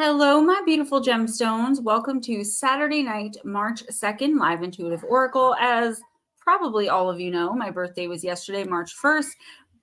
Hello, my beautiful gemstones. Welcome to Saturday night, March 2nd, Live Intuitive Oracle. As probably all of you know, my birthday was yesterday, March 1st,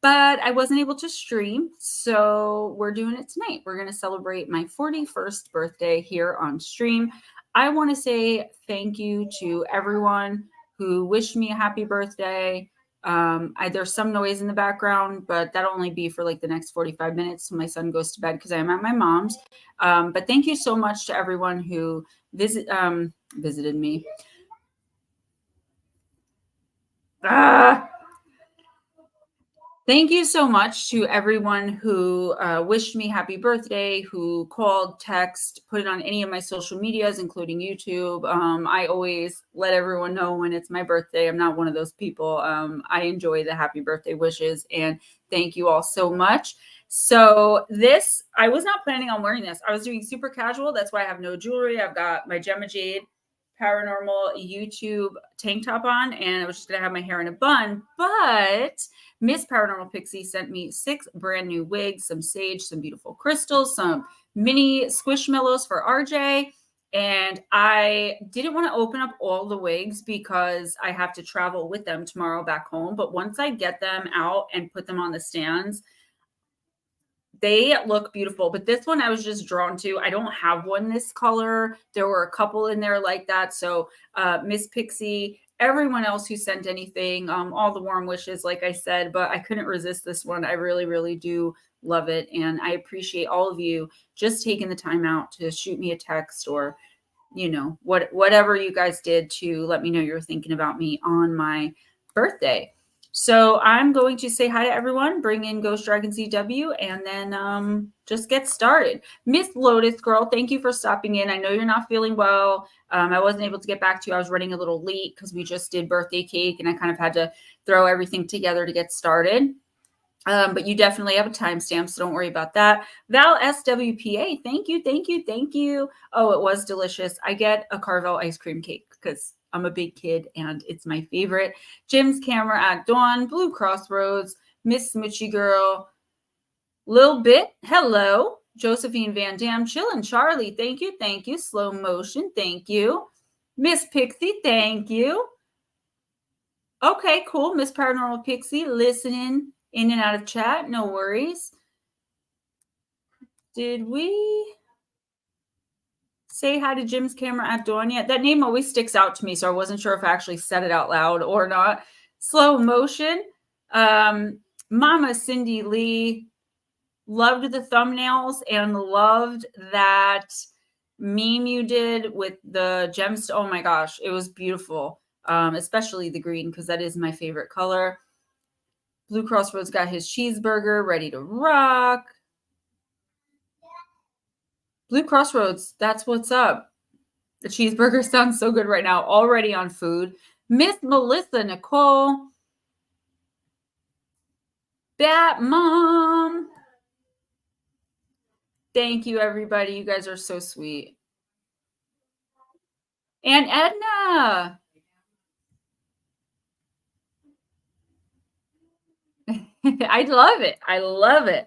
but I wasn't able to stream, so we're doing it tonight. We're going to celebrate my 41st birthday here on stream. I want to say thank you to everyone who wished me a happy birthday. There's some noise in the background, but that'll only be for like the next 45 minutes when my son goes to bed because I'm at my mom's. But thank you so much to everyone who visited me. Thank you so much to everyone who wished me happy birthday, who called, text, put it on any of my social medias, including YouTube. I always let everyone know when it's my birthday. I'm not one of those people. I enjoy the happy birthday wishes, and thank you all so much. So this, I was not planning on wearing this. I was doing super casual. That's why I have no jewelry. I've got my Gemma Jade paranormal YouTube tank top on, and I was just going to have my hair in a bun, but Miss Paranormal Pixie sent me 6 brand new wigs, some sage, some beautiful crystals, some mini squishmallows for RJ. And I didn't want to open up all the wigs because I have to travel with them tomorrow back home. But once I get them out and put them on the stands, they look beautiful. But this one I was just drawn to. I don't have one this color. There were a couple in there like that. So Miss Pixie, everyone else who sent anything, all the warm wishes, like I said, but I couldn't resist this one. I really, really do love it. And I appreciate all of you just taking the time out to shoot me a text or, you know, whatever you guys did to let me know you're thinking about me on my birthday. So I'm going to say hi to everyone, bring in Ghostdragonzw, and then just get started. Miss Lotus Girl, thank you for stopping in. I know you're not feeling well. I wasn't able to get back to you. I was running a little late because we just did birthday cake, and I kind of had to throw everything together to get started. But you definitely have a timestamp, so don't worry about that. Val SWPA, thank you, thank you, thank you. Oh, it was delicious. I get a Carvel ice cream cake because I'm a big kid and it's my favorite. Jim's Camera at Dawn, Blue Crossroads, Miss Smoochy Girl, Lil Bit, hello. Josephine Van Dam, Chillin' Charlie, thank you, thank you. Slow Motion, thank you. Miss Pixie, thank you. Okay, cool. Miss Paranormal Pixie, listening in and out of chat. No worries. Did we say hi to Jim's Camera at Dawn yet? That name always sticks out to me, so I wasn't sure if I actually said it out loud or not. Slow Motion. Mama Cindy Lee loved the thumbnails and loved that meme you did with the gems. Oh my gosh, it was beautiful. Especially the green, because that is my favorite color. Blue Crossroads got his cheeseburger ready to rock. Blue Crossroads, that's what's up. The cheeseburger sounds so good right now, already on food. Miss Melissa Nicole. Bat Mom. Thank you, everybody. You guys are so sweet. And Edna. I love it. I love it.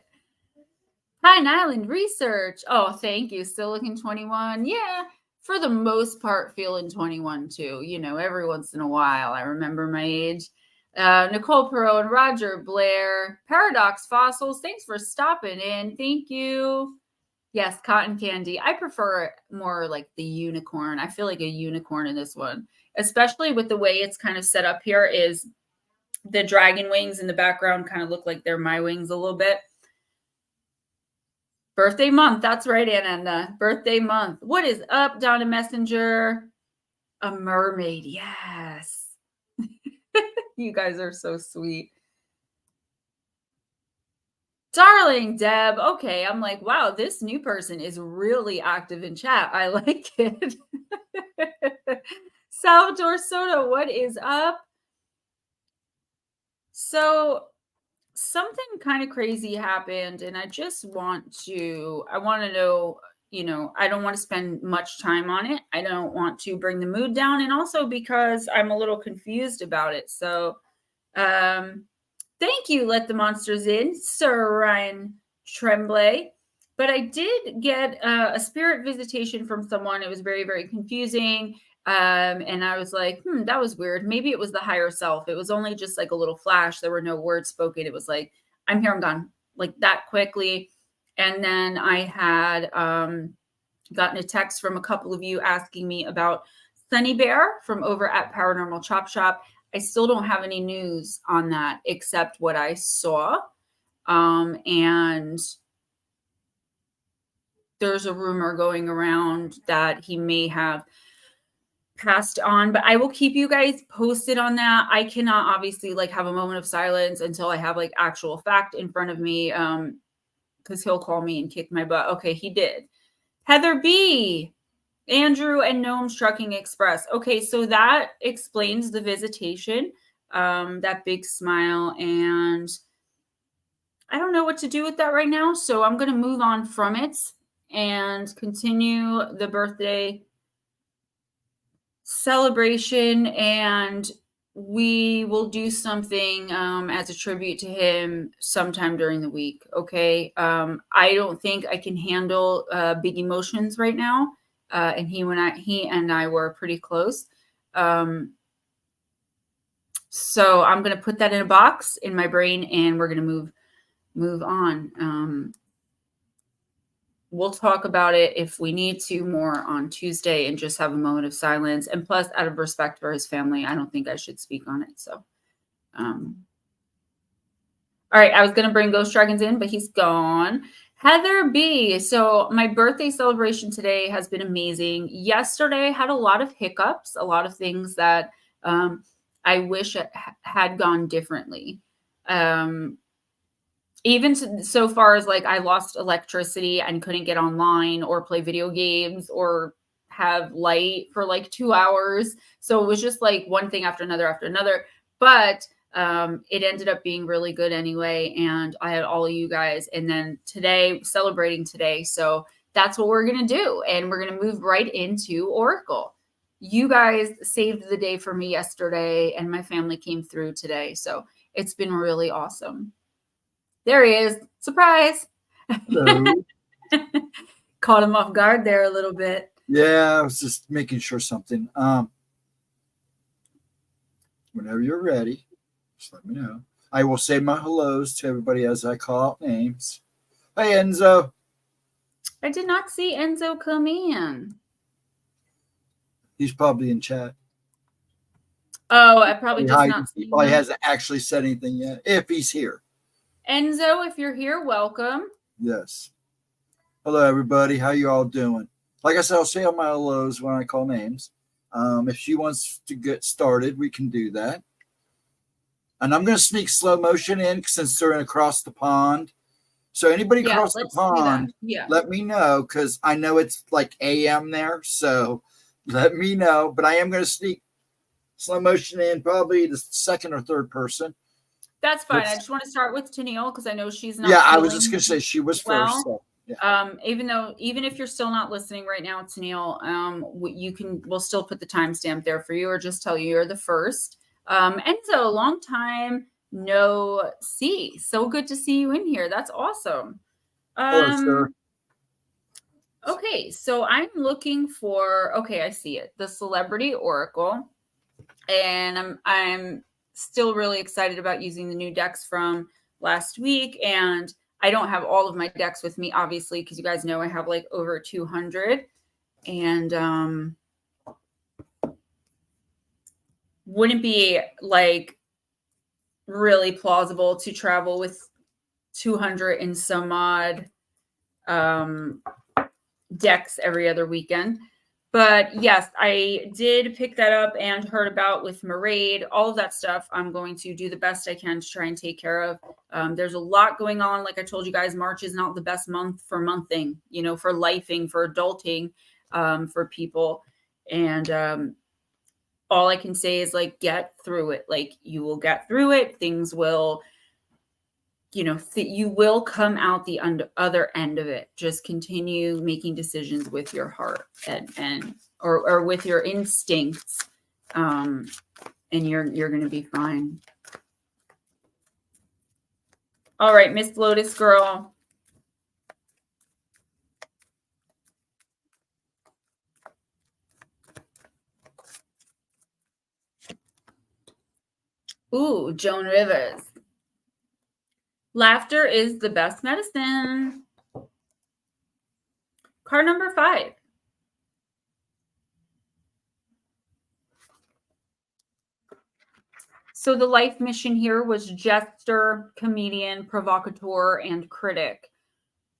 Pine Island Research. Oh, thank you. Still looking 21. Yeah, for the most part, feeling 21 too. You know, every once in a while, I remember my age. Nicole Perot and Roger Blair. Paradox Fossils. Thanks for stopping in. Thank you. Yes, cotton candy. I prefer more like the unicorn. I feel like a unicorn in this one, especially with the way it's kind of set up here. Is the dragon wings in the background kind of look like they're my wings a little bit. Birthday month. That's right, Anna. Birthday month. What is up, Donna Messenger? A mermaid. Yes. You guys are so sweet. Darling Deb. Okay. I'm like, wow, this new person is really active in chat. I like it. Salvador Soto, what is up? So something kind of crazy happened, and I want to know, you know, I don't want to spend much time on it. I don't want to bring the mood down, and also because I'm a little confused about it. So thank you, Let the Monsters In, Sir Ryan Tremblay. But I did get a spirit visitation from someone. It was very, very confusing. And I was like, that was weird. Maybe it was the higher self. It was only just like a little flash. There were no words spoken. It was like, I'm here, I'm gone, like that quickly. And then I had gotten a text from a couple of you asking me about Sunny Bear from over at Paranormal Chop Shop. I still don't have any news on that except what I saw. And there's a rumor going around that he may have passed on, but I will keep you guys posted on that. I cannot obviously like have a moment of silence until I have like actual fact in front of me. Because he'll call me and kick my butt. Okay, he did. Heather B, Andrew and Gnome Trucking Express. Okay, so that explains the visitation. That big smile, and I don't know what to do with that right now, so I'm going to move on from it and continue the birthday celebration, and we will do something as a tribute to him sometime during the week. Okay. I don't think I can handle big emotions right now. And he and I were pretty close. So I'm going to put that in a box in my brain, and we're going to move on. We'll talk about it if we need to more on Tuesday and just have a moment of silence. And plus, out of respect for his family, I don't think I should speak on it. So, all right, I was going to bring Ghost Dragons in, but he's gone. Heather B. So my birthday celebration today has been amazing. Yesterday, I had a lot of hiccups, a lot of things that I wish had gone differently. Even so far as like I lost electricity and couldn't get online or play video games or have light for like 2 hours. So it was just like one thing after another. But it ended up being really good anyway. And I had all of you guys. And then today, celebrating today. So that's what we're going to do. And we're going to move right into Oracle. You guys saved the day for me yesterday, and my family came through today. So it's been really awesome. There he is. Surprise. Hello. Caught him off guard there a little bit. Yeah, I was just making sure something. Whenever you're ready, just let me know. I will say my hellos to everybody as I call out names. Hey, Enzo. I did not see Enzo come in. He's probably in chat. Oh, I probably just not seen him. He probably hasn't actually said anything yet, if he's here. Enzo, if you're here, welcome. Yes. Hello, everybody. How you all doing? Like I said, I'll say all my hellos when I call names. If she wants to get started, we can do that. And I'm going to sneak slow motion in since they're in across the pond. So anybody across the pond, let me know, because I know it's like AM there. So let me know. But I am going to sneak slow motion in, probably the second or third person. That's fine. I just want to start with Tennille because I know she's not. Yeah, I was just going to say she was first. So, yeah. Even if you're still not listening right now, Tennille, we'll still put the timestamp there for you, or just tell you you're the first. Enzo, long time no see. So good to see you in here. That's awesome. Hello, sir. Okay, so I'm looking for. Okay, I see it. The Celebrity Oracle, and I'm still really excited about using the new decks from last week. And I don't have all of my decks with me, obviously, because you guys know I have like over 200. And wouldn't be like really plausible to travel with 200 and some odd decks every other weekend. But yes, I did pick that up and heard about with Marade, all of that stuff. I'm going to do the best I can to try and take care of. There's a lot going on. Like I told you guys, March is not the best month for monthing, for lifing, for adulting, for people. And all I can say is like, get through it. Like you will get through it. Things will, you will come out the other end of it. Just continue making decisions with your heart or with your instincts. And you're going to be fine. All right, Miss Lotus Girl. Ooh, Joan Rivers. Laughter is the best medicine. Card number 5. So the life mission here was jester, comedian, provocateur, and critic.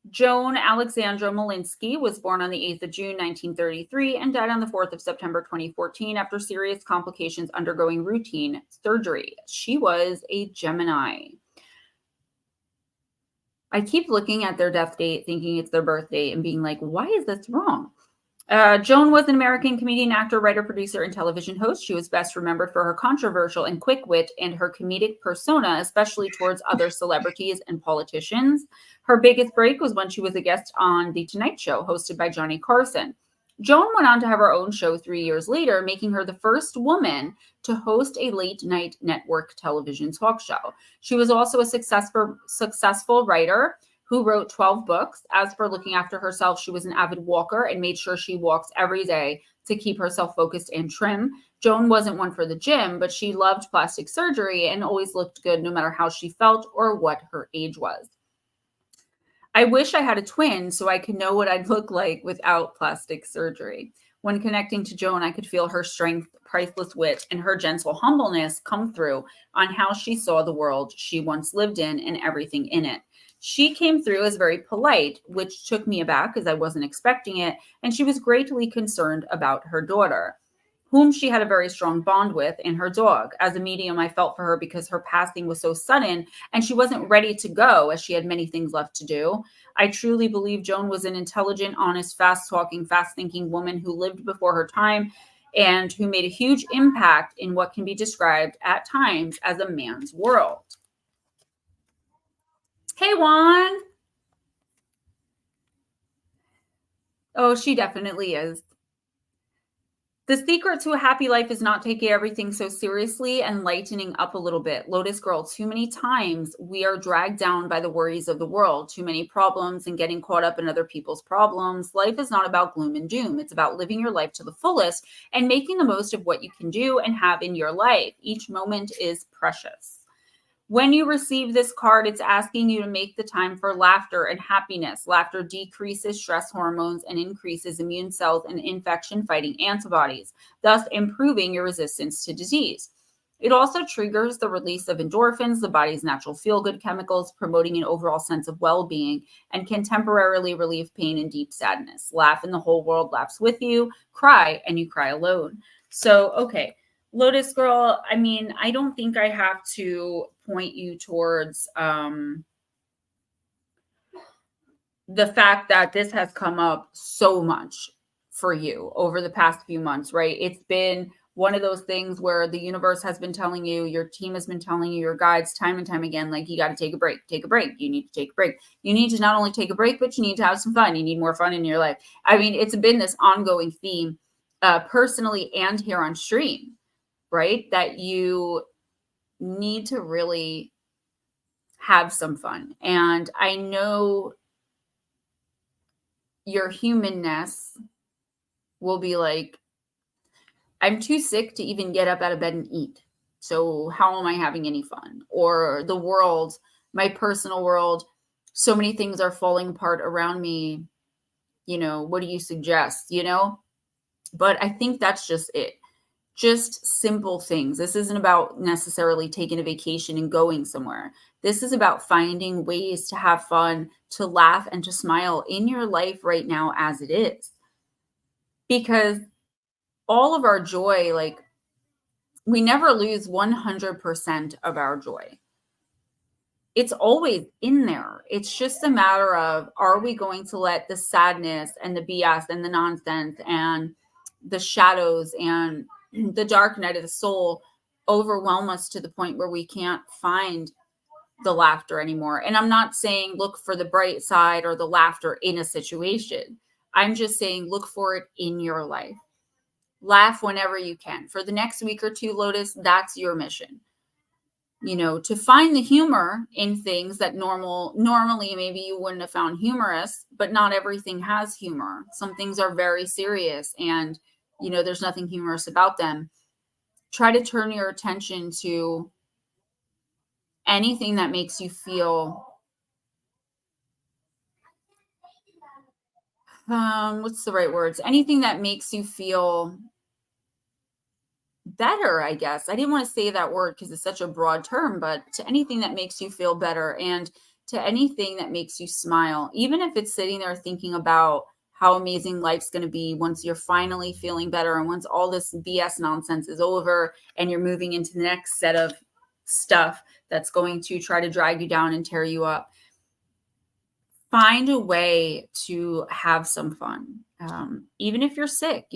Joan Alexandra Malinsky was born on the 8th of June, 1933, and died on the 4th of September, 2014, after serious complications undergoing routine surgery. She was a Gemini. I keep looking at their death date, thinking it's their birth date, and being like, why is this wrong? Joan was an American comedian, actor, writer, producer, and television host. She was best remembered for her controversial and quick wit and her comedic persona, especially towards other celebrities and politicians. Her biggest break was when she was a guest on The Tonight Show, hosted by Johnny Carson. Joan went on to have her own show 3 years later, making her the first woman to host a late-night network television talk show. She was also a successful writer who wrote 12 books. As for looking after herself, she was an avid walker and made sure she walks every day to keep herself focused and trim. Joan wasn't one for the gym, but she loved plastic surgery and always looked good no matter how she felt or what her age was. I wish I had a twin so I could know what I'd look like without plastic surgery. When connecting to Joan, I could feel her strength, priceless wit, and her gentle humbleness come through on how she saw the world she once lived in and everything in it. She came through as very polite, which took me aback because I wasn't expecting it, and she was greatly concerned about her daughter, whom she had a very strong bond with, and her dog. As a medium, I felt for her because her passing was so sudden, and she wasn't ready to go as she had many things left to do. I truly believe Joan was an intelligent, honest, fast-talking, fast-thinking woman who lived before her time and who made a huge impact in what can be described at times as a man's world. Hey, Juan. Oh, she definitely is. The secret to a happy life is not taking everything so seriously and lightening up a little bit. Lotus Girl, too many times we are dragged down by the worries of the world, too many problems and getting caught up in other people's problems. Life is not about gloom and doom. It's about living your life to the fullest and making the most of what you can do and have in your life. Each moment is precious. When you receive this card, it's asking you to make the time for laughter and happiness. Laughter decreases stress hormones and increases immune cells and infection-fighting antibodies, thus improving your resistance to disease. It also triggers the release of endorphins, the body's natural feel-good chemicals, promoting an overall sense of well-being, and can temporarily relieve pain and deep sadness. Laugh and the whole world laughs with you. Cry and you cry alone. So, okay. Lotus Girl, I mean, I don't think I have to point you towards the fact that this has come up so much for you over the past few months, right? It's been one of those things where the universe has been telling you, your team has been telling you, your guides time and time again, like, you got to take a break, You need to take a break. You need to not only take a break, but you need to have some fun. You need more fun in your life. I mean, it's been this ongoing theme personally and here on stream, right? That you need to really have some fun. And I know your humanness will be like, I'm too sick to even get up out of bed and eat. So how am I having any fun? Or the world, my personal world, so many things are falling apart around me. You know, what do you suggest? You know, but I think that's just it. Just simple things. This isn't about necessarily taking a vacation and going somewhere. This is about finding ways to have fun, to laugh, and to smile in your life right now as it is. Because all of our joy, like, we never lose 100% of our joy. It's always in there. It's just a matter of, are we going to let the sadness and the BS and the nonsense and the shadows and the dark night of the soul overwhelm us to the point where we can't find the laughter anymore? And I'm not saying look for the bright side or the laughter in a situation. I'm just saying look for it in your life. Laugh whenever you can. For the next week or two, Lotus, that's your mission. You know, to find the humor in things that normally maybe you wouldn't have found humorous, but not everything has humor. Some things are very serious and, you know, there's nothing humorous about them. Try to turn your attention to anything that makes you feel what's the right words? Anything that makes you feel better, I guess. I didn't want to say that word because it's such a broad term, but to anything that makes you feel better and to anything that makes you smile, even if it's sitting there thinking about how amazing life's going to be once you're finally feeling better and once all this BS nonsense is over and you're moving into the next set of stuff that's going to try to drag you down and tear you up. Find a way to have some fun. Even if you're sick,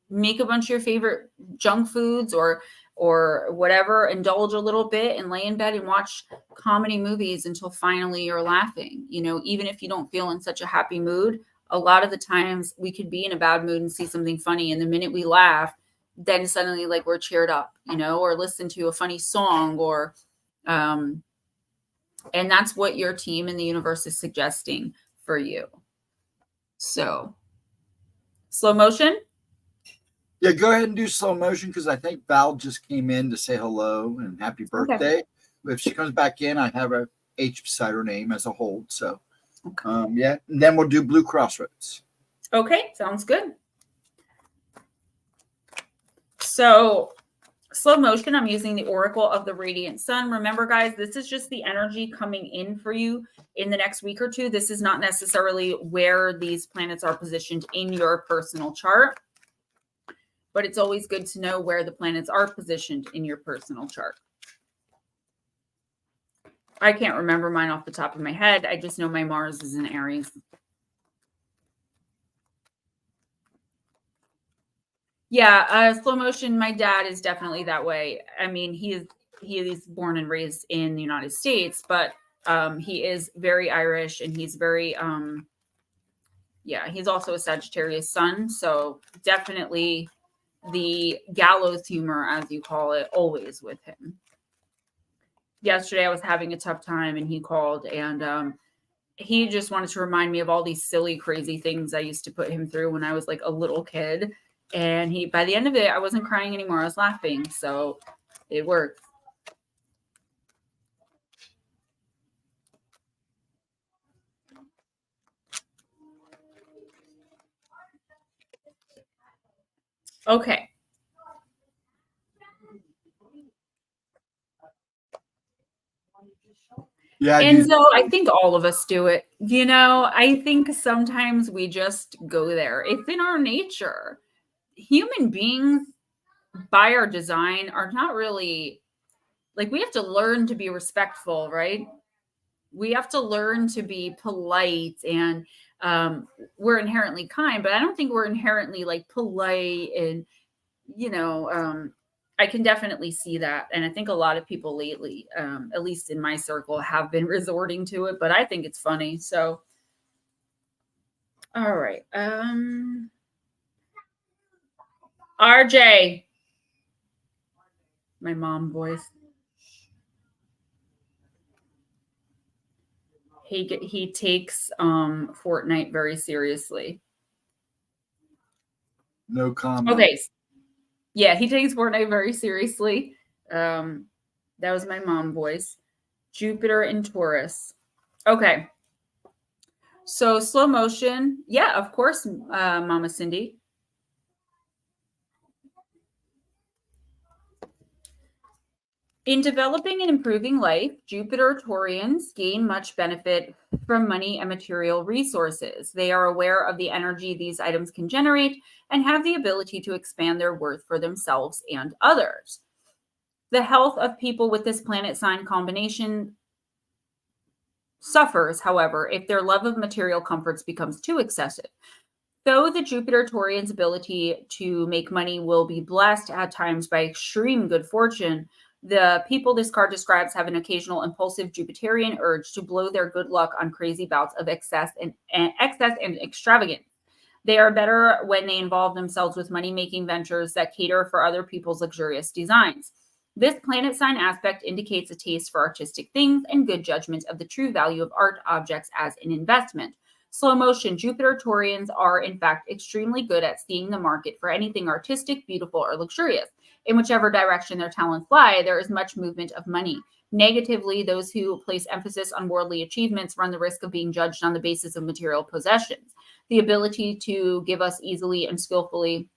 make a bunch of your favorite junk foods or whatever, indulge a little bit and lay in bed and watch comedy movies until finally you're laughing. Even if you don't feel in such a happy mood, a lot of the times we could be in a bad mood and see something funny. And the minute we laugh, then suddenly like we're cheered up, or listen to a funny song or, and that's what your team in the universe is suggesting for you. So, slow motion. Yeah, go ahead and do slow motion because I think Val just came in to say hello and happy birthday. Okay. If she comes back in, I have a H beside her name as a hold. So, okay. Yeah, and then we'll do Blue Crossroads. Okay, sounds good. So, slow motion, I'm using the Oracle of the Radiant Sun. Remember, guys, this is just the energy coming in for you in the next week or two. This is not necessarily where these planets are positioned in your personal chart, but it's always good to know where the planets are positioned in your personal chart. I can't remember mine off the top of my head. I just know my Mars is in Aries. Yeah, slow motion. My dad is definitely that way. I mean, he is born and raised in the United States, but he is very Irish and he's very, he's also a Sagittarius sun. So definitely the gallows humor, as you call it, always with him. Yesterday, I was having a tough time and he called and he just wanted to remind me of all these silly, crazy things I used to put him through when I was like a little kid. And by the end of it, I wasn't crying anymore. I was laughing. So it worked. Okay. Yeah. And so I think all of us do it. I think sometimes we just go there. It's in our nature. Human beings, by our design, are not really like, we have to learn to be respectful, right? We have to learn to be polite and we're inherently kind, but I don't think we're inherently like polite and, I can definitely see that. And I think a lot of people lately, at least in my circle, have been resorting to it, but I think it's funny. So, all right. RJ. My mom voice. He takes Fortnite very seriously. No comment. Okay. Yeah, he takes Fortnite very seriously. That was my mom voice. Jupiter in Taurus. Okay. So slow motion. Yeah, of course, Mama Cindy. In developing and improving life, Jupiter Taurians gain much benefit from money and material resources. They are aware of the energy these items can generate and have the ability to expand their worth for themselves and others. The health of people with this planet sign combination suffers, however, if their love of material comforts becomes too excessive. Though the Jupiter Taurian's ability to make money will be blessed at times by extreme good fortune, the people this card describes have an occasional impulsive Jupiterian urge to blow their good luck on crazy bouts of excess and extravagance. They are better when they involve themselves with money-making ventures that cater for other people's luxurious designs. This planet sign aspect indicates a taste for artistic things and good judgment of the true value of art objects as an investment. Slow motion, Jupiter Taurians are, in fact, extremely good at seeing the market for anything artistic, beautiful, or luxurious. In whichever direction their talents lie, there is much movement of money. Negatively, those who place emphasis on worldly achievements run the risk of being judged on the basis of material possessions. The ability to give us easily and skillfully,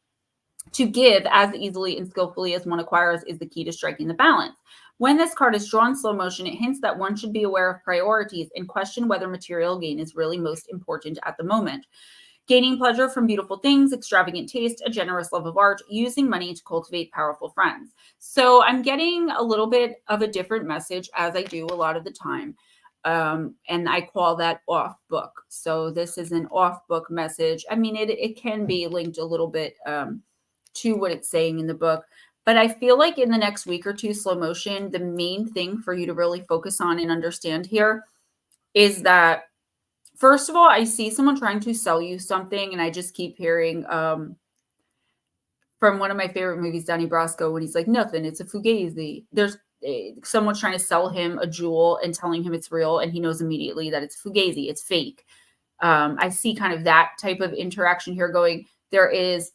to give as easily and skillfully as one acquires is the key to striking the balance. When this card is drawn slow motion, it hints that one should be aware of priorities and question whether material gain is really most important at the moment. Gaining pleasure from beautiful things, extravagant taste, a generous love of art, using money to cultivate powerful friends. So I'm getting a little bit of a different message, as I do a lot of the time. And I call that off book. So this is an off book message. I mean, it can be linked a little bit to what it's saying in the book. But I feel like in the next week or two, slow motion, the main thing for you to really focus on and understand here is that, first of all, I see someone trying to sell you something, and I just keep hearing from one of my favorite movies, Donnie Brasco, when he's like, nothing, it's a fugazi. There's someone's trying to sell him a jewel and telling him it's real, and he knows immediately that it's fugazi, it's fake. I see kind of that type of interaction here going. There is,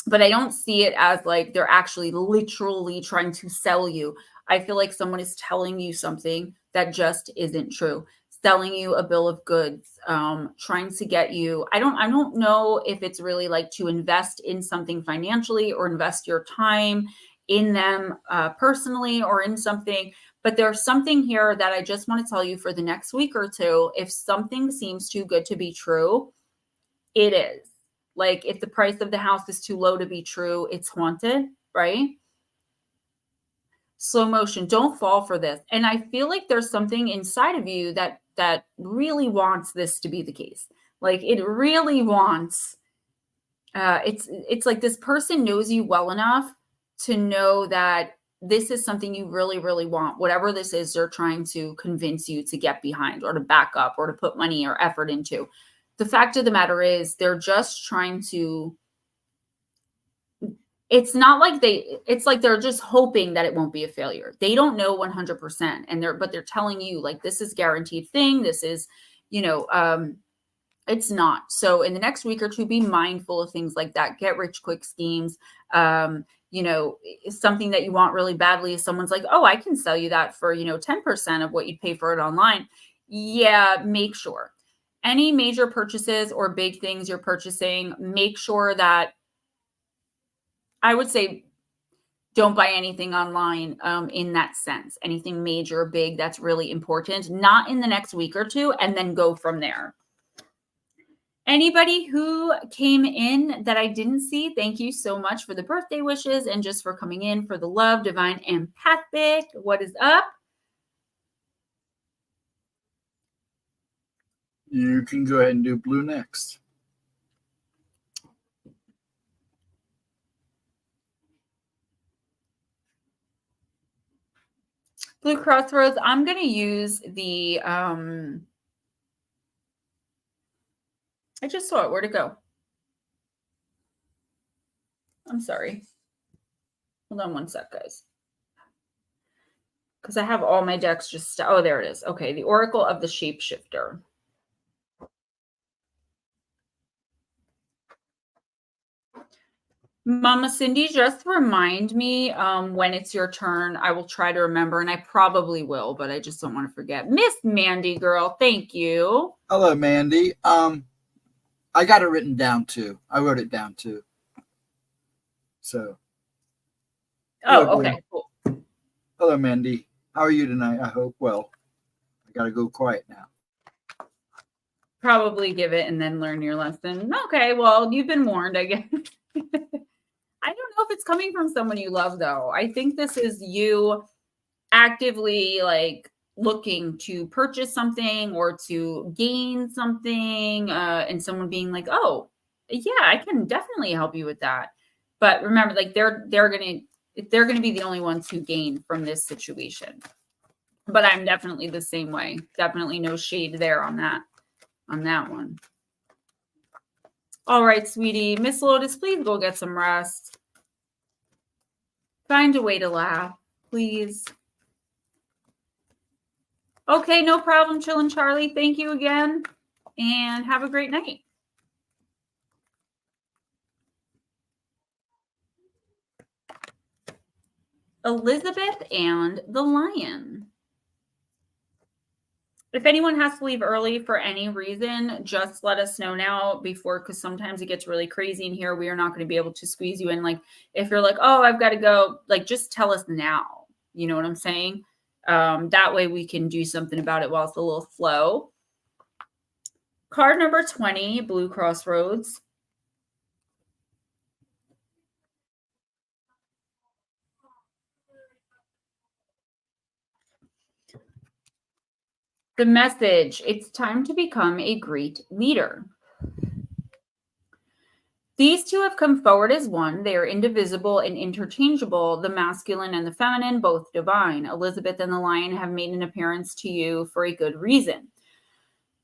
but I don't see it as like they're actually literally trying to sell you. I feel like someone is telling you something that just isn't true. Selling you a bill of goods, trying to get you. I don't know if it's really like to invest in something financially or invest your time in them personally or in something. But there's something here that I just want to tell you for the next week or two. If something seems too good to be true, it is. Like if the price of the house is too low to be true, it's haunted, right? Slow motion, don't fall for this. And I feel like there's something inside of you that really wants this to be the case. Like it really wants, it's like this person knows you well enough to know that this is something you really, really want. Whatever this is, they're trying to convince you to get behind or to back up or to put money or effort into. The fact of the matter is they're just trying to, it's not like it's like they're just hoping that it won't be a failure. They don't know 100%. And they're telling you like, this is guaranteed thing. This is, it's not. So in the next week or two, be mindful of things like that. Get rich quick schemes. Something that you want really badly is someone's like, oh, I can sell you that for, 10% of what you'd pay for it online. Yeah, make sure. Any major purchases or big things you're purchasing, make sure that, I would say, don't buy anything online in that sense. Anything major, big, that's really important. Not in the next week or two, and then go from there. Anybody who came in that I didn't see, thank you so much for the birthday wishes and just for coming in for the love, divine empathic. What is up? You can go ahead and do blue next. Blue Crossroads, I'm going to use the, I just saw it. Where'd it go? I'm sorry. Hold on one sec, guys. Because I have all my decks just, oh, there it is. Okay, the Oracle of the Shapeshifter. Mama Cindy, just remind me when it's your turn. I will try to remember, and I probably will, but I just don't want to forget. Miss Mandy, girl, thank you. Hello, Mandy. I got it written down too. I wrote it down too. So. Oh, okay, cool. Hello, Mandy. How are you tonight? I hope well. I got to go quiet now. Probably give it and then learn your lesson. Okay, well, you've been warned, I guess. I don't know if it's coming from someone you love, though. I think this is you actively like looking to purchase something or to gain something, and someone being like, "Oh, yeah, I can definitely help you with that." But remember, like they're gonna be the only ones who gain from this situation. But I'm definitely the same way. Definitely no shade there on that one. All right, sweetie. Miss Lotus, please go get some rest. Find a way to laugh, please. Okay, no problem, Chillin' Charlie. Thank you again, and have a great night. Elizabeth and the Lion. If anyone has to leave early for any reason, just let us know now before, because sometimes it gets really crazy in here. We are not going to be able to squeeze you in. Like if you're like, oh, I've got to go, like just tell us now. You know what I'm saying? That way we can do something about it while it's a little slow. Card number 20, Blue Crossroads. The message, it's time to become a great leader. These two have come forward as one. They are indivisible and interchangeable, the masculine and the feminine, both divine. Elizabeth and the lion have made an appearance to you for a good reason.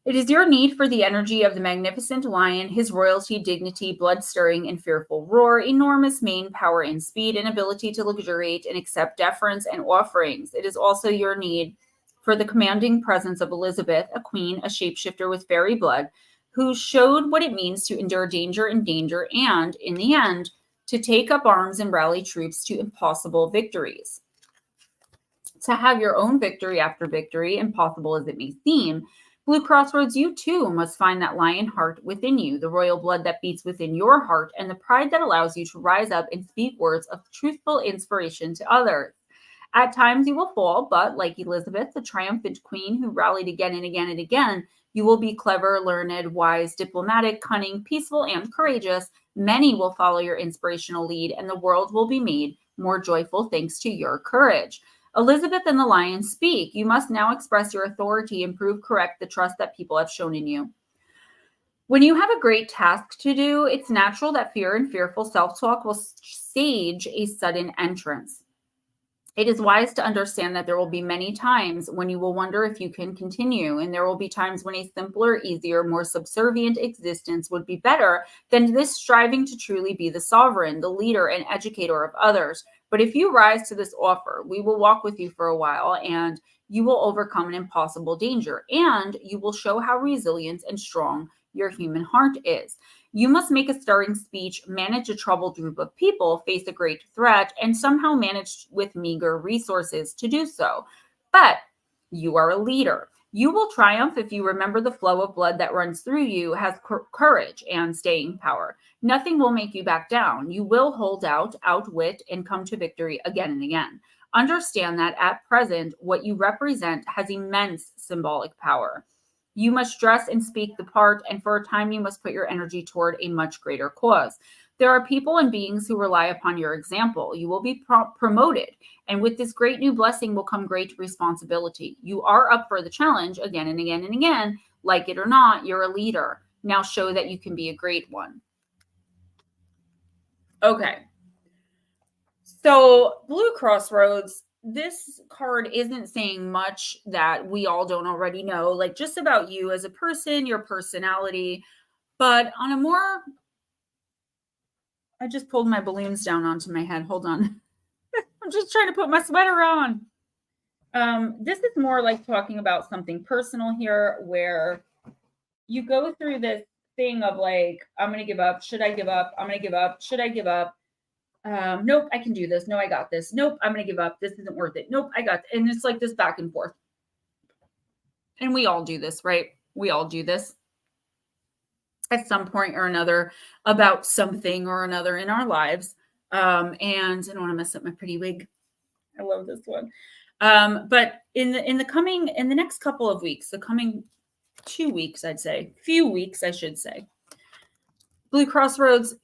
It is your need for the energy of the magnificent lion, his royalty, dignity, blood-stirring, and fearful roar, enormous mane, power, and speed, and ability to luxuriate and accept deference and offerings. It is also your need for the commanding presence of Elizabeth, a queen, a shapeshifter with fairy blood, who showed what it means to endure danger and danger, and, in the end, to take up arms and rally troops to impossible victories. To have your own victory after victory, impossible as it may seem, Blue Crossroads, you too must find that lion heart within you, the royal blood that beats within your heart, and the pride that allows you to rise up and speak words of truthful inspiration to others. At times you will fall, but like Elizabeth, the triumphant queen who rallied again and again and again, you will be clever, learned, wise, diplomatic, cunning, peaceful, and courageous. Many will follow your inspirational lead, and the world will be made more joyful thanks to your courage. Elizabeth and the lion speak. You must now express your authority and prove correct the trust that people have shown in you. When you have a great task to do, it's natural that fear and fearful self-talk will stage a sudden entrance. It is wise to understand that there will be many times when you will wonder if you can continue, and there will be times when a simpler, easier, more subservient existence would be better than this striving to truly be the sovereign, the leader, and educator of others. But if you rise to this offer, we will walk with you for a while, and you will overcome an impossible danger, and you will show how resilient and strong your human heart is. You must make a stirring speech, manage a troubled group of people, face a great threat, and somehow manage with meager resources to do so. But you are a leader. You will triumph if you remember the flow of blood that runs through you has courage and staying power. Nothing will make you back down. You will hold out, outwit, and come to victory again and again. Understand that at present, what you represent has immense symbolic power. You must dress and speak the part, and for a time you must put your energy toward a much greater cause. There are people and beings who rely upon your example. You will be promoted, and with this great new blessing will come great responsibility. You are up for the challenge again and again and again. Like it or not, you're a leader. Now show that you can be a great one. Okay. So Blue Crossroads, this card isn't saying much that we all don't already know, like just about you as a person, your personality. But on a more, I just pulled my balloons down onto my head. Hold on. I'm just trying to put my sweater on. This is more like talking about something personal here, where you go through this thing of like, I'm going to give up. Should I give up? I'm going to give up. Should I give up? Nope, I can do this. No, I got this. Nope, I'm going to give up. This isn't worth it. Nope, I got it. And it's like this back and forth. And we all do this, right? We all do this at some point or another about something or another in our lives. And I don't want to mess up my pretty wig. I love this one. But in the next couple of weeks, the coming 2 weeks, I'd say, few weeks, I should say, Blue Crossroads,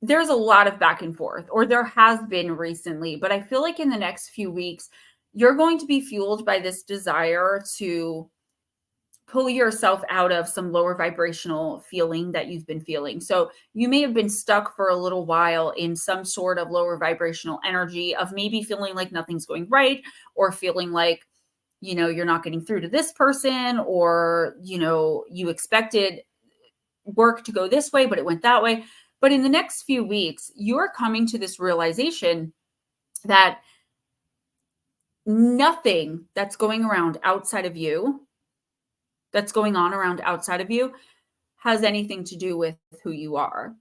there's a lot of back and forth, or there has been recently, but I feel like in the next few weeks, you're going to be fueled by this desire to pull yourself out of some lower vibrational feeling that you've been feeling. So you may have been stuck for a little while in some sort of lower vibrational energy of maybe feeling like nothing's going right, or feeling like, you're not getting through to this person, or, you expected work to go this way, but it went that way. But in the next few weeks, you're coming to this realization that nothing that's going around outside of you, that's going on around outside of you, has anything to do with who you are.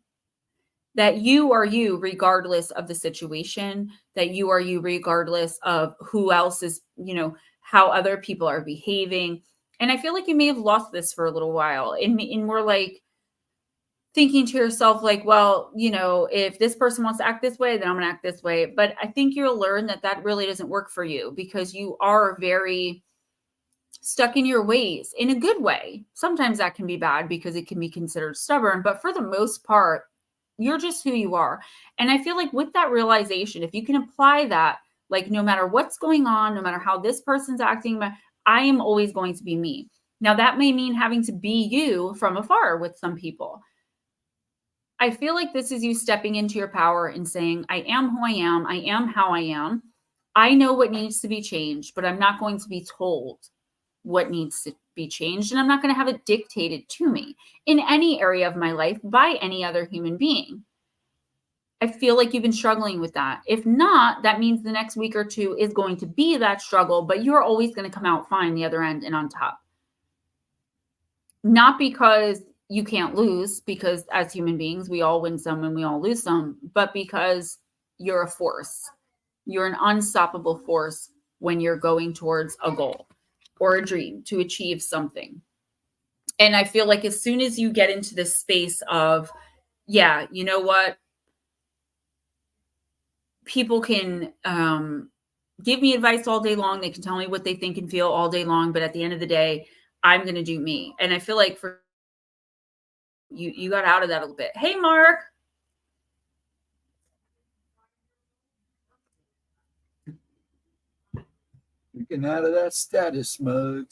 That you are you regardless of the situation, that you are you regardless of who else is, how other people are behaving. And I feel like you may have lost this for a little while in more like thinking to yourself, like, well, you know, if this person wants to act this way, then I'm going to act this way. But I think you'll learn that that really doesn't work for you, because you are very stuck in your ways in a good way. Sometimes that can be bad because it can be considered stubborn, but for the most part, you're just who you are. And I feel like with that realization, if you can apply that, like, no matter what's going on, no matter how this person's acting, I am always going to be me. Now, that may mean having to be you from afar with some people. I feel like this is you stepping into your power and saying, I am who I am how I am. I know what needs to be changed, but I'm not going to be told what needs to be changed. And I'm not going to have it dictated to me in any area of my life by any other human being. I feel like you've been struggling with that. If not, that means the next week or two is going to be that struggle, but you're always going to come out fine the other end and on top. Not because you can't lose, because as human beings, we all win some and we all lose some, but because you're a force. You're an unstoppable force when you're going towards a goal or a dream to achieve something. And I feel like as soon as you get into this space of, yeah, you know what? People can give me advice all day long. They can tell me what they think and feel all day long. But at the end of the day, I'm going to do me. And I feel like for you got out of that a little bit. Hey, Mark. Getting out of that status mode.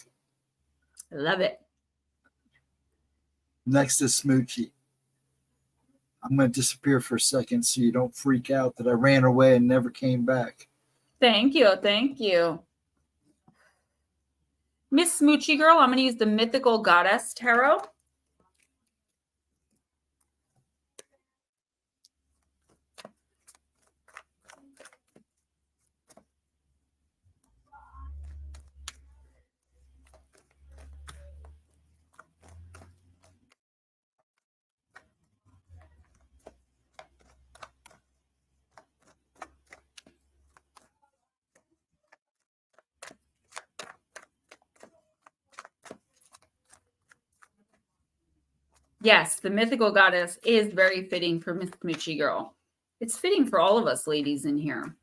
I love it. Next is Smoochie. I'm going to disappear for a second so you don't freak out that I ran away and never came back. Thank you. Thank you. Miss Smoochie Girl, I'm going to use the Mythical Goddess Tarot. Yes, the Mythical Goddess is very fitting for Miss Smoochie Girl. It's fitting for all of us ladies in here.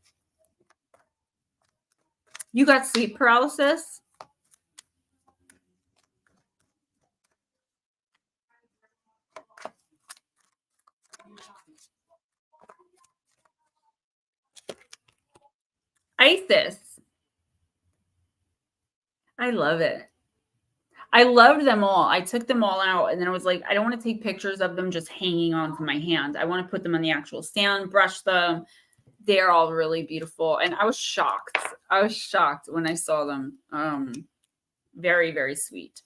You got sleep paralysis? Isis. I love it. I loved them all. I took them all out, and then I was like, I don't want to take pictures of them just hanging onto my hand. I want to put them on the actual stand, brush them. They're all really beautiful. And I was shocked. I was shocked when I saw them. Very, very sweet.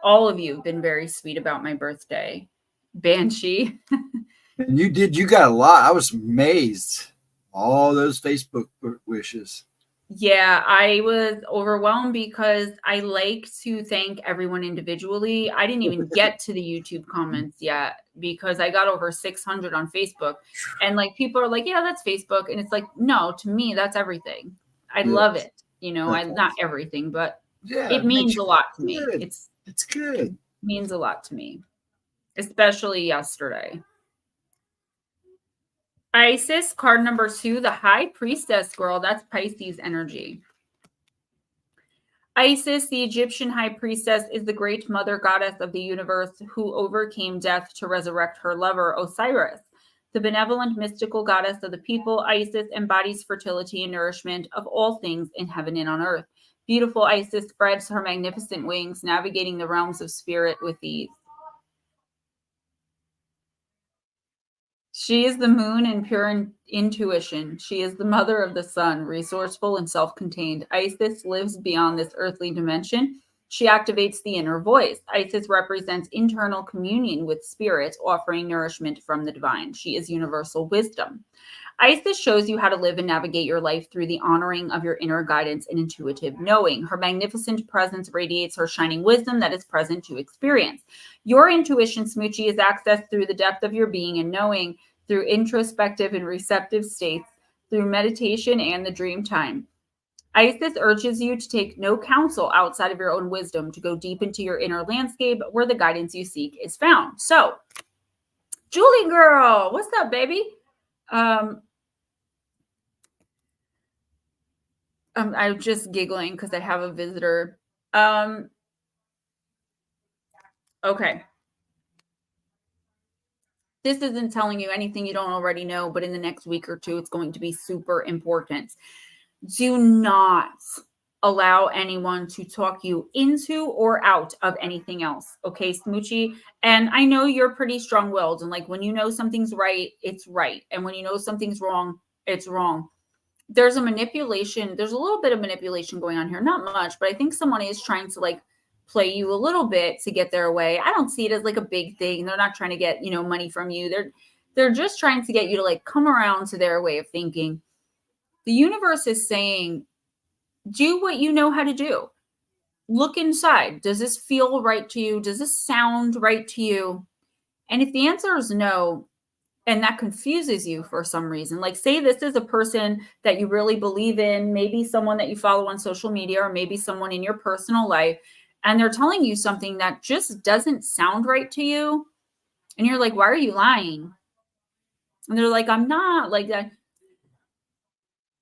All of you have been very sweet about my birthday. Banshee. And you got a lot. I was amazed. All those Facebook wishes. Yeah, I was overwhelmed because I like to thank everyone individually. I didn't even get to the YouTube comments yet because I got over 600 on Facebook. And like people are like, yeah, that's Facebook. And it's like, no, to me, that's everything. I love it. You know, not everything, but it means a lot to me. It's good. Means a lot to me, especially yesterday. Isis, card number 2, the High Priestess girl. That's Pisces energy. Isis, the Egyptian High Priestess, is the great mother goddess of the universe who overcame death to resurrect her lover, Osiris. The benevolent mystical goddess of the people, Isis embodies fertility and nourishment of all things in heaven and on earth. Beautiful Isis spreads her magnificent wings, navigating the realms of spirit with ease. She is the moon and pure intuition. She is the mother of the sun, resourceful and self-contained. Isis lives beyond this earthly dimension. She activates the inner voice. Isis represents internal communion with spirit, offering nourishment from the divine. She is universal wisdom. Isis shows you how to live and navigate your life through the honoring of your inner guidance and intuitive knowing. Her magnificent presence radiates her shining wisdom that is present to experience. Your intuition, Smoochie, is accessed through the depth of your being and knowing, through introspective and receptive states, through meditation and the dream time. Isis urges you to take no counsel outside of your own wisdom, to go deep into your inner landscape where the guidance you seek is found. So, Julie girl, what's up, baby? I'm just giggling because I have a visitor. Okay. This isn't telling you anything you don't already know, but in the next week or two, it's going to be super important. Do not allow anyone to talk you into or out of anything else. Okay, Smoochie? And I know you're pretty strong-willed, and like when you know something's right, it's right. And when you know something's wrong, it's wrong. There's a manipulation. There's a little bit of manipulation going on here. Not much, but I think someone is trying to like play you a little bit to get their way. I don't see it as like a big thing. They're not trying to get, money from you. They're just trying to get you to like come around to their way of thinking. The universe is saying, do what you know how to do. Look inside. Does this feel right to you? Does this sound right to you? And if the answer is no, and that confuses you for some reason, like say this is a person that you really believe in, maybe someone that you follow on social media, or maybe someone in your personal life, and they're telling you something that just doesn't sound right to you. And you're like, why are you lying? And they're like, I'm not like that.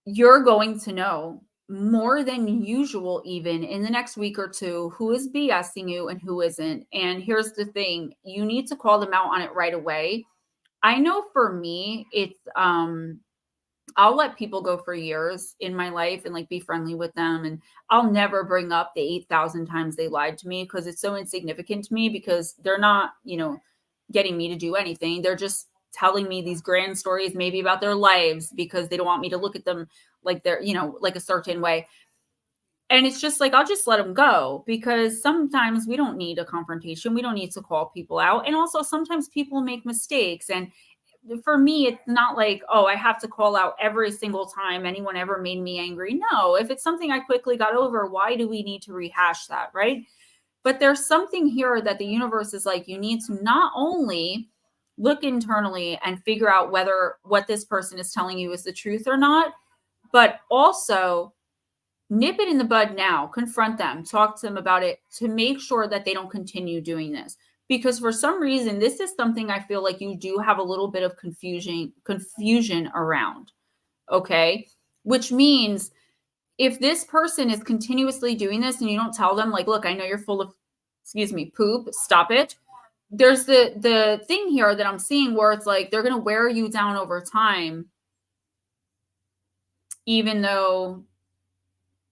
You're going to know more than usual, even in the next week or two, who is BSing you and who isn't. And here's the thing, you need to call them out on it right away. I know for me, it's I'll let people go for years in my life and like be friendly with them. And I'll never bring up the 8,000 times they lied to me because it's so insignificant to me, because they're not, getting me to do anything. They're just telling me these grand stories, maybe about their lives, because they don't want me to look at them like they're, like a certain way. And it's just like, I'll just let them go, because sometimes we don't need a confrontation. We don't need to call people out. And also sometimes people make mistakes. And for me, it's not like, oh, I have to call out every single time anyone ever made me angry. No, if it's something I quickly got over, why do we need to rehash that, right? But there's something here that the universe is like, you need to not only look internally and figure out whether what this person is telling you is the truth or not, but also nip it in the bud now, confront them, talk to them about it to make sure that they don't continue doing this. Because for some reason, this is something I feel like you do have a little bit of confusion around. Okay. Which means if this person is continuously doing this and you don't tell them, like, look, I know you're full of, poop, stop it. There's the thing here that I'm seeing where it's like, they're going to wear you down over time, even though,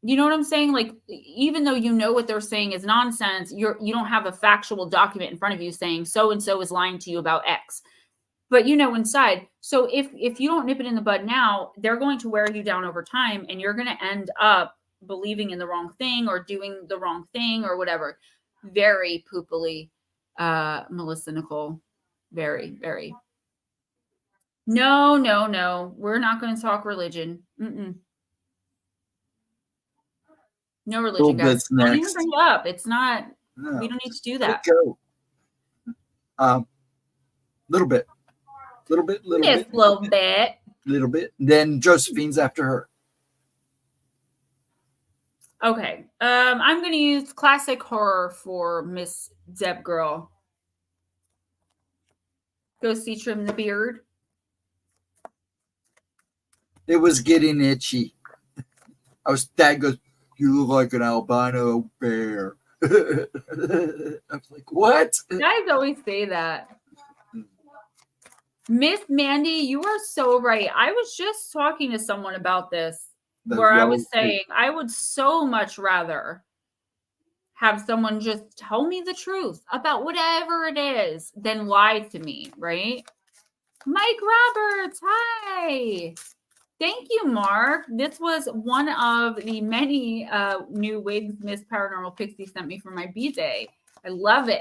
you know what I'm saying? Like, even though you know what they're saying is nonsense, you don't have a factual document in front of you saying so-and-so is lying to you about X, but inside. So if you don't nip it in the bud now, they're going to wear you down over time, and you're going to end up believing in the wrong thing or doing the wrong thing or whatever. Very poopily, Melissa Nicole. Very, very. No. We're not going to talk religion. No religion, guys. Don't even bring it up. It's not. No, we don't need to do that. Go. Little bit. Then Josephine's after her. Okay. I'm going to use classic horror for Miss Deb girl. Go see Trim the Beard. It was getting itchy. Dad goes, you look like an albino bear. I was like, what? Guys always say that. Miss Mandy, you are so right. I was just talking to someone about this, where I was saying I would so much rather have someone just tell me the truth about whatever it is than lie to me, right? Mike Roberts, hi. Thank you, Mark. This was one of the many new wigs Miss Paranormal Pixie sent me for my B-Day. I love it.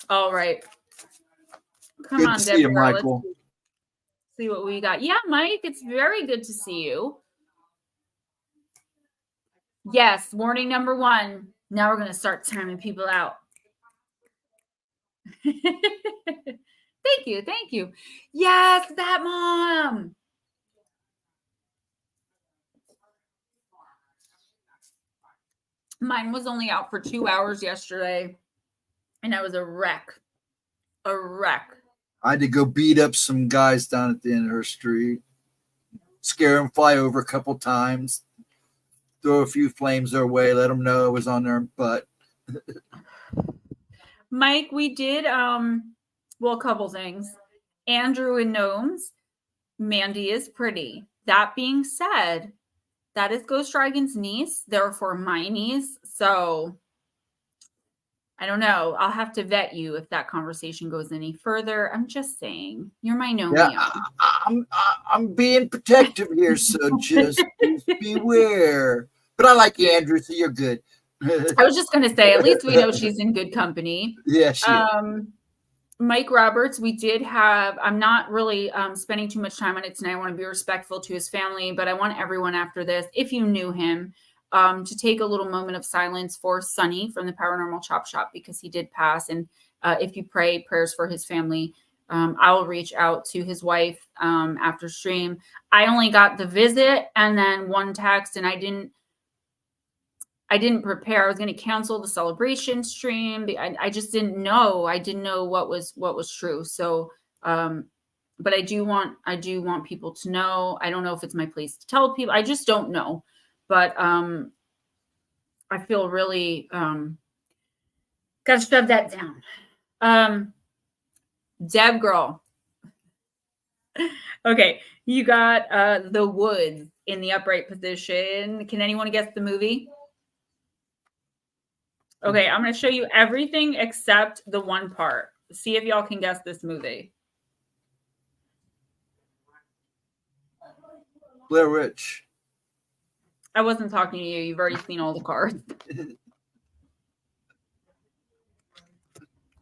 All right. Come on, Deborah. Michael. Let's see what we got. Yeah, Mike, it's very good to see you. Yes, warning number 1. Now we're going to start timing people out. Thank you. Thank you. Yes, that mom. Mine was only out for 2 hours yesterday, and I was a wreck. A wreck. I had to go beat up some guys down at the end of her street, scare them, fly over a couple times, throw a few flames their way, let them know I was on their butt. Mike, we did well, a couple things. Andrew and Gnomes, Mandy is pretty. That being said, that is Ghost Dragon's niece, therefore my niece. So I don't know. I'll have to vet you if that conversation goes any further. I'm just saying, you're my Nomeo. Yeah, I'm being protective here, so just beware. But I like you, Andrew, so you're good. I was just going to say, at least we know she's in good company. Yeah, she is. Mike Roberts, we did have, I'm not really spending too much time on it tonight. I want to be respectful to his family, but I want everyone after this, if you knew him, to take a little moment of silence for Sonny from the Paranormal Chop Shop, because he did pass. And if you pray prayers for his family, I will reach out to his wife after stream. I only got the visit and then one text, and I didn't prepare. I was going to cancel the celebration stream. I just didn't know. I didn't know what was true. So, but I do want people to know. I don't know if it's my place to tell people. I just don't know. But I feel really gotta shove that down. Deb girl. Okay, you got The Woods in the upright position. Can anyone guess the movie? Okay, I'm going to show you everything except the one part. See if y'all can guess this movie. Blair Witch. I wasn't talking to you. You've already seen all the cards.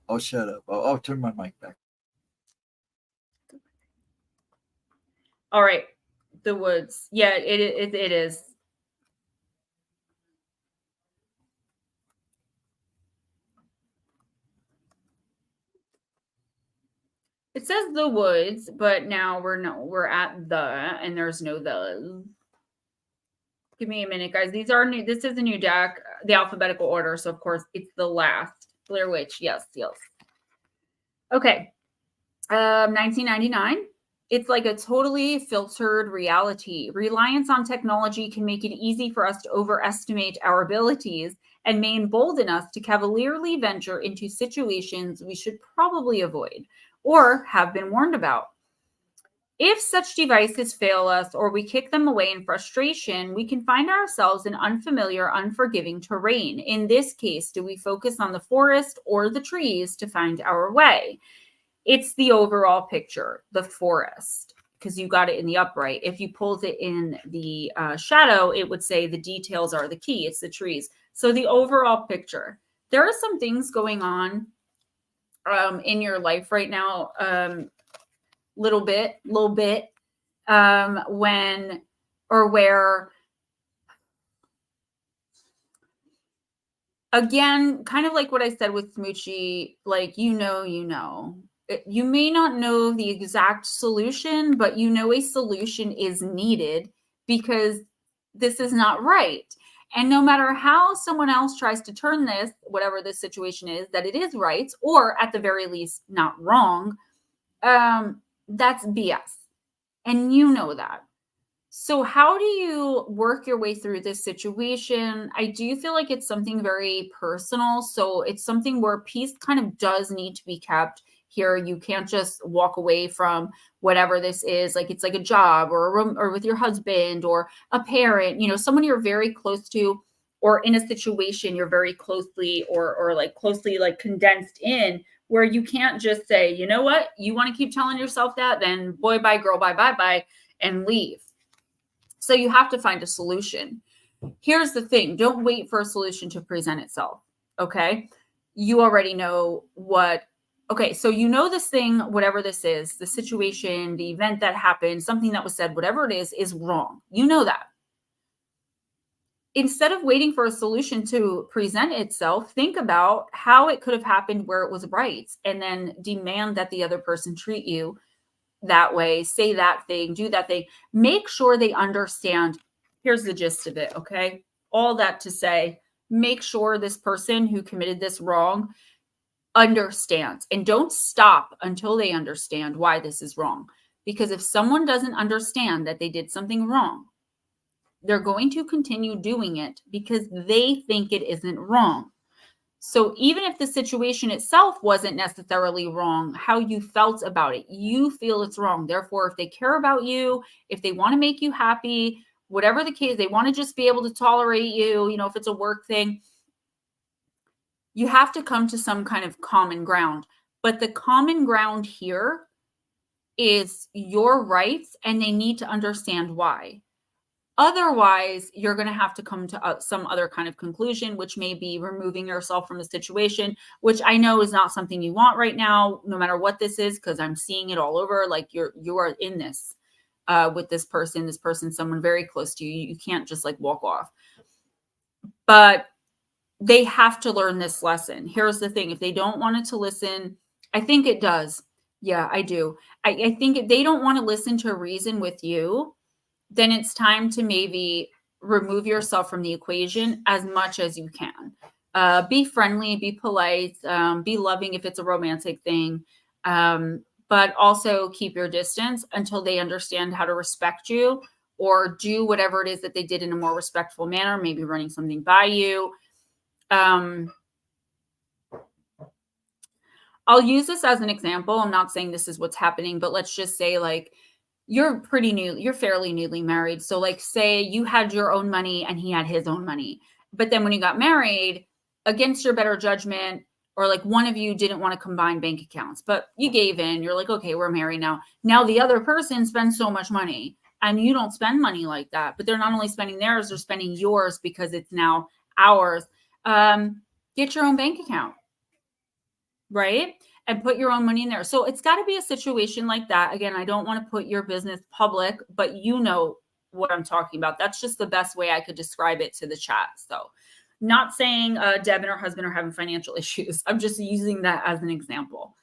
Oh, shut up. I'll turn my mic back. All right. The Woods. Yeah, it is. It says The Woods, but now we're at the, and there's no the. Give me a minute, guys. These are new. This is a new deck, the alphabetical order. So of course it's the last. Blair Witch. Yes. Okay. 1999. It's like a totally filtered reality. Reliance on technology can make it easy for us to overestimate our abilities and may embolden us to cavalierly venture into situations we should probably avoid or have been warned about. If such devices fail us or we kick them away in frustration, we can find ourselves in unfamiliar, unforgiving terrain. In this case, do we focus on the forest or the trees to find our way? It's the overall picture, the forest, because you got it in the upright. If you pulled it in the shadow, it would say the details are the key. It's the trees. So the overall picture. There are some things going on in your life right now, little bit, when or where, again, kind of like what I said with Smoochie, like, you may not know the exact solution, but you know a solution is needed because this is not right. And no matter how someone else tries to turn this, whatever this situation is, that it is right, or at the very least not wrong, that's BS. And you know that. So how do you work your way through this situation? I do feel like it's something very personal. So it's something where peace kind of does need to be kept here. You can't just walk away from whatever this is. Like it's like a job or a room or with your husband or a parent, someone you're very close to, or in a situation you're very closely or like closely like condensed in, where you can't just say, you know what, you want to keep telling yourself that, then boy, bye, girl, bye, and leave. So you have to find a solution. Here's the thing. Don't wait for a solution to present itself. Okay. You already know so you know this thing, whatever this is, the situation, the event that happened, something that was said, whatever it is wrong. You know that. instead of waiting for a solution to present itself, think about how it could have happened where it was right, and then demand that the other person treat you that way, say that thing, do that thing. Make sure they understand. Here's the gist of it, okay? All that to say, make sure this person who committed this wrong understands, and don't stop until they understand why this is wrong. Because if someone doesn't understand that they did something wrong, they're going to continue doing it because they think it isn't wrong. So even if the situation itself wasn't necessarily wrong, how you felt about it, you feel it's wrong. Therefore, if they care about you, if they want to make you happy, whatever the case, they want to just be able to tolerate you, if it's a work thing, you have to come to some kind of common ground. But the common ground here is your rights, and they need to understand why. Otherwise, you're going to have to come to some other kind of conclusion, which may be removing yourself from the situation, which I know is not something you want right now, no matter what this is, because I'm seeing it all over. Like you are in this with this person, someone very close to you. You can't just like walk off. But they have to learn this lesson. Here's the thing. If they don't want it to listen, I think it does. Yeah, I do. I think if they don't want to listen to reason with you, then it's time to maybe remove yourself from the equation as much as you can. Be friendly, be polite, be loving if it's a romantic thing, but also keep your distance until they understand how to respect you or do whatever it is that they did in a more respectful manner, maybe running something by you. I'll use this as an example. I'm not saying this is what's happening, but let's just say like, you're fairly newly married. So like say you had your own money and he had his own money. But then when you got married, against your better judgment, or like one of you didn't want to combine bank accounts, but you gave in, you're like, okay, we're married now. Now the other person spends so much money and you don't spend money like that, but they're not only spending theirs, they're spending yours because it's now ours. Get your own bank account, right? And put your own money in there. So it's got to be a situation like that. Again, I don't want to put your business public, but you know what I'm talking about. That's just the best way I could describe it to the chat. So not saying Deb and her husband are having financial issues. I'm just using that as an example.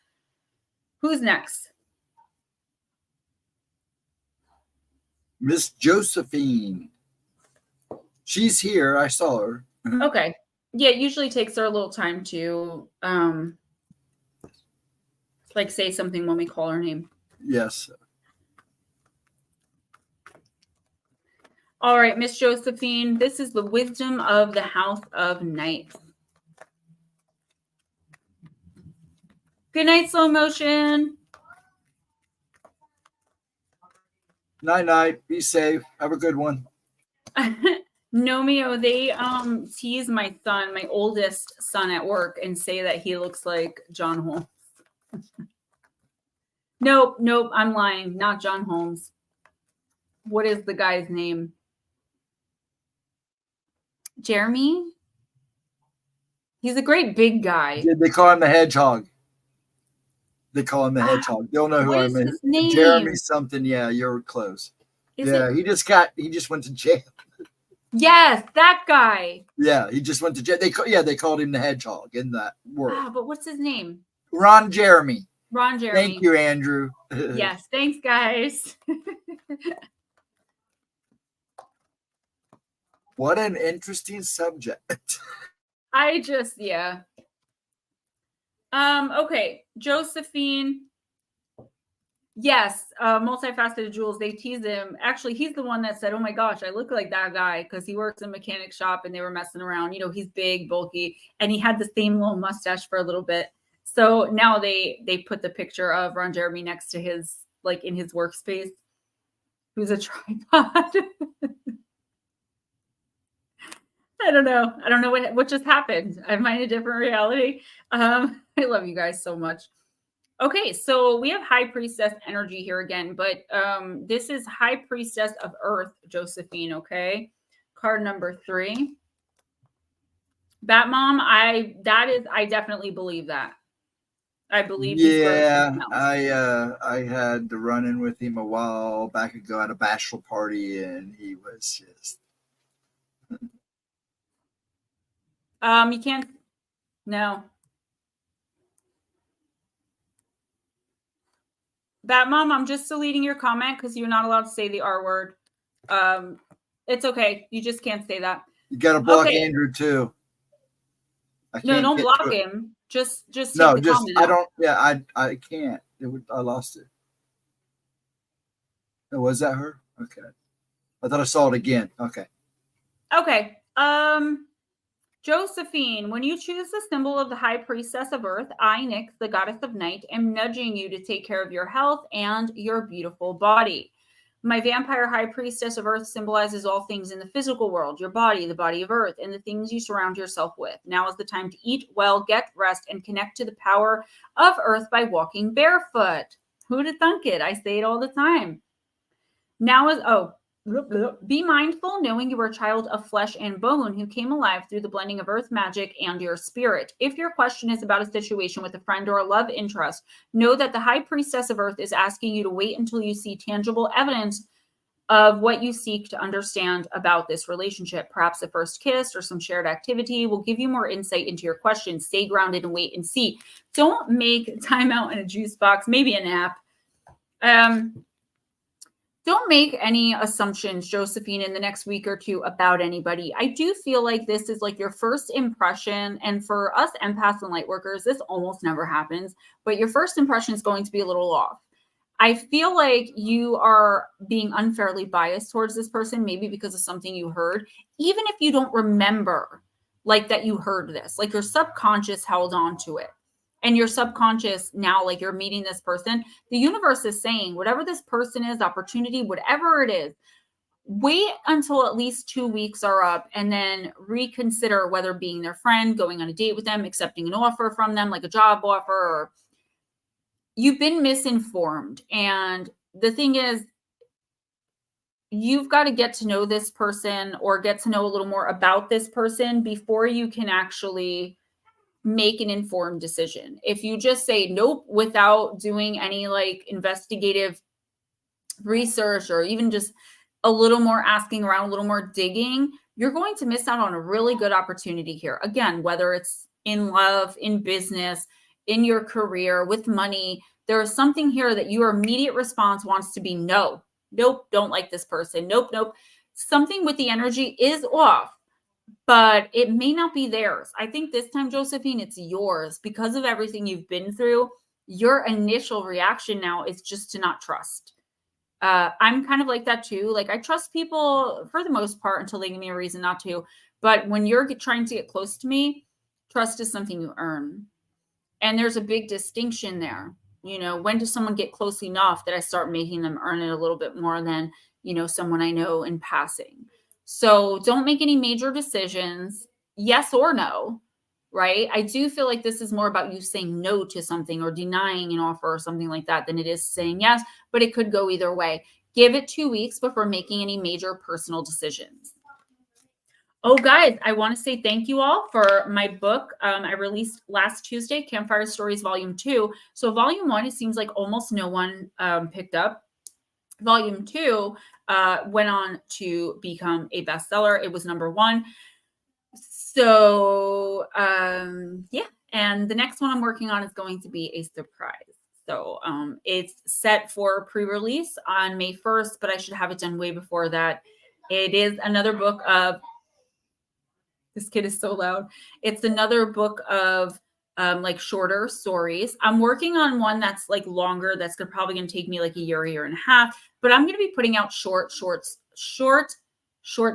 Who's next? Miss Josephine. She's here. I saw her. Okay. Yeah, it usually takes her a little time to like say something when we call her name. Yes. All right, Miss Josephine, this is the wisdom of the House of Knights. Good night, slow motion. Night. Be safe. Have a good one. Nomeo, they tease my son, my oldest son at work, and say that he looks like John Holmes. Nope, I'm lying. Not John Holmes. What is the guy's name? Jeremy? He's a great big guy. They call him the Hedgehog. They call him the Hedgehog. They'll know who I mean. His name? Jeremy something. Yeah, you're close. He just went to jail. Yes, that guy. Yeah, he just went to jail. They called him the Hedgehog in that word. But what's his name? Ron Jeremy. Thank you, Andrew. Yes, thanks, guys. What an interesting subject. Yeah. Okay, Josephine. Yes, multifaceted Jules. They tease him. Actually, he's the one that said, "Oh my gosh, I look like that guy," because he works in a mechanic shop and they were messing around. He's big, bulky, and he had the same little mustache for a little bit. So now they put the picture of Ron Jeremy next to his, like in his workspace, who's a tripod. I don't know what just happened. I'm in a different reality. I love you guys so much. Okay, so we have High Priestess energy here again, but this is High Priestess of Earth, Josephine, okay? Card number 3. Batmom, I definitely believe that. I believe I had to run in with him a while back ago at a bachelor party, and he was just You can't. No. Bat Mom, I'm just deleting your comment because you're not allowed to say the R word. It's okay. You just can't say that. You got to block Andrew too. No, don't block him. Just take no, the just comment I out. don't. Yeah, I can't. I lost it. Oh, was that her? Okay. I thought I saw it again. Okay. Okay. Josephine, when you choose the symbol of the High Priestess of Earth, I, Nyx, the Goddess of Night, am nudging you to take care of your health and your beautiful body. My vampire High Priestess of Earth symbolizes all things in the physical world, your body, the body of Earth, and the things you surround yourself with. Now is the time to eat well, get rest, and connect to the power of Earth by walking barefoot. Who'd have thunk it? I say it all the time. Now is, be mindful, knowing you are a child of flesh and bone who came alive through the blending of earth magic and your spirit. If your question is about a situation with a friend or a love interest, know that the High Priestess of Earth is asking you to wait until you see tangible evidence of what you seek to understand about this relationship. Perhaps a first kiss or some shared activity will give you more insight into your question. Stay grounded and wait and see. Don't make time out in a juice box, maybe a nap. Don't make any assumptions, Josephine, in the next week or two about anybody. I do feel like this is like your first impression. And for us empaths and light workers, this almost never happens. But your first impression is going to be a little off. I feel like you are being unfairly biased towards this person, maybe because of something you heard, even if you don't remember like that you heard this, like your subconscious held on to it. And your subconscious now, like you're meeting this person, the universe is saying, whatever this person is, opportunity, whatever it is, wait until at least 2 weeks are up and then reconsider whether being their friend, going on a date with them, accepting an offer from them, like a job offer, or you've been misinformed. And the thing is, you've got to get to know this person or get to know a little more about this person before you can actually make an informed decision. If you just say nope without doing any like investigative research or even just a little more asking around, a little more digging, you're going to miss out on a really good opportunity here. Again, whether it's in love, in business, in your career, with money, there is something here that your immediate response wants to be no, nope, don't like this person. Nope, nope. Something with the energy is off, but it may not be theirs. I think this time, Josephine, it's yours because of everything you've been through. Your initial reaction now is just to not trust. I'm kind of like that too. Like I trust people for the most part until they give me a reason not to. But when you're trying to get close to me, trust is something you earn. And there's a big distinction there. You know, when does someone get close enough that I start making them earn it a little bit more than, you know, someone I know in passing? So don't make any major decisions, yes or no, right? I do feel like this is more about you saying no to something or denying an offer or something like that than it is saying yes, but it could go either way. Give it 2 weeks before making any major personal decisions. Oh, guys, I want to say thank you all for my book. I released last Tuesday, Campfire Stories Volume 2. So Volume 1, it seems like almost no one picked up. Volume 2 went on to become a bestseller. It was #1. So, yeah. And the next one I'm working on is going to be a surprise. So it's set for pre-release on May 1st, but I should have it done way before that. It is another book of, this kid is so loud. It's another book of like shorter stories. I'm working on one that's like longer. That's probably going to take me like a year and a half, but I'm going to be putting out short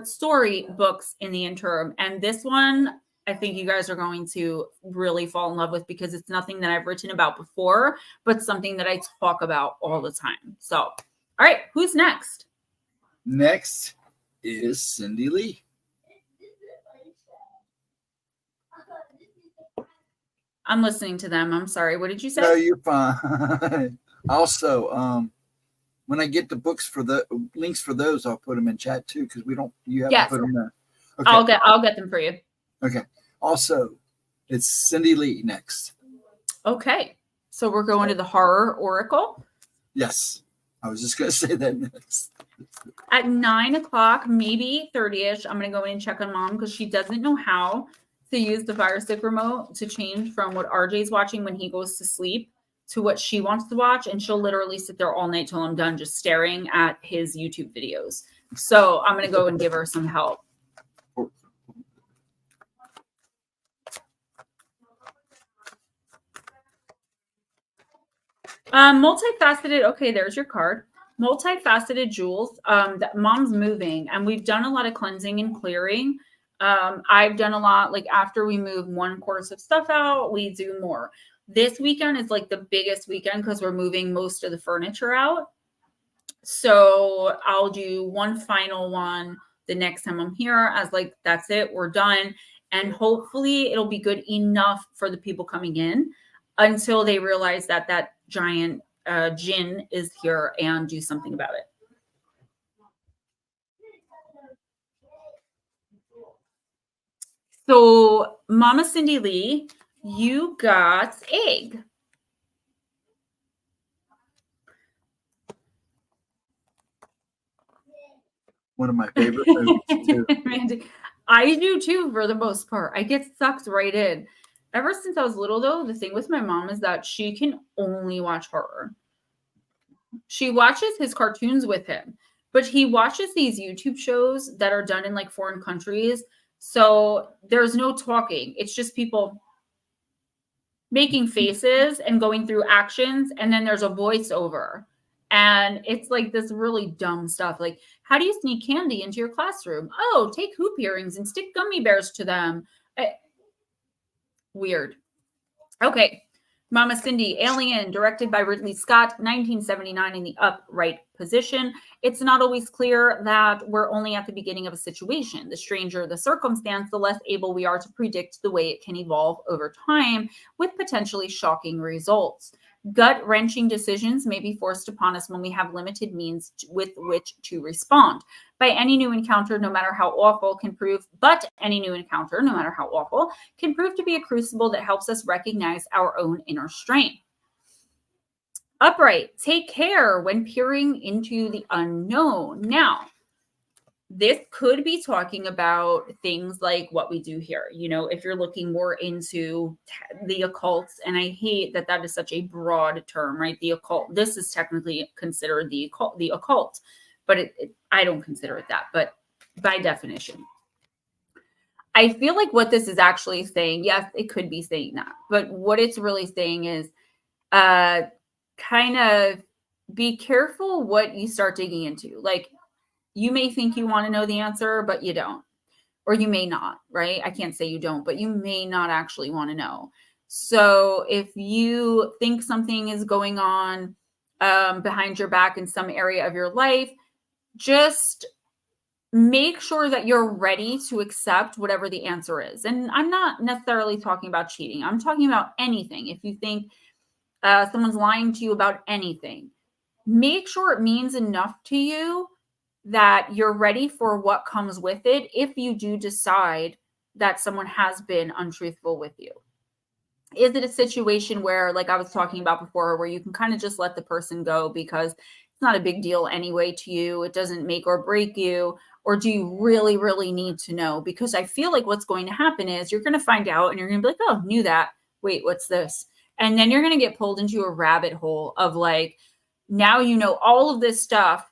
story books in the interim. And this one, I think you guys are going to really fall in love with because it's nothing that I've written about before, but something that I talk about all the time. So, all right, who's next? Next is Cindy Lee. I'm listening to them. I'm sorry. What did you say? No, you're fine. Also, when I get the books for the links for those, I'll put them in chat too because you haven't put them there. Okay. I'll get them for you. Okay. Also, it's Cindy Lee next. Okay. So we're going to the Horror Oracle. Yes. I was just going to say that next. At 9 o'clock, maybe 8:30ish, I'm going to go in and check on Mom because she doesn't know how. to use the Fire Stick remote to change from what RJ's watching when he goes to sleep to what she wants to watch. And she'll literally sit there all night till I'm done just staring at his YouTube videos. So I'm going to go and give her some help. Multifaceted. Okay, there's your card. Multifaceted jewels. That mom's moving, and we've done a lot of cleansing and clearing. I've done a lot. Like after we move one course of stuff out, we do more. This weekend is like the biggest weekend because we're moving most of the furniture out. So I'll do one final one the next time I'm here as like, that's it, we're done. And hopefully it'll be good enough for the people coming in until they realize that that giant Jinn is here and do something about it. So Mama Cindy Lee, you got egg. One of my favorite movies too. I do too, for the most part. I get sucked right in. Ever since I was little, though, the thing with my mom is that she can only watch horror. She watches his cartoons with him, but he watches these YouTube shows that are done in like foreign countries. So there's no talking. It's just people making faces and going through actions. And then there's a voiceover. And it's like this really dumb stuff. Like, how do you sneak candy into your classroom? Oh, take hoop earrings and stick gummy bears to them. Weird. Okay. Mama Cindy, Alien, directed by Ridley Scott, 1979, in the upright position. It's not always clear that we're only at the beginning of a situation. The stranger the circumstance, the less able we are to predict the way it can evolve over time with potentially shocking results. Gut-wrenching decisions may be forced upon us when we have limited means with which to respond. Any new encounter, no matter how awful, can prove to be a crucible that helps us recognize our own inner strength. Upright, take care when peering into the unknown. Now, this could be talking about things like what we do here. You know, if you're looking more into the occult, and I hate that that is such a broad term, right? The occult, this is technically considered the occult, but I don't consider it that, but by definition. I feel like what this is actually saying, yes, it could be saying that, but what it's really saying is kind of be careful what you start digging into. Like, you may think you want to know the answer, but you don't. Or you may not, right? I can't say you don't, but you may not actually want to know. So if you think something is going on behind your back in some area of your life, just make sure that you're ready to accept whatever the answer is. And I'm not necessarily talking about cheating. I'm talking about anything. If you think someone's lying to you about anything, make sure it means enough to you that you're ready for what comes with it if you do decide that someone has been untruthful with you. Is it a situation where, like I was talking about before, where you can kind of just let the person go because it's not a big deal anyway to you, it doesn't make or break you? Or do you really, really need to know? Because I feel like what's going to happen is you're going to find out and you're going to be like, oh, knew that. Wait, what's this? And then you're going to get pulled into a rabbit hole of like, now you know all of this stuff.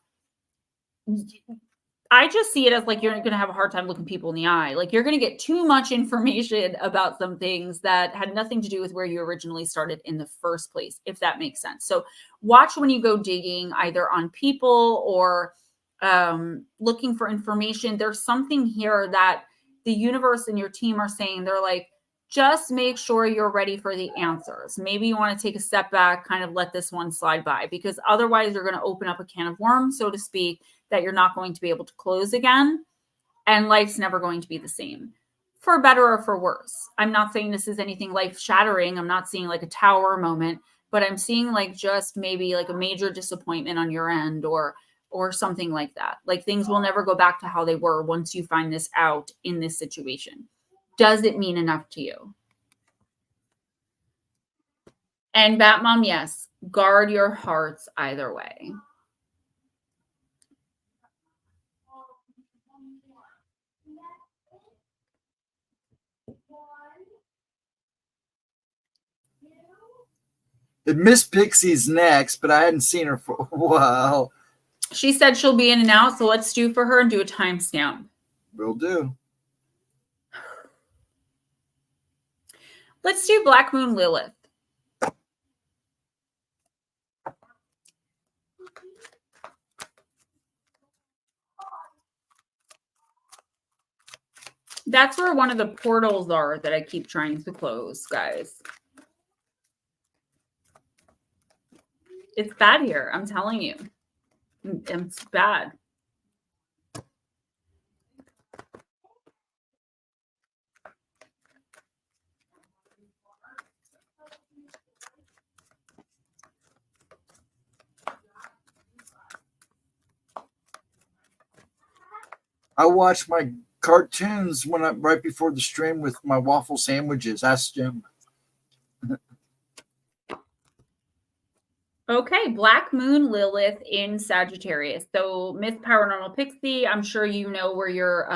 I just see it as like you're going to have a hard time looking people in the eye. Like, you're going to get too much information about some things that had nothing to do with where you originally started in the first place, if that makes sense. So watch when you go digging either on people or looking for information. There's something here that the universe and your team are saying. They're like, just make sure you're ready for the answers. Maybe you want to take a step back, kind of let this one slide by, because otherwise you're going to open up a can of worms, so to speak, that you're not going to be able to close again. And life's never going to be the same, for better or for worse. I'm not saying this is anything life shattering. I'm not seeing like a tower moment, but I'm seeing like just maybe like a major disappointment on your end or something like that. Like, things will never go back to how they were once you find this out in this situation. Does it mean enough to you? And Bat Mom, yes, guard your hearts either way. Miss Pixie's next, but I hadn't seen her for a while. She said she'll be in and out, so let's do for her and do a timestamp. Will do. Let's do Black Moon Lilith. That's where one of the portals are that I keep trying to close, guys. It's bad here. I'm telling you. It's bad. I watch my cartoons right before the stream with my waffle sandwiches. Ask Jim. Okay, Black Moon Lilith in Sagittarius. So Miss Paranormal Pixie, I'm sure you know where your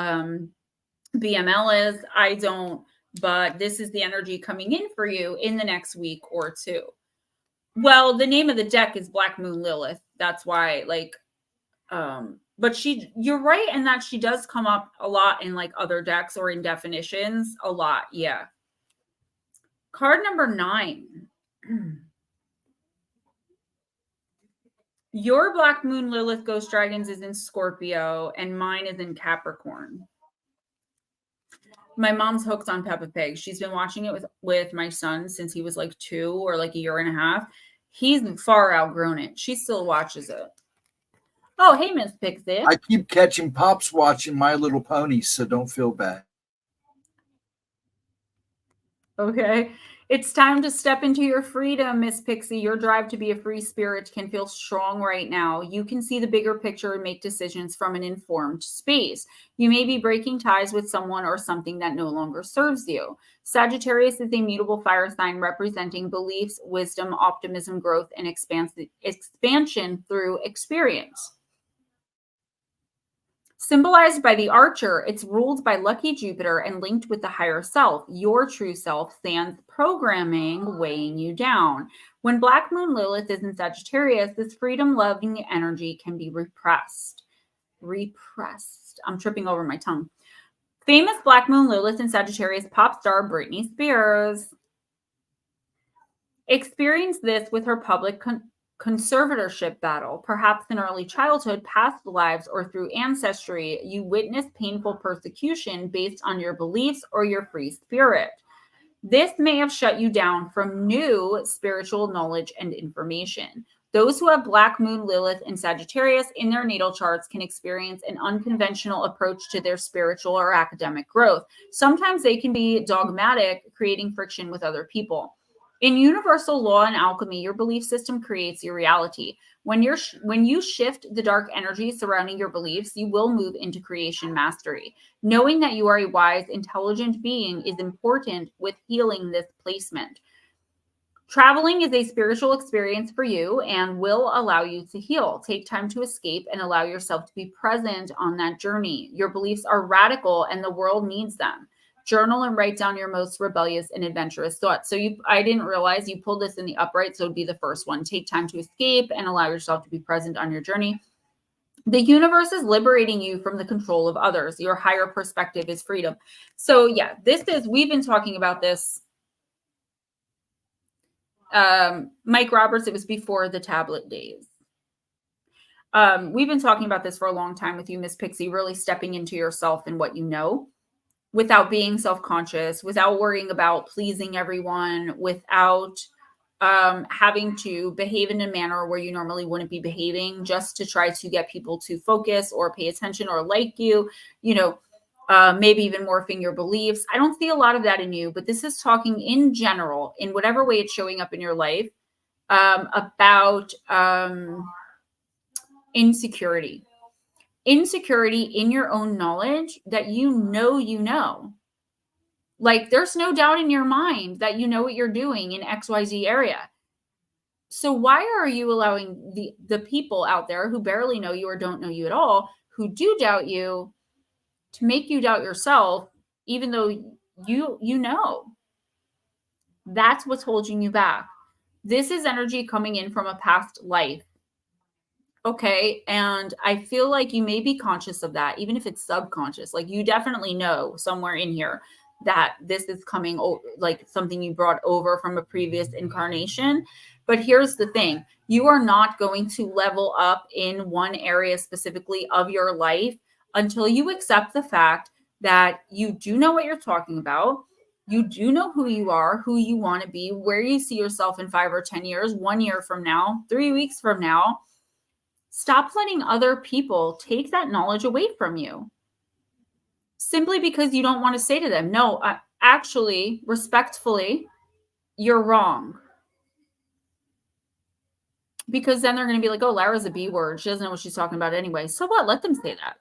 BML is. I don't, but this is the energy coming in for you in the next week or two. Well, the name of the deck is Black Moon Lilith. That's why, like, but you're right in that she does come up a lot in like other decks or in definitions a lot. Yeah. Card number 9. Your Black Moon Lilith Ghost Dragons is in Scorpio and mine is in Capricorn. My mom's hooked on Peppa Pig. She's been watching it with my son since he was like 2 or like a year and a half. He's far outgrown it. She still watches it. Oh, hey, Miss Pixie. I keep catching Pops watching My Little Pony, so don't feel bad. Okay. It's time to step into your freedom, Miss Pixie. Your drive to be a free spirit can feel strong right now. You can see the bigger picture and make decisions from an informed space. You may be breaking ties with someone or something that no longer serves you. Sagittarius is a mutable fire sign representing beliefs, wisdom, optimism, growth, and expansion through experience. Symbolized by the archer, it's ruled by lucky Jupiter and linked with the higher self. Your true self stands programming, weighing you down. When Black Moon Lilith is in Sagittarius, this freedom-loving energy can be repressed. I'm tripping over my tongue. Famous Black Moon Lilith in Sagittarius pop star Britney Spears experienced this with her public conservatorship battle. Perhaps in early childhood, past lives, or through ancestry, you witnessed painful persecution based on your beliefs or your free spirit. This may have shut you down from new spiritual knowledge and information. Those who have Black Moon Lilith and Sagittarius in their natal charts can experience an unconventional approach to their spiritual or academic growth. Sometimes they can be dogmatic, creating friction with other people. In universal law and alchemy, your belief system creates your reality. When you shift the dark energy surrounding your beliefs, you will move into creation mastery. Knowing that you are a wise, intelligent being is important with healing this placement. Traveling is a spiritual experience for you and will allow you to heal. Take time to escape and allow yourself to be present on that journey. Your beliefs are radical and the world needs them. Journal and write down your most rebellious and adventurous thoughts. So I didn't realize you pulled this in the upright, so it'd be the first one. Take time to escape and allow yourself to be present on your journey. The universe is liberating you from the control of others. Your higher perspective is freedom. So yeah, we've been talking about this. Mike Roberts, it was before the tablet days. We've been talking about this for a long time with you, Miss Pixie, really stepping into yourself and what you know without being self-conscious, without worrying about pleasing everyone, without having to behave in a manner where you normally wouldn't be behaving just to try to get people to focus or pay attention or like you, maybe even morphing your beliefs. I don't see a lot of that in you, but this is talking in general, in whatever way it's showing up in your life, about insecurity. Insecurity in your own knowledge that you know. Like there's no doubt in your mind that you know what you're doing in XYZ area. So why are you allowing the people out there who barely know you or don't know you at all, who do doubt you, to make you doubt yourself, even though you know? That's what's holding you back. This is energy coming in from a past life. Okay. And I feel like you may be conscious of that, even if it's subconscious. Like, you definitely know somewhere in here that this is coming, like something you brought over from a previous incarnation. But here's the thing: you are not going to level up in one area specifically of your life until you accept the fact that you do know what you're talking about. You do know who you are, who you want to be, where you see yourself in 5 or 10 years, 1 year from now, 3 weeks from now. Stop letting other people take that knowledge away from you simply because you don't want to say to them, no, actually, respectfully, you're wrong. Because then they're going to be like, oh, Lara's a B word. She doesn't know what she's talking about anyway. So what? Let them say that.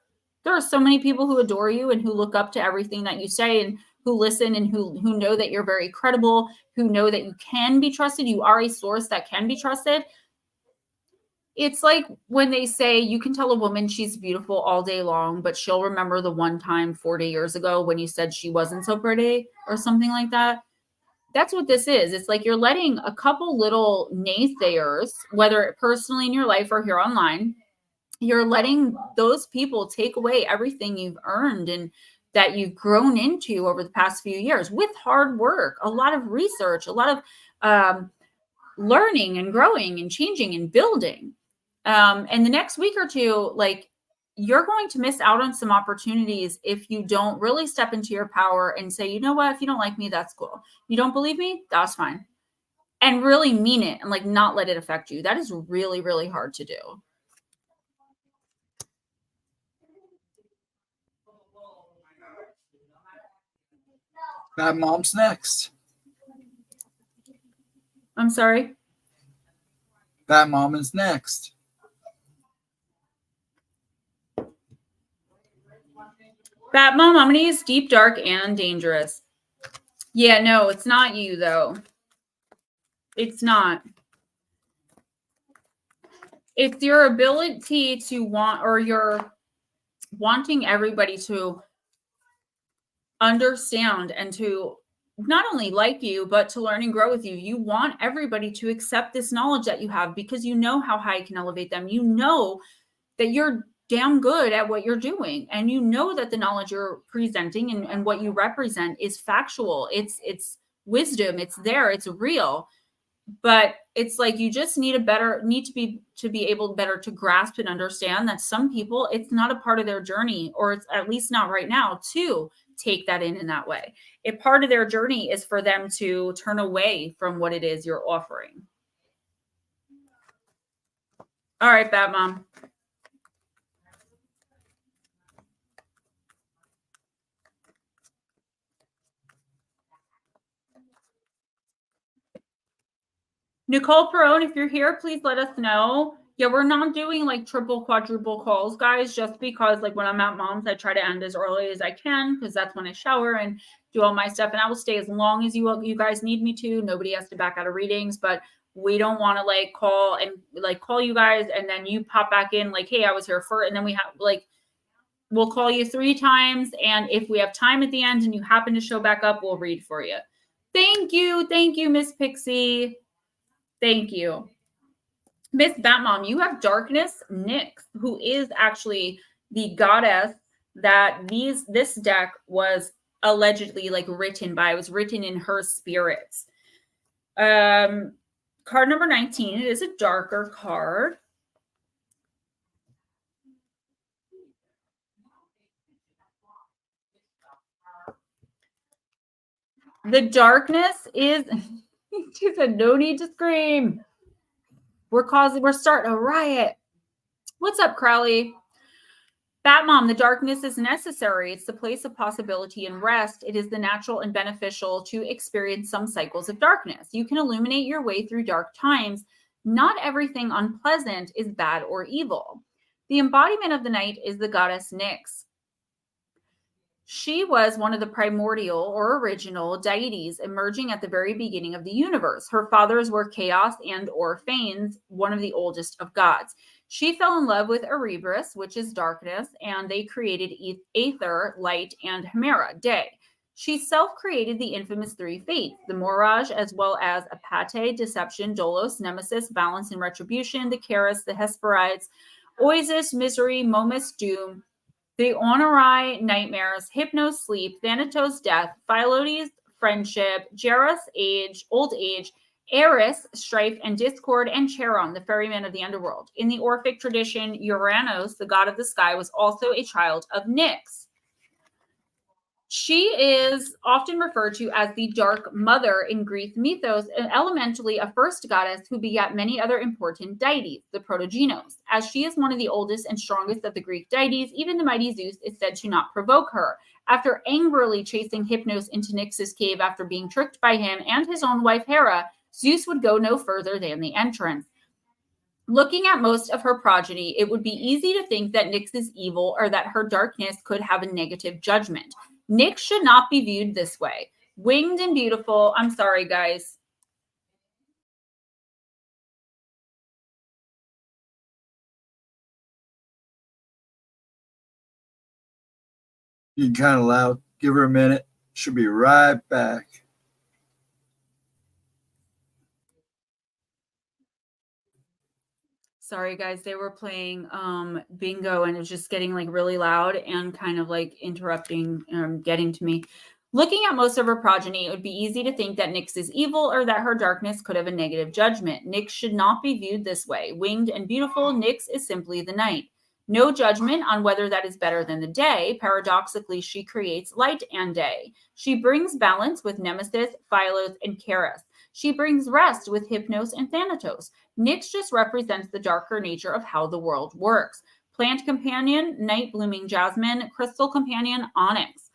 There are so many people who adore you and who look up to everything that you say and who listen and who know that you're very credible, who know that you can be trusted. You are a source that can be trusted. It's like when they say you can tell a woman she's beautiful all day long, but she'll remember the one time 40 years ago when you said she wasn't so pretty or something like that. That's what this is. It's like you're letting a couple little naysayers, whether personally in your life or here online, you're letting those people take away everything you've earned and that you've grown into over the past few years with hard work, a lot of research, a lot of learning and growing and changing and building. And the next week or two, like, you're going to miss out on some opportunities if you don't really step into your power and say, you know what, if you don't like me, that's cool. You don't believe me, that's fine. And really mean it and like not let it affect you. That is really, really hard to do. Bad mom's next. I'm sorry. Bad mom is next. Bat Mom, I'm going to use deep, dark, and dangerous. Yeah, no, it's not you, though. It's not. It's your ability to want, or you're wanting everybody to understand and to not only like you, but to learn and grow with you. You want everybody to accept this knowledge that you have because you know how high it can elevate them. You know that you're damn good at what you're doing. And you know that the knowledge you're presenting and what you represent is factual. It's wisdom. It's there. It's real. But it's like you just need to be able better to grasp and understand that some people, it's not a part of their journey, or it's at least not right now, to take that in that way. If part of their journey is for them to turn away from what it is you're offering. All right, Bat Mom. Nicole Perone, if you're here, please let us know. Yeah, we're not doing like triple, quadruple calls, guys, just because like when I'm at mom's, I try to end as early as I can because that's when I shower and do all my stuff. And I will stay as long as you guys need me to. Nobody has to back out of readings, but we don't want to like call you guys and then you pop back in like, hey, I was here first. And then we have like, we'll call you 3 times. And if we have time at the end and you happen to show back up, we'll read for you. Thank you. Thank you, Miss Pixie. Thank you. Miss Batmom, you have Darkness Nyx, who is actually the goddess that this deck was allegedly like written by. It was written in her spirits. Card number 19. It is a darker card. The darkness is she said no need to scream. We're starting a riot. What's up, Crowley? Batmom, the darkness is necessary. It's the place of possibility and rest. It is the natural and beneficial to experience some cycles of darkness. You can illuminate your way through dark times. Not everything unpleasant is bad or evil. The embodiment of the night is the goddess Nyx. She was one of the primordial or original deities emerging at the very beginning of the universe. Her fathers were Chaos and Orphanes, one of the oldest of gods. She fell in love with Erebus, which is darkness, and they created Aether, light, and Hemera, day. She self-created the infamous three fates, the Morage, as well as Apate, deception, Dolos, nemesis, balance and retribution, the Charis, the Hesperides, Oasis, misery, Momus, doom, the Honorai, nightmares, Hypnos, sleep, Thanatos, death, Philotes, friendship, Jairus, age, old age, Eris, strife and discord, and Charon, the ferryman of the underworld. In the Orphic tradition, Uranos, the god of the sky, was also a child of Nyx. She is often referred to as the Dark Mother in Greek mythos, and elementally a first goddess who begat many other important deities, the Protogenos. As she is one of the oldest and strongest of the Greek deities, even the mighty Zeus is said to not provoke her. After angrily chasing Hypnos into Nyx's cave after being tricked by him and his own wife Hera, Zeus would go no further than the entrance. Looking at most of her progeny, it would be easy to think that Nyx is evil or that her darkness could have a negative judgment. Nyx should not be viewed this way. Winged and beautiful. I'm sorry, guys. You're kind of loud. Give her a minute. She'll be right back. Sorry, guys. They were playing bingo and it was just getting like really loud and kind of like interrupting, getting to me. Looking at most of her progeny, it would be easy to think that Nyx is evil or that her darkness could have a negative judgment. Nyx should not be viewed this way. Winged and beautiful, Nyx is simply the night. No judgment on whether that is better than the day. Paradoxically, she creates light and day. She brings balance with Nemesis, Philos, and Charis. She brings rest with Hypnos and Thanatos. Nyx just represents the darker nature of how the world works. Plant companion, night blooming jasmine. Crystal companion, onyx.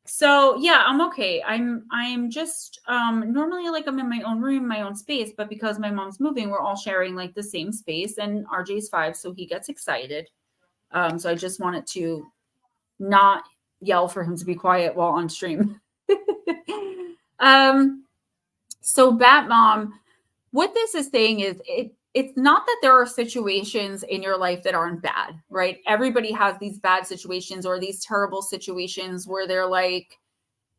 So yeah, I'm okay. I'm just normally like I'm in my own room, my own space, but because my mom's moving, we're all sharing like the same space, and RJ's 5, so he gets excited. So I just wanted to not yell for him to be quiet while on stream. So Bat Mom, what this is saying is it's not that there are situations in your life that aren't bad, right? Everybody has these bad situations or these terrible situations where they're like,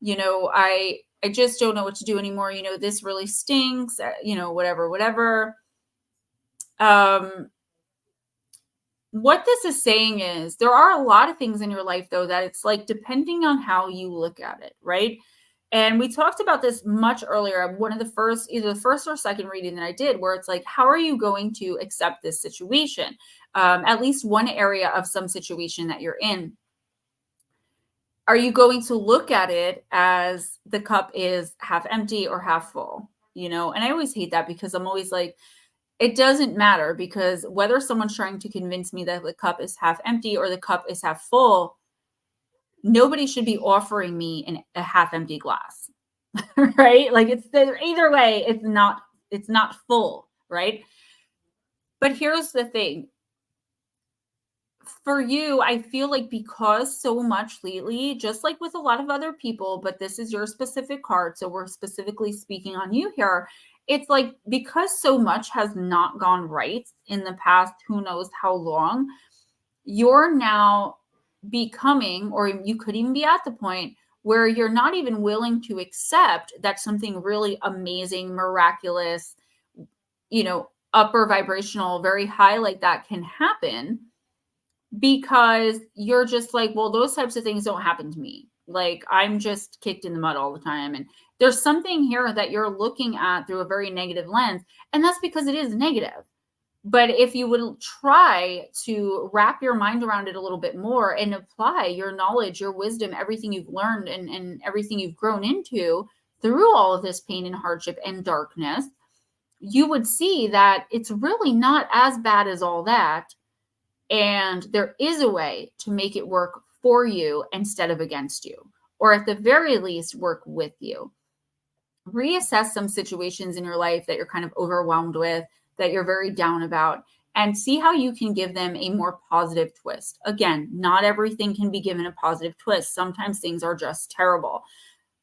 you know, I just don't know what to do anymore. You know, this really stinks, you know, whatever. What this is saying is there are a lot of things in your life, though, that it's like depending on how you look at it, right? And we talked about this much earlier. One of the first, either the first or second reading that I did, where it's like, how are you going to accept this situation? At least one area of some situation that you're in. Are you going to look at it as the cup is half empty or half full? You know, and I always hate that because I'm always like, it doesn't matter, because whether someone's trying to convince me that the cup is half empty or the cup is half full, nobody should be offering me a half empty glass, right? Like it's either way, it's not full, right? But here's the thing. For you, I feel like because so much lately, just like with a lot of other people, but this is your specific card, so we're specifically speaking on you here. It's like because so much has not gone right in the past, who knows how long, you're now becoming, or you could even be at the point where you're not even willing to accept that something really amazing, miraculous, you know, upper vibrational, very high like that can happen, because you're just like, well, those types of things don't happen to me. Like I'm just kicked in the mud all the time. And there's something here that you're looking at through a very negative lens. And that's because it is negative. But if you would try to wrap your mind around it a little bit more and apply your knowledge, your wisdom, everything you've learned and everything you've grown into through all of this pain and hardship and darkness, you would see that it's really not as bad as all that. And there is a way to make it work for you instead of against you, or at the very least, work with you. Reassess some situations in your life that you're kind of overwhelmed with, that you're very down about, and see how you can give them a more positive twist. Again, not everything can be given a positive twist. Sometimes things are just terrible.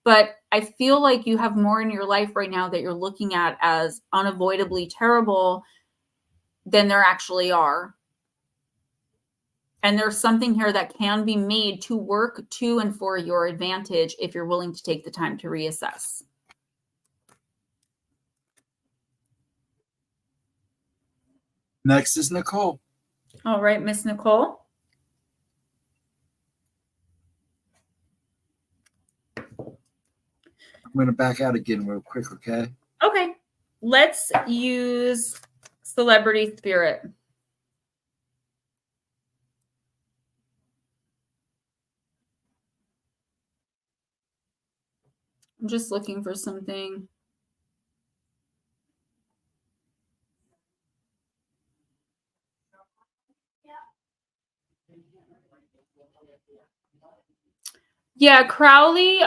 But I feel like you have more in your life right now that you're looking at as unavoidably terrible than there actually are. And there's something here that can be made to work to and for your advantage if you're willing to take the time to reassess. Next is Nicole. All right, Miss Nicole. I'm going to back out again real quick, okay? Okay. Let's use celebrity spirit. I'm just looking for something. Yeah, Crowley,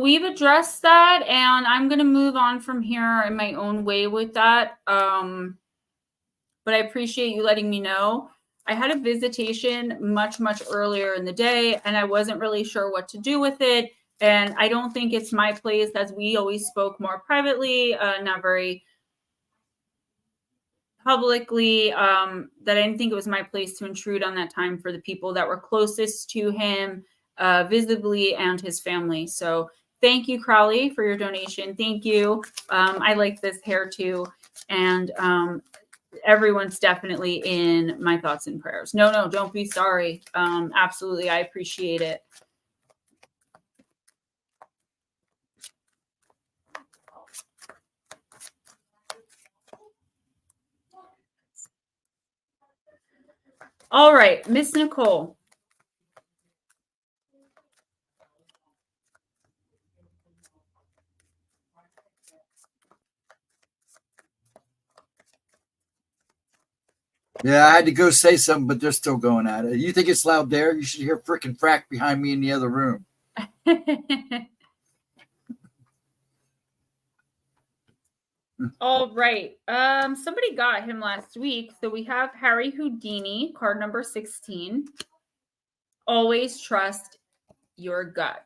we've addressed that, and I'm going to move on from here in my own way with that. But I appreciate you letting me know. I had a visitation much, much earlier in the day, and I wasn't really sure what to do with it. And I don't think it's my place, as we always spoke more privately, not very publicly, that I didn't think it was my place to intrude on that time for the people that were closest to him, visibly, and his family. So thank you, Crowley, for your donation. Thank you. I like this hair too. And everyone's definitely in my thoughts and prayers. No, don't be sorry. Absolutely. I appreciate it. All right, Miss Nicole. Yeah, I had to go say something, but they're still going at it. You think it's loud there? You should hear frickin' frack behind me in the other room. All right. Somebody got him last week. So we have Harry Houdini, card number 16. Always trust your gut.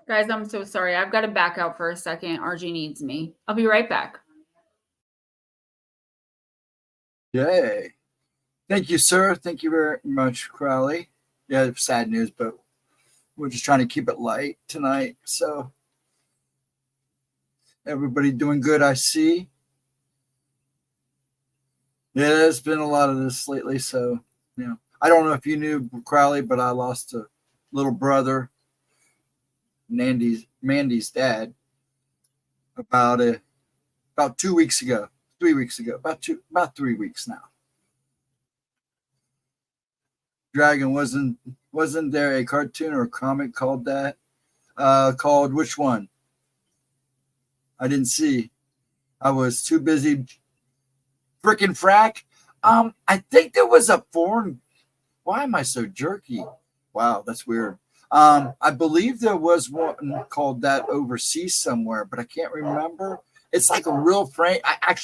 Guys, I'm so sorry. I've got to back out for a second. RG needs me. I'll be right back. Yay. Thank you, sir. Thank you very much, Crowley. Yeah, sad news, but we're just trying to keep it light tonight. So everybody doing good, I see. Yeah, there's been a lot of this lately. So, I don't know if you knew Crowley, but I lost a little brother, Mandy's dad, about 2 weeks ago, 3 weeks ago, about 3 weeks now. Dragon wasn't there a cartoon or a comic called that? Called which one? I didn't see. I was too busy. Frickin' frack. I think there was a foreign. Why am I so jerky? Wow, that's weird. I believe there was one called that overseas somewhere, but I can't remember. It's like a real frame. I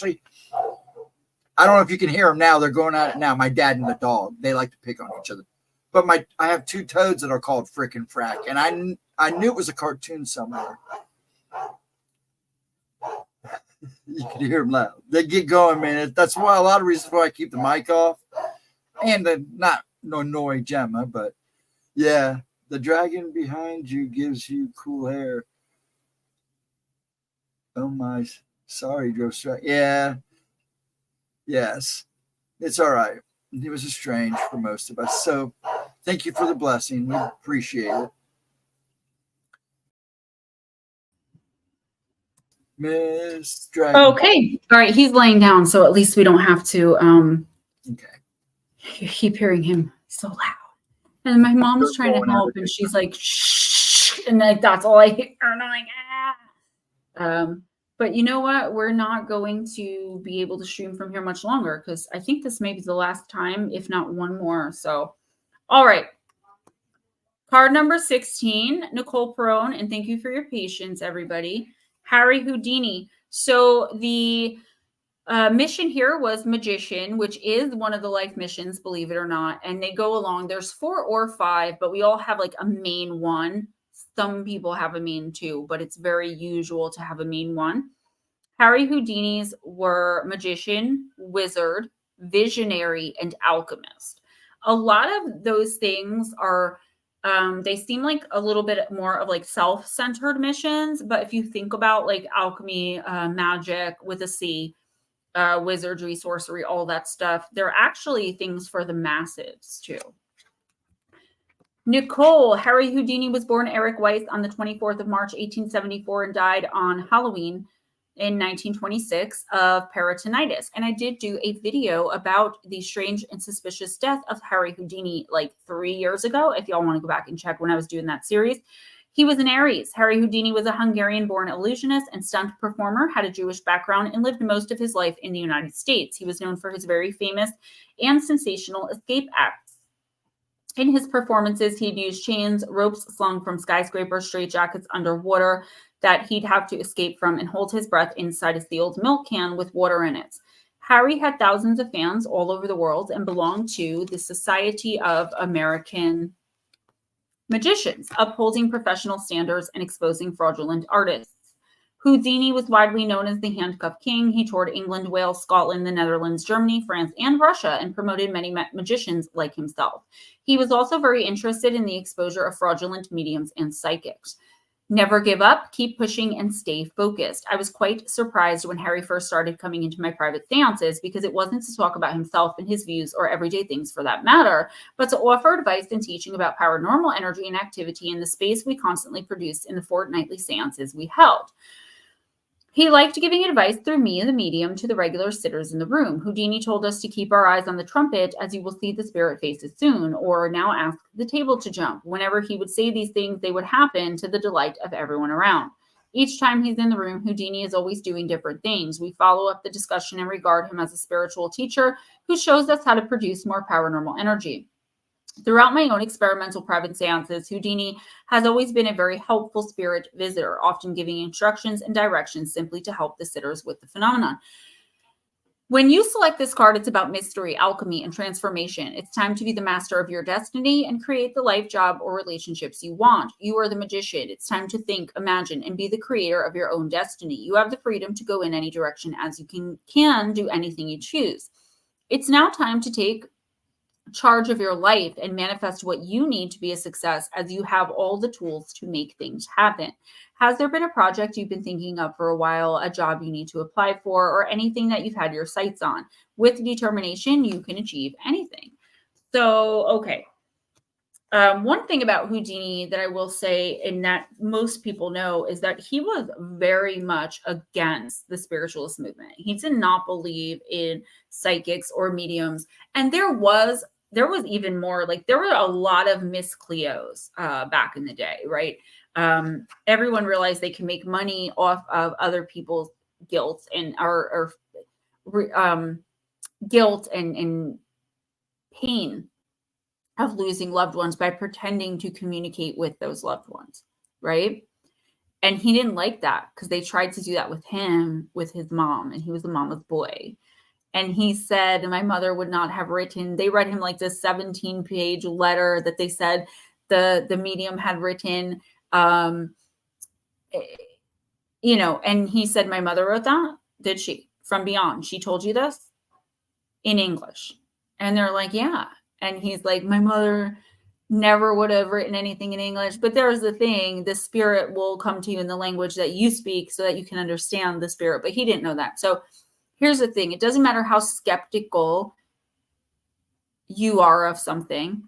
don't know if you can hear them now. They're going at it now. My dad and the dog. They like to pick on each other. But I have two toads that are called frickin' frack, and I knew it was a cartoon somewhere. You can hear them loud. They get going, man. That's why a lot of reasons why I keep the mic off, and not annoy Gemma, but yeah, the dragon behind you gives you cool hair. Oh my, sorry, Ghostdragonzw. Yeah, yes, it's all right. He was estranged for most of us, so thank you for the blessing. We appreciate it. Miss Dragon. Okay. All right. He's laying down, so at least we don't have to Okay. keep hearing him so loud. And my mom's trying to help, and she's like, shh, and like that's all I hear. And I'm like, ah. But you know what? We're not going to be able to stream from here much longer because I think this may be the last time, if not one more. So, all right. Card number 16, Nicole Perone, and thank you for your patience, everybody. Harry Houdini. So the mission here was magician, which is one of the life missions, believe it or not. And they go along. There's 4 or 5, but we all have like a main one. Some people have a main two, but it's very usual to have a main one. Harry Houdini's were magician, wizard, visionary, and alchemist. A lot of those things are, they seem like a little bit more of like self-centered missions. But if you think about like alchemy, magic with a C, wizardry, sorcery, all that stuff, they're actually things for the masses too. Nicole, Harry Houdini was born Eric Weiss on the 24th of March, 1874, and died on Halloween in 1926 of peritonitis. And I did do a video about the strange and suspicious death of Harry Houdini like 3 years ago. If y'all want to go back and check when I was doing that series. He was an Aries. Harry Houdini was a Hungarian-born illusionist and stunt performer, had a Jewish background, and lived most of his life in the United States. He was known for his very famous and sensational escape acts. In his performances, he'd use chains, ropes slung from skyscrapers, straitjackets underwater that he'd have to escape from, and hold his breath inside a sealed milk can with water in it. Harry had thousands of fans all over the world and belonged to the Society of American Magicians, upholding professional standards and exposing fraudulent artists. Houdini was widely known as the Handcuff King. He toured England, Wales, Scotland, the Netherlands, Germany, France, and Russia, and promoted many magicians like himself. He was also very interested in the exposure of fraudulent mediums and psychics. Never give up, keep pushing, and stay focused. I was quite surprised when Harry first started coming into my private seances, because it wasn't to talk about himself and his views or everyday things for that matter, but to offer advice and teaching about paranormal energy and activity in the space we constantly produced in the fortnightly seances we held. He liked giving advice through me, the medium, to the regular sitters in the room. Houdini told us to keep our eyes on the trumpet, as you will see the spirit faces soon, or now ask the table to jump. Whenever he would say these things, they would happen to the delight of everyone around. Each time he's in the room, Houdini is always doing different things. We follow up the discussion and regard him as a spiritual teacher who shows us how to produce more paranormal energy. Throughout my own experimental private seances, Houdini has always been a very helpful spirit visitor, often giving instructions and directions simply to help the sitters with the phenomenon. When you select this card, it's about mystery, alchemy, and transformation. It's time to be the master of your destiny and create the life, job, or relationships you want. You are the magician. It's time to think, imagine, and be the creator of your own destiny. You have the freedom to go in any direction as you can do anything you choose. It's now time to take charge of your life and manifest what you need to be a success, as you have all the tools to make things happen. Has there been a project you've been thinking of for a while, a job you need to apply for, or anything that you've had your sights on? With determination, you can achieve anything. So, okay. One thing about Houdini that I will say, and that most people know, is that he was very much against the spiritualist movement. He did not believe in psychics or mediums. And there was even more, like there were a lot of Miss Cleos back in the day, right? Everyone realized they can make money off of other people's guilt and guilt and pain of losing loved ones by pretending to communicate with those loved ones, right? And he didn't like that, because they tried to do that with him, with his mom, and he was a mama's boy. And he said, my mother would not have written, they read him like this 17-page letter that they said the medium had written, and he said, my mother wrote that? Did she? From beyond. She told you this? In English. And they're like, yeah. And he's like, my mother never would have written anything in English. But there's the thing, the spirit will come to you in the language that you speak so that you can understand the spirit. But he didn't know that. So here's the thing. It doesn't matter how skeptical you are of something.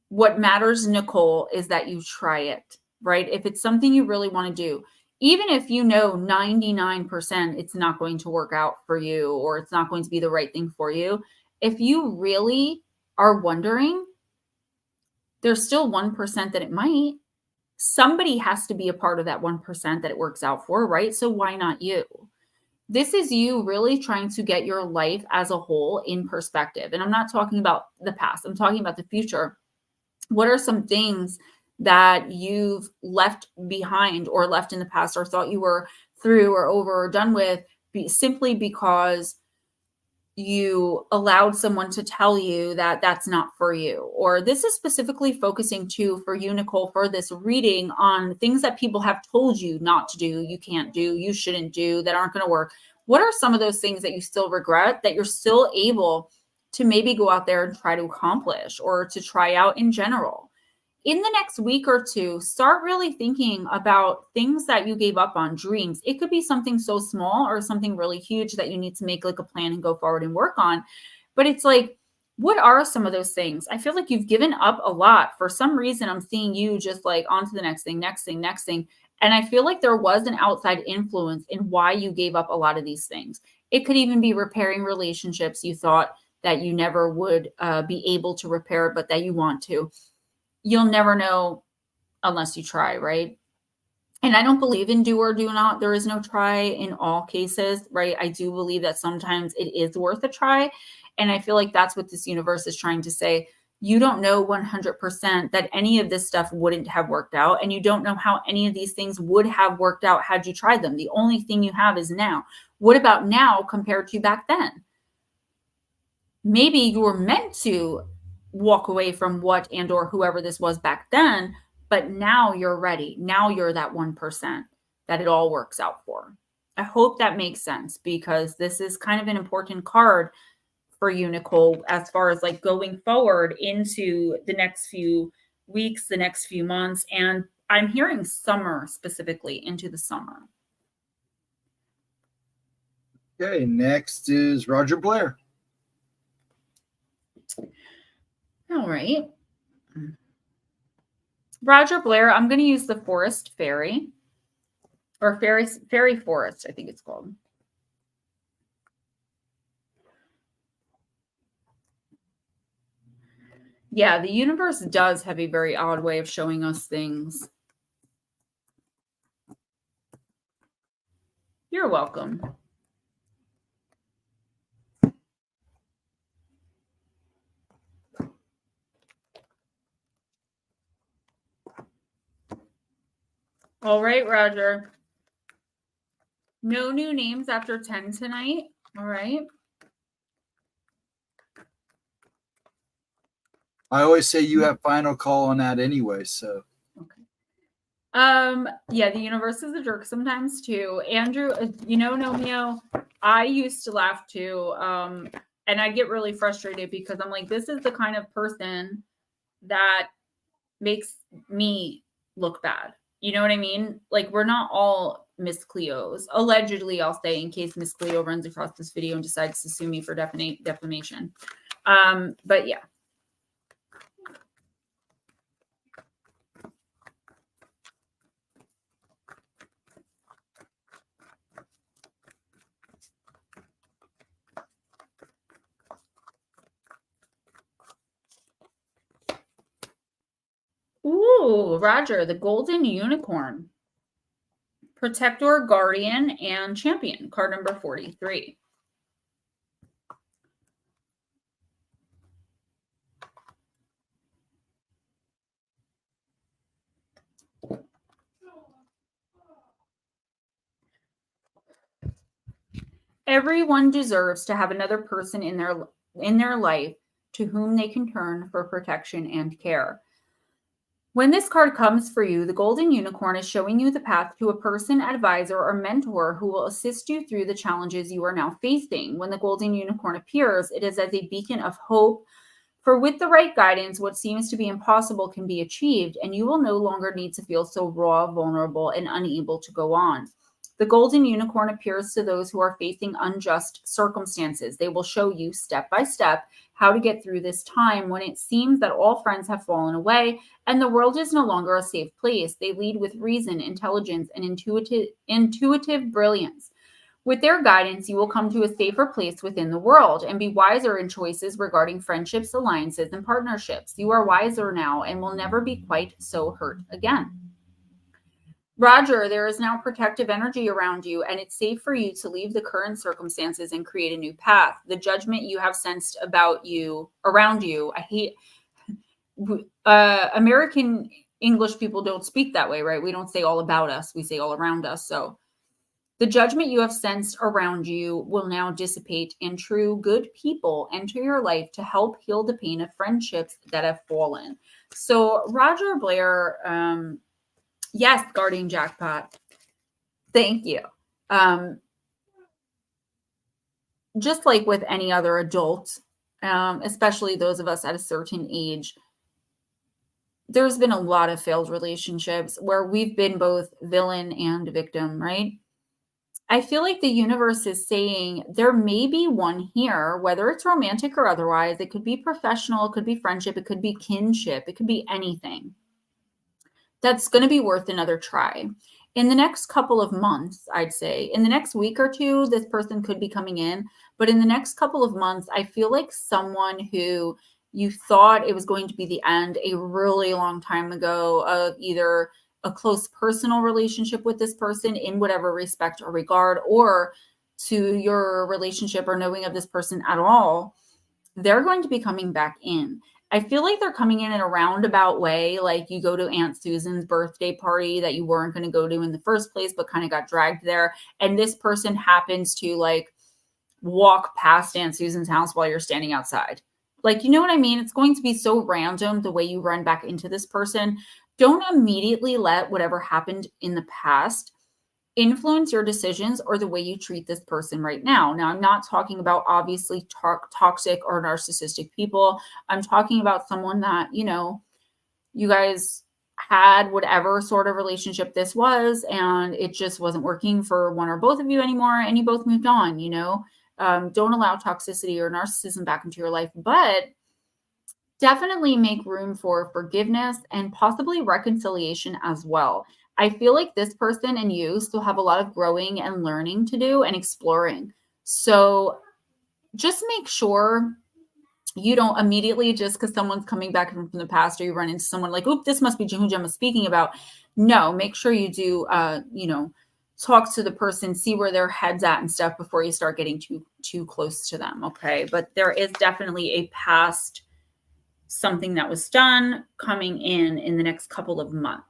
What matters, Nicole, is that you try it, right? If it's something you really want to do, even if you know 99% it's not going to work out for you, or it's not going to be the right thing for you, if you really are wondering, there's still 1% that it might. Somebody has to be a part of that 1% that it works out for, right? So why not you? This is you really trying to get your life as a whole in perspective. And I'm not talking about the past. I'm talking about the future. What are some things that you've left behind or left in the past, or thought you were through or over or done with, simply because you allowed someone to tell you that that's not for you. Or this is specifically focusing too for you, Nicole, for this reading on things that people have told you not to do, you can't do, you shouldn't do, that aren't going to work. What are some of those things that you still regret that you're still able to maybe go out there and try to accomplish or to try out in general? In the next week or two, start really thinking about things that you gave up on, dreams. It could be something so small or something really huge that you need to make like a plan and go forward and work on. But it's like, what are some of those things? I feel like you've given up a lot. For some reason, I'm seeing you just like on to the next thing, next thing, next thing. And I feel like there was an outside influence in why you gave up a lot of these things. It could even be repairing relationships you thought that you never would be able to repair, but that you want to. You'll never know unless you try, right? And I don't believe in do or do not. There is no try in all cases, right? I do believe that sometimes it is worth a try. And I feel like that's what this universe is trying to say. You don't know 100% that any of this stuff wouldn't have worked out. And you don't know how any of these things would have worked out had you tried them. The only thing you have is now. What about now compared to back then? Maybe you were meant to walk away from what and or whoever this was back then, but now you're ready. Now you're that 1% that it all works out for. I hope that makes sense, because this is kind of an important card for you, Nicole, as far as like going forward into the next few weeks, the next few months. And I'm hearing summer, specifically into the summer. Okay, next is Roger Blair. All right. Roger Blair, I'm going to use the Forest Fairy, or Fairy Forest, I think it's called. Yeah, the universe does have a very odd way of showing us things. You're welcome. All right, Roger. No new names after 10 tonight. All right. I always say you have final call on that anyway, so. Okay. Yeah, the universe is a jerk sometimes too. Andrew, Nomeo, I used to laugh too. And I get really frustrated because I'm like, this is the kind of person that makes me look bad. You know what I mean? Like, we're not all Miss Cleos. Allegedly, I'll say, in case Miss Cleo runs across this video and decides to sue me for defamation. But yeah. Ooh, Roger, the Golden Unicorn. Protector, Guardian, and Champion. Card number 43. Everyone deserves to have another person in their life to whom they can turn for protection and care. When this card comes for you, the Golden Unicorn is showing you the path to a person, advisor, or mentor who will assist you through the challenges you are now facing. When the Golden Unicorn appears, it is as a beacon of hope, for with the right guidance, what seems to be impossible can be achieved, and you will no longer need to feel so raw, vulnerable, and unable to go on. The Golden Unicorn appears to those who are facing unjust circumstances. They will show you step by step how to get through this time when it seems that all friends have fallen away and the world is no longer a safe place. They lead with reason, intelligence, and intuitive brilliance. With their guidance, you will come to a safer place within the world and be wiser in choices regarding friendships, alliances, and partnerships. You are wiser now and will never be quite so hurt again. Roger, there is now protective energy around you, and it's safe for you to leave the current circumstances and create a new path. The judgment you have sensed around you, I hate American English people don't speak that way, right? We don't say all about us, we say all around us. So The judgment you have sensed around you will now dissipate, and true good people enter your life to help heal the pain of friendships that have fallen. So Roger Blair, yes, Guardian Jackpot. Thank you. Just like with any other adult, especially those of us at a certain age, there's been a lot of failed relationships where we've been both villain and victim, right? I feel like the universe is saying there may be one here, whether it's romantic or otherwise. It could be professional, it could be friendship, it could be kinship, it could be anything that's going to be worth another try. In the next couple of months, I'd say, in the next week or two, this person could be coming in. But in the next couple of months, I feel like someone who you thought it was going to be the end a really long time ago of either a close personal relationship with this person in whatever respect or regard, or to your relationship or knowing of this person at all, they're going to be coming back in. I feel like they're coming in a roundabout way, like you go to Aunt Susan's birthday party that you weren't going to go to in the first place, but kind of got dragged there. And this person happens to like walk past Aunt Susan's house while you're standing outside. Like, you know what I mean? It's going to be so random the way you run back into this person. Don't immediately let whatever happened in the past influence your decisions or the way you treat this person right now. Now, I'm not talking about obviously toxic or narcissistic people. I'm talking about someone that, you know, you guys had whatever sort of relationship this was, and it just wasn't working for one or both of you anymore, and you both moved on, you know. Don't allow toxicity or narcissism back into your life, but definitely make room for forgiveness and possibly reconciliation as well. I feel like this person and you still have a lot of growing and learning to do and exploring. So just make sure you don't immediately, just because someone's coming back from the past or you run into someone like, oop, this must be who Gemma's speaking about. No, make sure you do, talk to the person, see where their head's at and stuff before you start getting too close to them. Okay. But there is definitely a past something that was done coming in the next couple of months.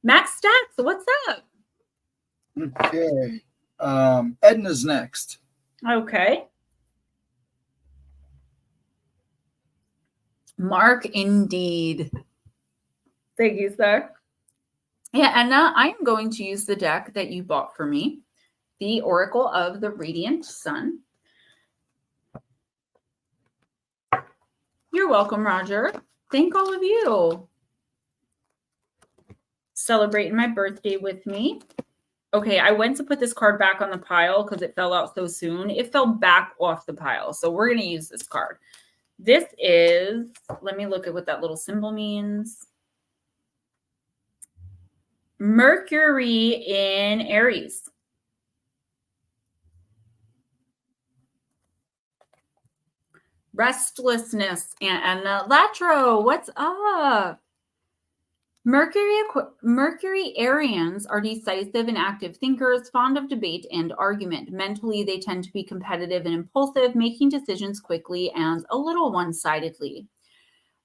Max Stacks, what's up? Okay. Edna's next. Okay. Mark, indeed. Thank you, sir. Yeah, Edna, I'm going to use the deck that you bought for me, the Oracle of the Radiant Sun. You're welcome, Roger. Thank all of you. Celebrating my birthday with me. Okay, I went to put this card back on the pile because it fell out so soon. It fell back off the pile. So we're going to use this card. This is, let me look at what that little symbol means. Mercury in Aries. Restlessness. And Latro, what's up? Mercury Arians are decisive and active thinkers, fond of debate and argument. Mentally, they tend to be competitive and impulsive, making decisions quickly and a little one-sidedly.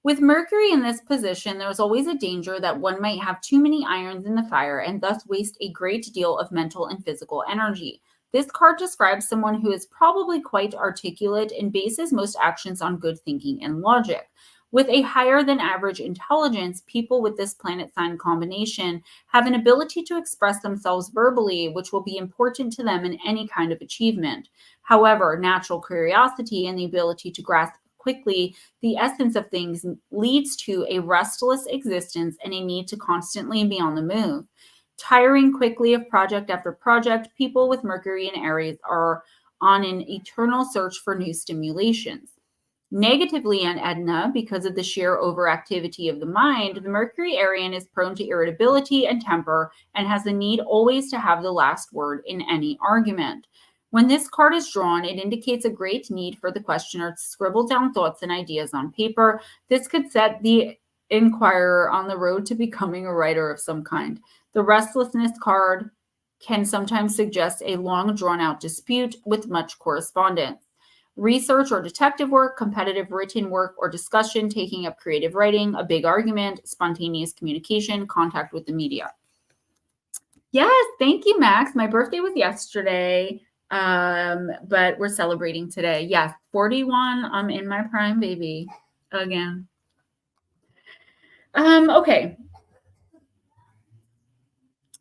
With Mercury in this position, there's always a danger that one might have too many irons in the fire and thus waste a great deal of mental and physical energy. This card describes someone who is probably quite articulate and bases most actions on good thinking and logic. With a higher than average intelligence, people with this planet sign combination have an ability to express themselves verbally, which will be important to them in any kind of achievement. However, natural curiosity and the ability to grasp quickly the essence of things leads to a restless existence and a need to constantly be on the move. Tiring quickly of project after project, people with Mercury in Aries are on an eternal search for new stimulations. Negatively on Edna, because of the sheer overactivity of the mind, the Mercury Arian is prone to irritability and temper and has the need always to have the last word in any argument. When this card is drawn, it indicates a great need for the questioner to scribble down thoughts and ideas on paper. This could set the inquirer on the road to becoming a writer of some kind. The restlessness card can sometimes suggest a long drawn-out dispute with much correspondence. Research or detective work, competitive written work or discussion, taking up creative writing, a big argument, spontaneous communication, contact with the media. Yes, thank you, Max. My birthday was yesterday, but we're celebrating today. Yes, 41. I'm in my prime, baby, again. Okay.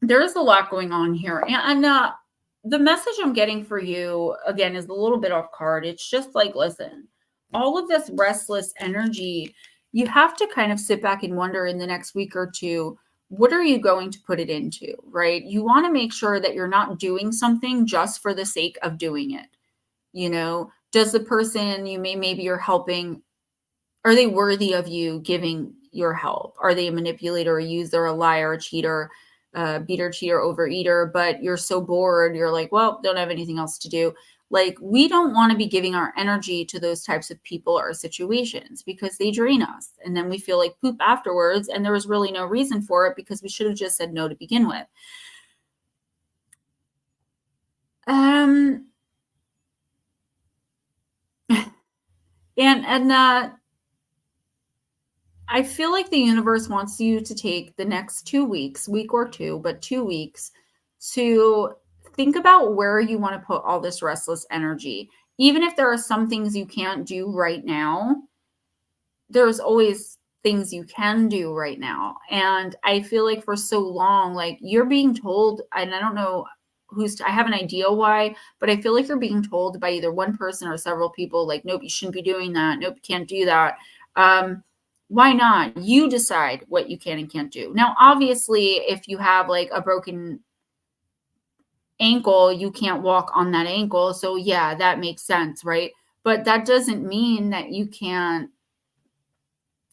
There's a lot going on here, and the message I'm getting for you again is a little bit off card. It's just like, listen, all of this restless energy, you have to kind of sit back and wonder in the next week or two, what are you going to put it into, right? You want to make sure that you're not doing something just for the sake of doing it. You know, does the person maybe you're helping, are they worthy of you giving your help? Are they a manipulator, a user, a liar, a cheater, beater, cheater, overeater? But you're so bored, you're like, well, don't have anything else to do. Like, we don't want to be giving our energy to those types of people or situations because they drain us. And then we feel like poop afterwards. And there was really no reason for it because we should have just said no to begin with. And I feel like the universe wants you to take the next 2 weeks, week or two, but 2 weeks, to think about where you want to put all this restless energy. Even if there are some things you can't do right now, there's always things you can do right now. And I feel like for so long, like you're being told, and I don't know I have an idea why, but I feel like you're being told by either one person or several people, like, nope, you shouldn't be doing that. Nope, you can't do that. Why not? You decide what you can and can't do. Now, obviously, if you have like a broken ankle, you can't walk on that ankle. So yeah, that makes sense, right? But that doesn't mean that you can't,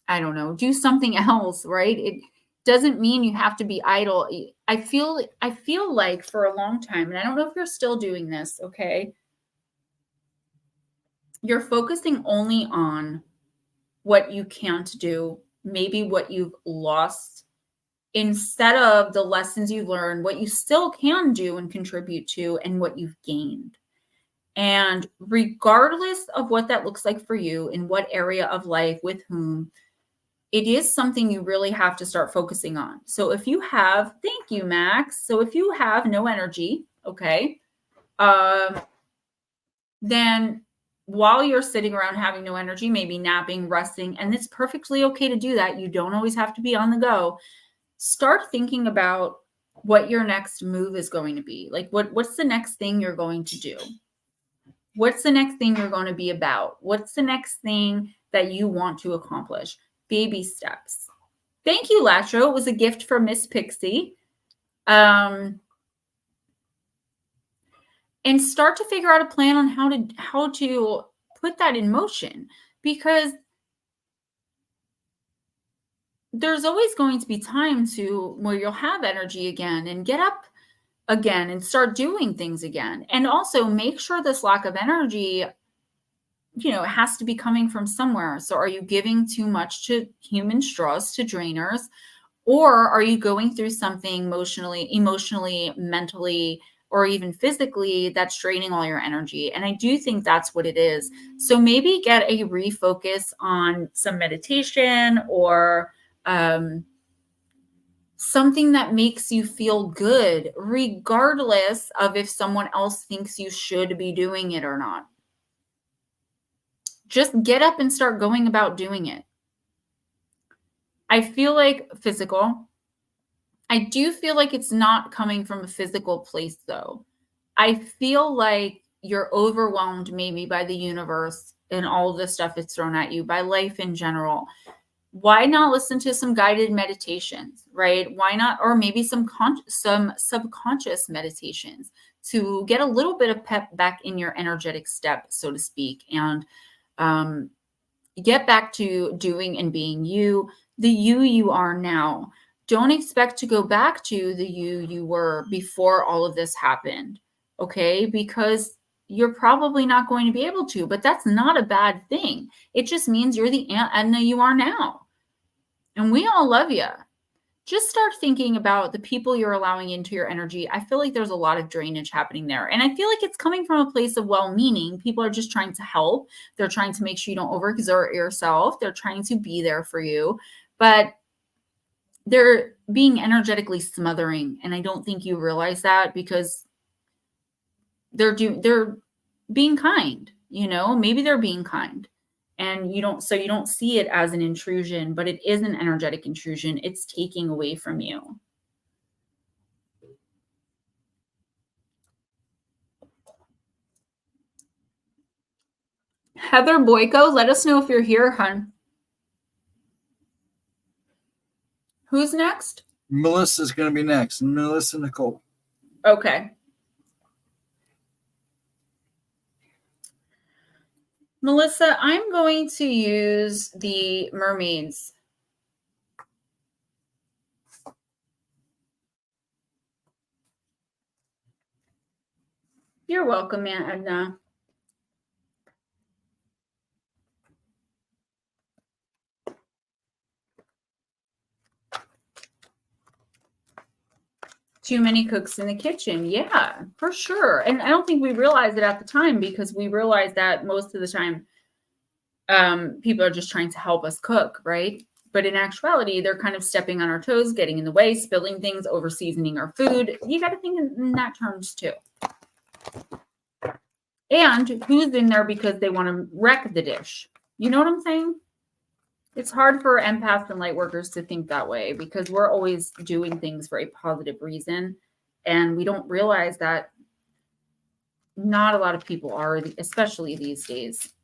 I don't know, do something else, right? It doesn't mean you have to be idle. I feel like for a long time, and I don't know if you're still doing this, okay? You're focusing only on what you can't do, maybe what you've lost, instead of the lessons you've learned, what you still can do and contribute to, and what you've gained. And regardless of what that looks like for you, in what area of life, with whom, it is something you really have to start focusing on. So if you have, thank you, Max. So if you have no energy, okay, then while you're sitting around having no energy, maybe napping, resting, and it's perfectly okay to do that. You don't always have to be on the go. Start thinking about what your next move is going to be. Like, what's the next thing you're going to do? What's the next thing you're going to be about? What's the next thing that you want to accomplish? Baby steps. Thank you, Latro. It was a gift from Miss Pixie. And start to figure out a plan on how to put that in motion, because there's always going to be time where you'll have energy again and get up again and start doing things again. And also make sure this lack of energy, it has to be coming from somewhere. So are you giving too much to human straws, to drainers, or are you going through something emotionally, mentally, or even physically that's draining all your energy? And I do think that's what it is. So maybe get a refocus on some meditation or something that makes you feel good, regardless of if someone else thinks you should be doing it or not. Just get up and start going about doing it. I feel like physical. I do feel like it's not coming from a physical place, though. I feel like you're overwhelmed maybe by the universe and all of the stuff it's thrown at you, by life in general. Why not listen to some guided meditations, right? Why not? Or maybe some subconscious meditations to get a little bit of pep back in your energetic step, so to speak, and get back to doing and being you, the you are now. Don't expect to go back to the you were before all of this happened, okay? Because you're probably not going to be able to, but that's not a bad thing. It just means you're the Edna you are now. And we all love you. Just start thinking about the people you're allowing into your energy. I feel like there's a lot of drainage happening there. And I feel like it's coming from a place of well-meaning. People are just trying to help. They're trying to make sure you don't overexert yourself. They're trying to be there for you. But they're being energetically smothering. And I don't think you realize that because they're being kind, maybe they're being kind. And you don't see it as an intrusion, but it is an energetic intrusion. It's taking away from you. Heather Boyko, let us know if you're here, hon. Who's next? Melissa's going to be next. Melissa Nicole. Okay. Melissa, I'm going to use the mermaids. You're welcome, Aunt Edna. Too many cooks in the kitchen. Yeah, for sure. And I don't think we realized it at the time because we realized that most of the time people are just trying to help us cook, right? But in actuality, they're kind of stepping on our toes, getting in the way, spilling things, over seasoning our food. You got to think in that terms too. And who's in there because they want to wreck the dish? You know what I'm saying? It's hard for empaths and light workers to think that way because we're always doing things for a positive reason. And we don't realize that not a lot of people are, especially these days.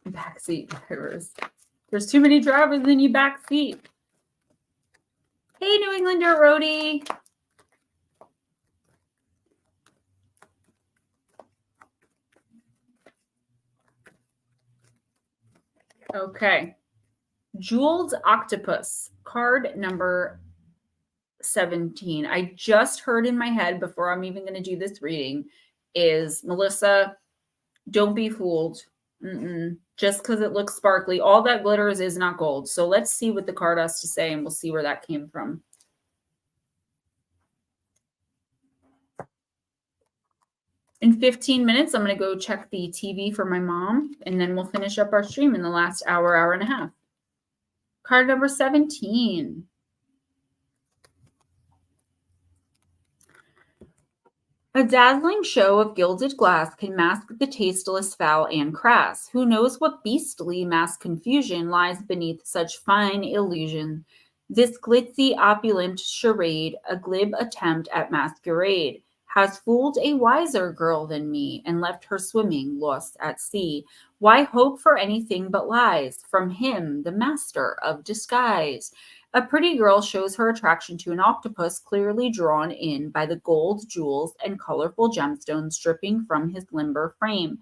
Backseat drivers. There's too many drivers in your backseat. Hey, New Englander Roadie. Okay. Jeweled Octopus, card number 17. I just heard in my head before I'm even going to do this reading is, Melissa, don't be fooled. Just because it looks sparkly, all that glitters is not gold. So let's see what the card has to say, and we'll see where that came from. In 15 minutes, I'm going to go check the TV for my mom, and then we'll finish up our stream in the last hour, hour and a half. Card number 17. A dazzling show of gilded glass can mask the tasteless, foul, and crass. Who knows what beastly masked confusion lies beneath such fine illusion? This glitzy, opulent charade, a glib attempt at masquerade, has fooled a wiser girl than me and left her swimming, lost at sea. Why hope for anything but lies from him, the master of disguise? A pretty girl shows her attraction to an octopus clearly drawn in by the gold, jewels, and colorful gemstones dripping from his limber frame.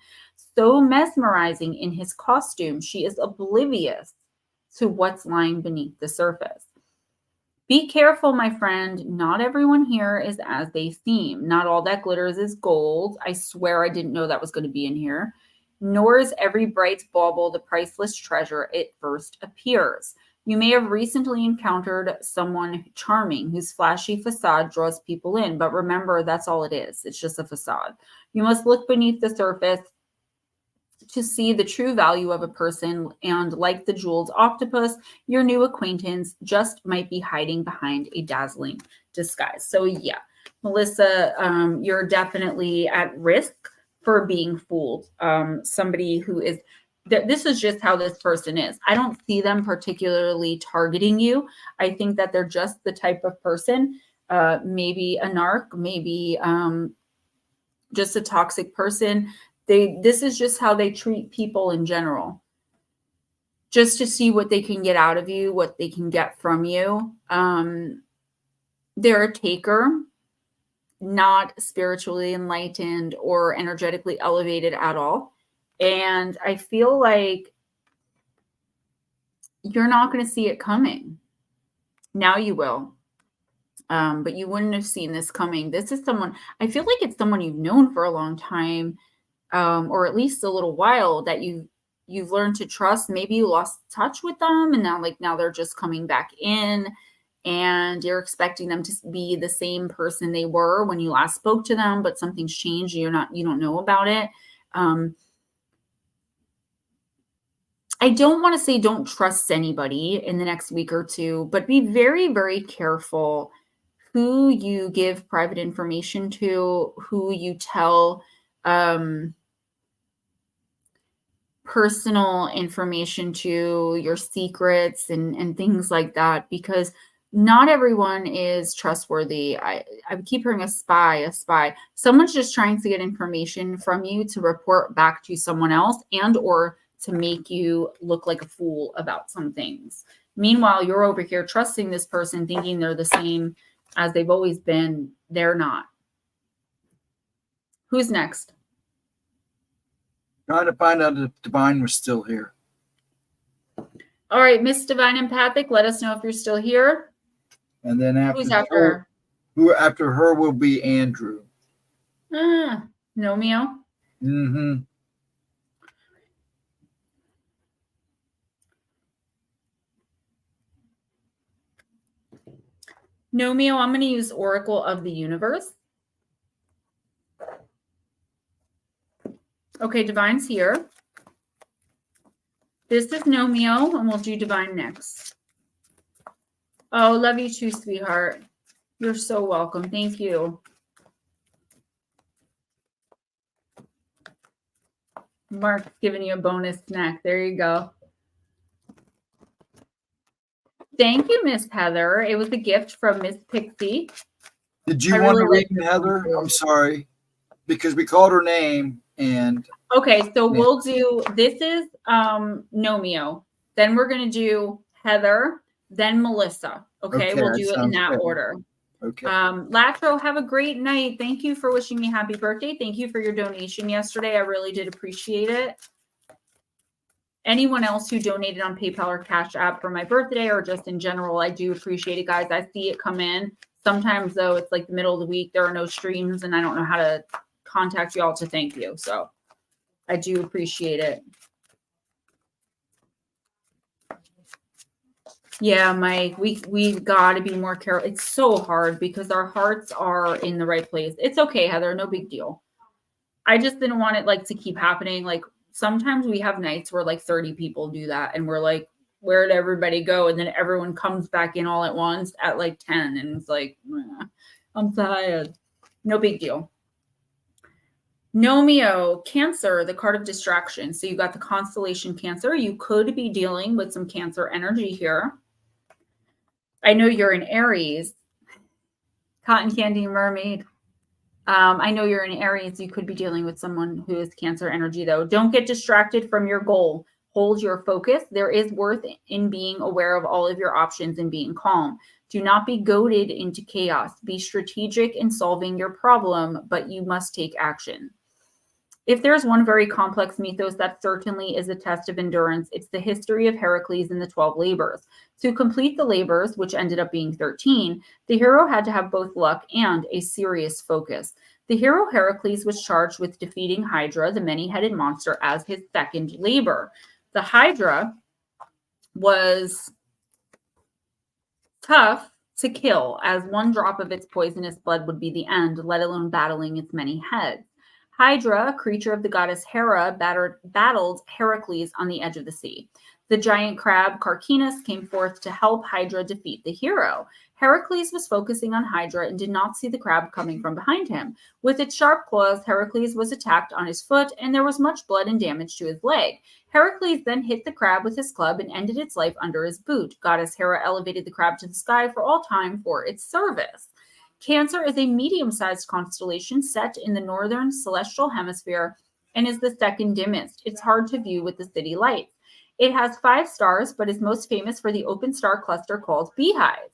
So mesmerizing in his costume, she is oblivious to what's lying beneath the surface. Be careful, my friend. Not everyone here is as they seem. Not all that glitters is gold. I swear I didn't know that was going to be in here. Nor is every bright bauble the priceless treasure it first appears. You may have recently encountered someone charming whose flashy facade draws people in, but remember, that's all it is. It's just a facade. You must look beneath the surface to see the true value of a person, and like the jeweled octopus, your new acquaintance just might be hiding behind a dazzling disguise. So yeah, Melissa, you're definitely at risk for being fooled. Somebody who is, this is just how this person is. I don't see them particularly targeting you. I think that they're just the type of person, maybe a narc, maybe just a toxic person. This is just how they treat people in general, just to see what they can get out of you, what they can get from you. They're a taker, not spiritually enlightened or energetically elevated at all. And I feel like you're not going to see it coming. Now you will. But you wouldn't have seen this coming. This is someone, I feel like it's someone you've known for a long time, or at least a little while, that you've learned to trust. Maybe you lost touch with them, and now they're just coming back in, and you're expecting them to be the same person they were when you last spoke to them, but something's changed. You don't know about it. I don't want to say don't trust anybody in the next week or two, but be very, very careful who you give private information to, who you tell personal information to, your secrets and things like that, because not everyone is trustworthy. I keep hearing a spy. Someone's just trying to get information from you to report back to someone else and or to make you look like a fool about some things. Meanwhile, you're over here trusting this person, thinking they're the same as they've always been. They're not. Who's next? Trying to find out if Divine was still here. All right, Miss Divine Empathic, let us know if you're still here. And then Who's after her? Who after her will be Andrew. Nomeo. Mm-hmm. Nomeo, I'm going to use Oracle of the Universe. Okay, Divine's here. This is Nomeo, and we'll do Divine next. Oh, love you too, sweetheart. You're so welcome. Thank you. Mark's giving you a bonus snack. There you go. Thank you, Miss Heather. It was a gift from Miss Pixie. Did you want to read Heather? I'm sorry, because we called her name and. Okay, so we'll do, this is Nomeo. Then we're going to do Heather, then Melissa. Okay, we'll do it in that order. Okay. Latro, have a great night. Thank you for wishing me happy birthday. Thank you for your donation yesterday. I really did appreciate it. Anyone else who donated on PayPal or Cash App for my birthday or just in general, I do appreciate it, guys. I see it come in. Sometimes, though, it's like the middle of the week. There are no streams, and I don't know how to contact you all to thank you. So I do appreciate it. Yeah, Mike, we've got to be more careful. It's so hard because our hearts are in the right place. It's okay, Heather. No big deal. I just didn't want it like to keep happening. Like sometimes we have nights where like 30 people do that and we're like, where'd everybody go? And then everyone comes back in all at once at like 10 and it's like, I'm tired. No big deal. Nomeo, Cancer, the card of distraction. So you got the constellation Cancer. You could be dealing with some Cancer energy here. I know you're in Aries. Cotton Candy Mermaid. I know you're in Aries. You could be dealing with someone who is Cancer energy, though. Don't get distracted from your goal. Hold your focus. There is worth in being aware of all of your options and being calm. Do not be goaded into chaos. Be strategic in solving your problem, but you must take action. If there's one very complex mythos that certainly is a test of endurance, it's the history of Heracles and the 12 labors. To complete the labors, which ended up being 13, the hero had to have both luck and a serious focus. The hero Heracles was charged with defeating Hydra, the many-headed monster, as his second labor. The Hydra was tough to kill, as one drop of its poisonous blood would be the end, let alone battling its many heads. Hydra, a creature of the goddess Hera, battled Heracles on the edge of the sea. The giant crab Carcinus came forth to help Hydra defeat the hero. Heracles was focusing on Hydra and did not see the crab coming from behind him. With its sharp claws, Heracles was attacked on his foot, and there was much blood and damage to his leg. Heracles then hit the crab with his club and ended its life under his boot. Goddess Hera elevated the crab to the sky for all time for its service. Cancer is a medium-sized constellation set in the northern celestial hemisphere and is the second dimmest. It's hard to view with the city lights. It has 5 stars, but is most famous for the open star cluster called Beehive.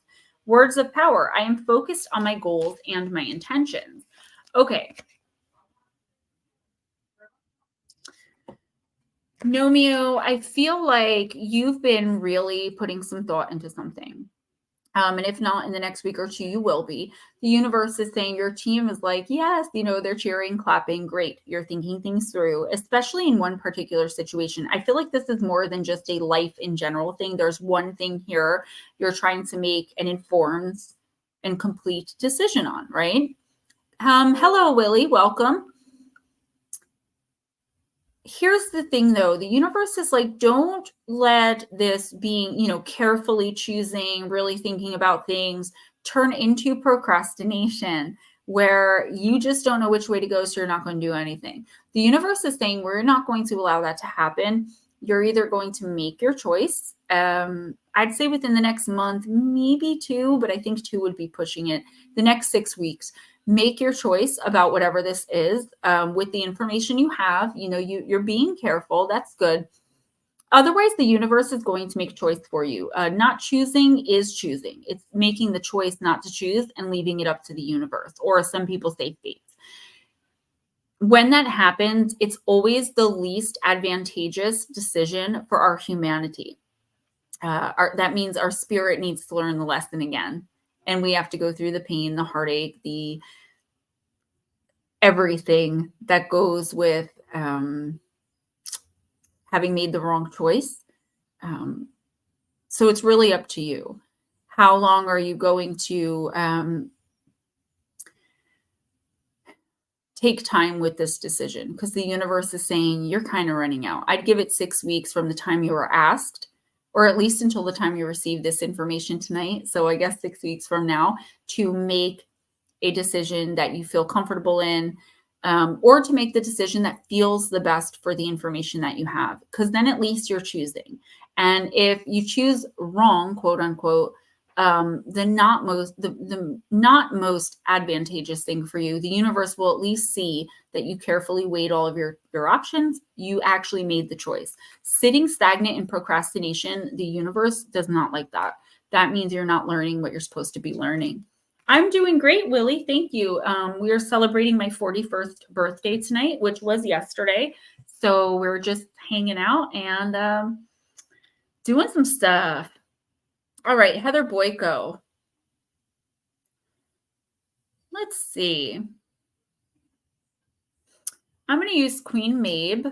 Words of power. I am focused on my goals and my intentions. Okay. Nomeo, I feel like you've been really putting some thought into something. And if not in the next week or two, you will be. The universe is saying your team is like, yes, they're cheering, clapping. Great. You're thinking things through, especially in one particular situation. I feel like this is more than just a life in general thing. There's one thing here you're trying to make an informed and complete decision on, right? Hello, Willie. Welcome. here's the thing though, the universe is like, don't let this being, carefully choosing, really thinking about things turn into procrastination where you just don't know which way to go. So you're not going to do anything. The universe is saying we're not going to allow that to happen. You're either going to make your choice. I'd say within the next month, maybe 2, but I think 2 would be pushing it. The next 6 weeks, make your choice about whatever this is with the information you have. You're being careful. That's good. Otherwise, the universe is going to make a choice for you. Not choosing is choosing. It's making the choice not to choose and leaving it up to the universe, or as some people say, fate. When that happens, it's always the least advantageous decision for our humanity. That means our spirit needs to learn the lesson again. And we have to go through the pain, the heartache, the everything that goes with having made the wrong choice. So it's really up to you. How long are you going to take time with this decision? Because the universe is saying you're kind of running out. I'd give it 6 weeks from the time you were asked, or at least until the time you receive this information tonight. So I guess 6 weeks from now to make a decision that you feel comfortable in, or to make the decision that feels the best for the information that you have, because then at least you're choosing. And if you choose wrong, quote unquote, the not most advantageous thing for you, the universe will at least see that you carefully weighed all of your options. You actually made the choice. Sitting stagnant in procrastination, the universe does not like that. That means you're not learning what you're supposed to be learning. I'm doing great, Willie. Thank you. We are celebrating my 41st birthday tonight, which was yesterday. So we're just hanging out and doing some stuff. All right, Heather Boyko. Let's see. I'm going to use Queen Mabe.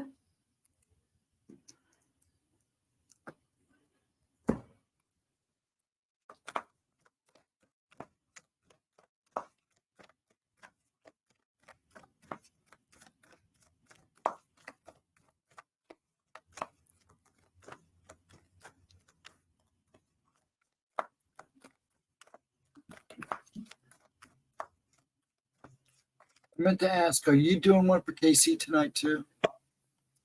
I meant to ask, are you doing one for Casey tonight too?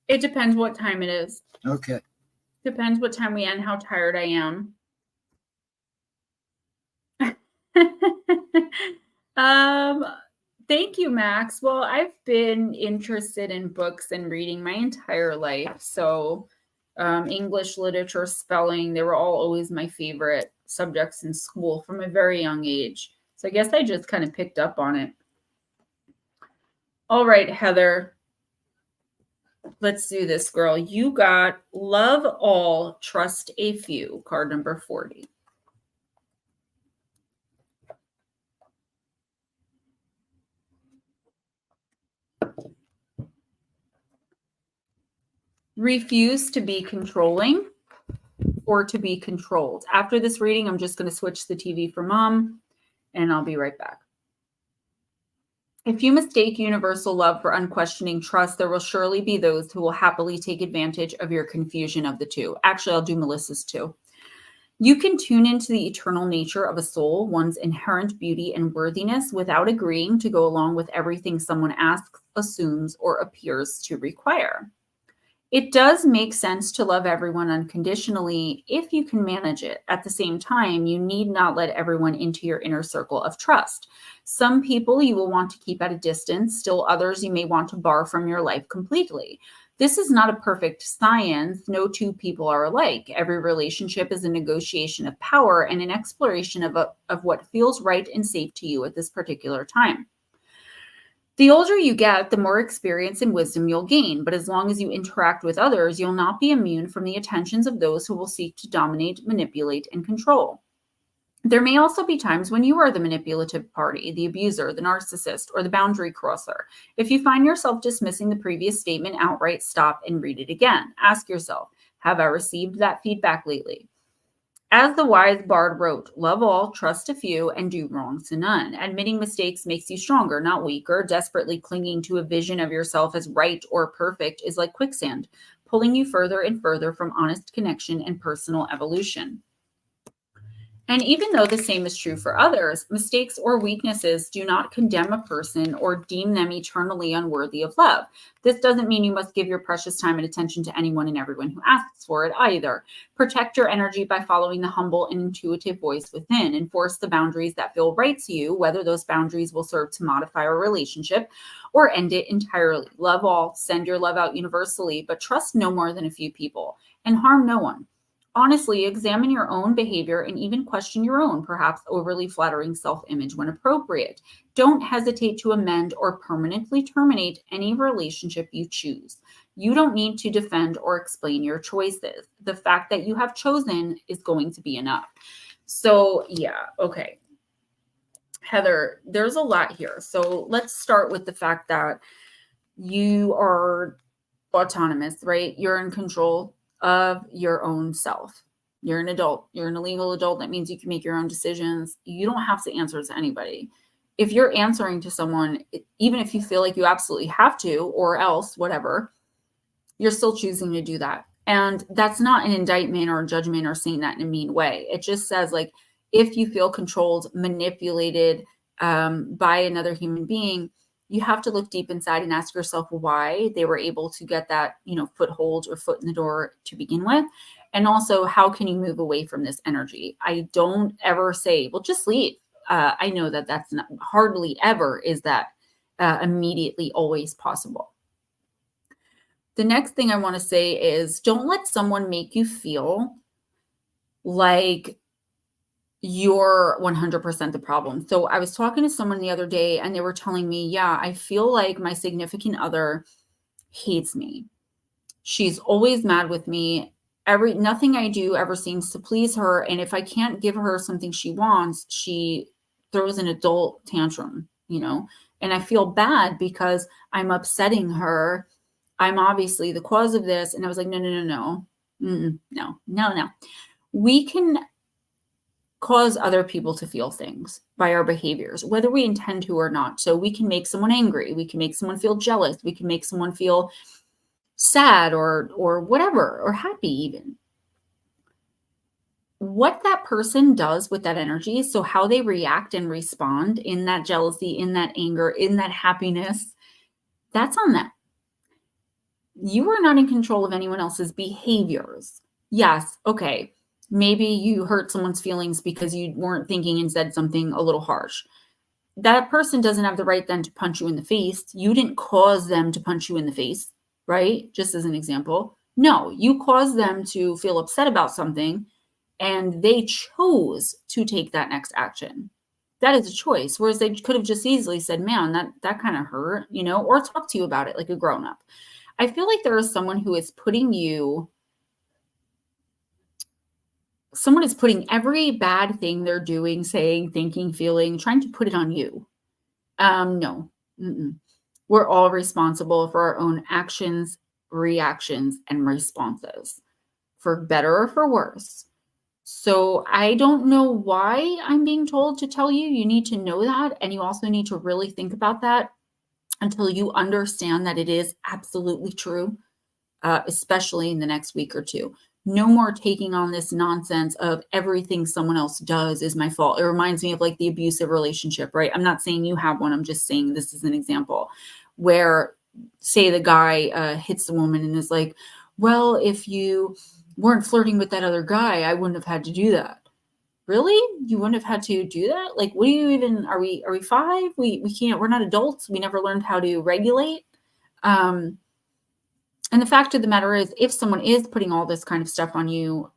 It depends what time it is. Okay. Depends what time we end, how tired I am. Thank you, Max. Well, I've been interested in books and reading my entire life. So English, literature, spelling, they were all always my favorite subjects in school from a very young age. So I guess I just kind of picked up on it. All right, Heather. Let's do this, girl. You got Love All, Trust a Few, card number 40. Refuse to be controlling or to be controlled. After this reading, I'm just going to switch the TV for Mom, and I'll be right back. If you mistake universal love for unquestioning trust, there will surely be those who will happily take advantage of your confusion of the two. Actually, I'll do Melissa's too. You can tune into the eternal nature of a soul, one's inherent beauty and worthiness, without agreeing to go along with everything someone asks, assumes, or appears to require. It does make sense to love everyone unconditionally if you can manage it. At the same time, you need not let everyone into your inner circle of trust. Some people you will want to keep at a distance, still others you may want to bar from your life completely. This is not a perfect science. No two people are alike. Every relationship is a negotiation of power and an exploration of what feels right and safe to you at this particular time. The older you get, the more experience and wisdom you'll gain. But as long as you interact with others, you'll not be immune from the attentions of those who will seek to dominate, manipulate, and control. There may also be times when you are the manipulative party, the abuser, the narcissist, or the boundary crosser. If you find yourself dismissing the previous statement outright, stop and read it again. Ask yourself, have I received that feedback lately? As the wise bard wrote, love all, trust a few, and do wrong to none. Admitting mistakes makes you stronger, not weaker. Desperately clinging to a vision of yourself as right or perfect is like quicksand, pulling you further and further from honest connection and personal evolution. And even though the same is true for others, mistakes or weaknesses do not condemn a person or deem them eternally unworthy of love. This doesn't mean you must give your precious time and attention to anyone and everyone who asks for it either. Protect your energy by following the humble and intuitive voice within. Enforce the boundaries that feel right to you, whether those boundaries will serve to modify a relationship or end it entirely. Love all, send your love out universally, but trust no more than a few people and harm no one. Honestly, examine your own behavior and even question your own, perhaps overly flattering self-image when appropriate. Don't hesitate to amend or permanently terminate any relationship you choose. You don't need to defend or explain your choices. The fact that you have chosen is going to be enough. So, yeah, okay. Heather, there's a lot here. So let's start with the fact that you are autonomous, right? You're in control of your own self. You're an adult. You're an illegal adult. That means you can make your own decisions. You don't have to answer to anybody. If you're answering to someone, even if you feel like you absolutely have to, or else, whatever, you're still choosing to do that. And that's not an indictment or a judgment or saying that in a mean way. It just says, like, if you feel controlled, manipulated by another human being, you have to look deep inside and ask yourself why they were able to get that, foothold or foot in the door to begin with. And also, how can you move away from this energy? I don't ever say, well, just leave. I know that that's not, hardly ever is that immediately always possible. The next thing I want to say is don't let someone make you feel like you're 100% the problem. So I was talking to someone the other day and they were telling me, yeah, I feel like my significant other hates me. She's always mad with me. Nothing I do ever seems to please her. And if I can't give her something she wants, she throws an adult tantrum, and I feel bad because I'm upsetting her. I'm obviously the cause of this. And I was like, no. No. We can cause other people to feel things by our behaviors, whether we intend to or not. So we can make someone angry. We can make someone feel jealous. We can make someone feel sad or whatever, or happy even. What that person does with that energy, so how they react and respond in that jealousy, in that anger, in that happiness, that's on them. You are not in control of anyone else's behaviors. Yes, okay. Maybe you hurt someone's feelings because you weren't thinking and said something a little harsh. That person doesn't have the right then to punch you in the face. You didn't cause them to punch you in the face, right? Just as an example. No, you caused them to feel upset about something and they chose to take that next action. That is a choice. Whereas they could have just easily said, man, that kind of hurt, or talk to you about it like a grown-up. I feel like there is someone who is someone is putting every bad thing they're doing, saying, thinking, feeling, trying to put it on you. No. We're all responsible for our own actions, reactions, and responses, for better or for worse. So I don't know why I'm being told to tell you. You need to know that. And you also need to really think about that until you understand that it is absolutely true, especially in the next week or two. No more taking on this nonsense of everything someone else does is my fault. It reminds me of like the abusive relationship, right? I'm not saying you have one. I'm just saying this is an example where, say, the guy hits the woman and is like, well, if you weren't flirting with that other guy, I wouldn't have had to do that. Really? You wouldn't have had to do that? Like, what do you even, are we 5? We can't, we're not adults. We never learned how to regulate. And the fact of the matter is, if someone is putting all this kind of stuff on you,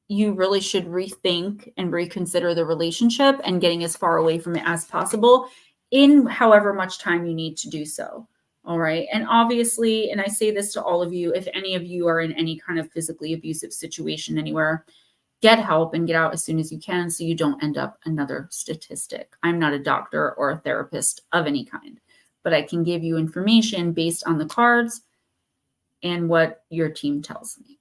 you really should rethink and reconsider the relationship and getting as far away from it as possible in however much time you need to do so. All right. And obviously, and I say this to all of you, if any of you are in any kind of physically abusive situation anywhere, get help and get out as soon as you can so you don't end up another statistic. I'm not a doctor or a therapist of any kind, but I can give you information based on the cards and what your team tells me.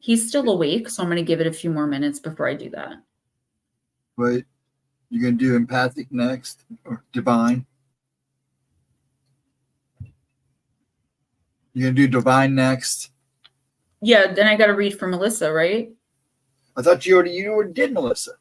He's still awake, so I'm going to give it a few more minutes before I do that. But you're going to do empathic next or divine? You're going to do divine next? Yeah, then I got to read for Melissa, right? I thought you already did, Melissa.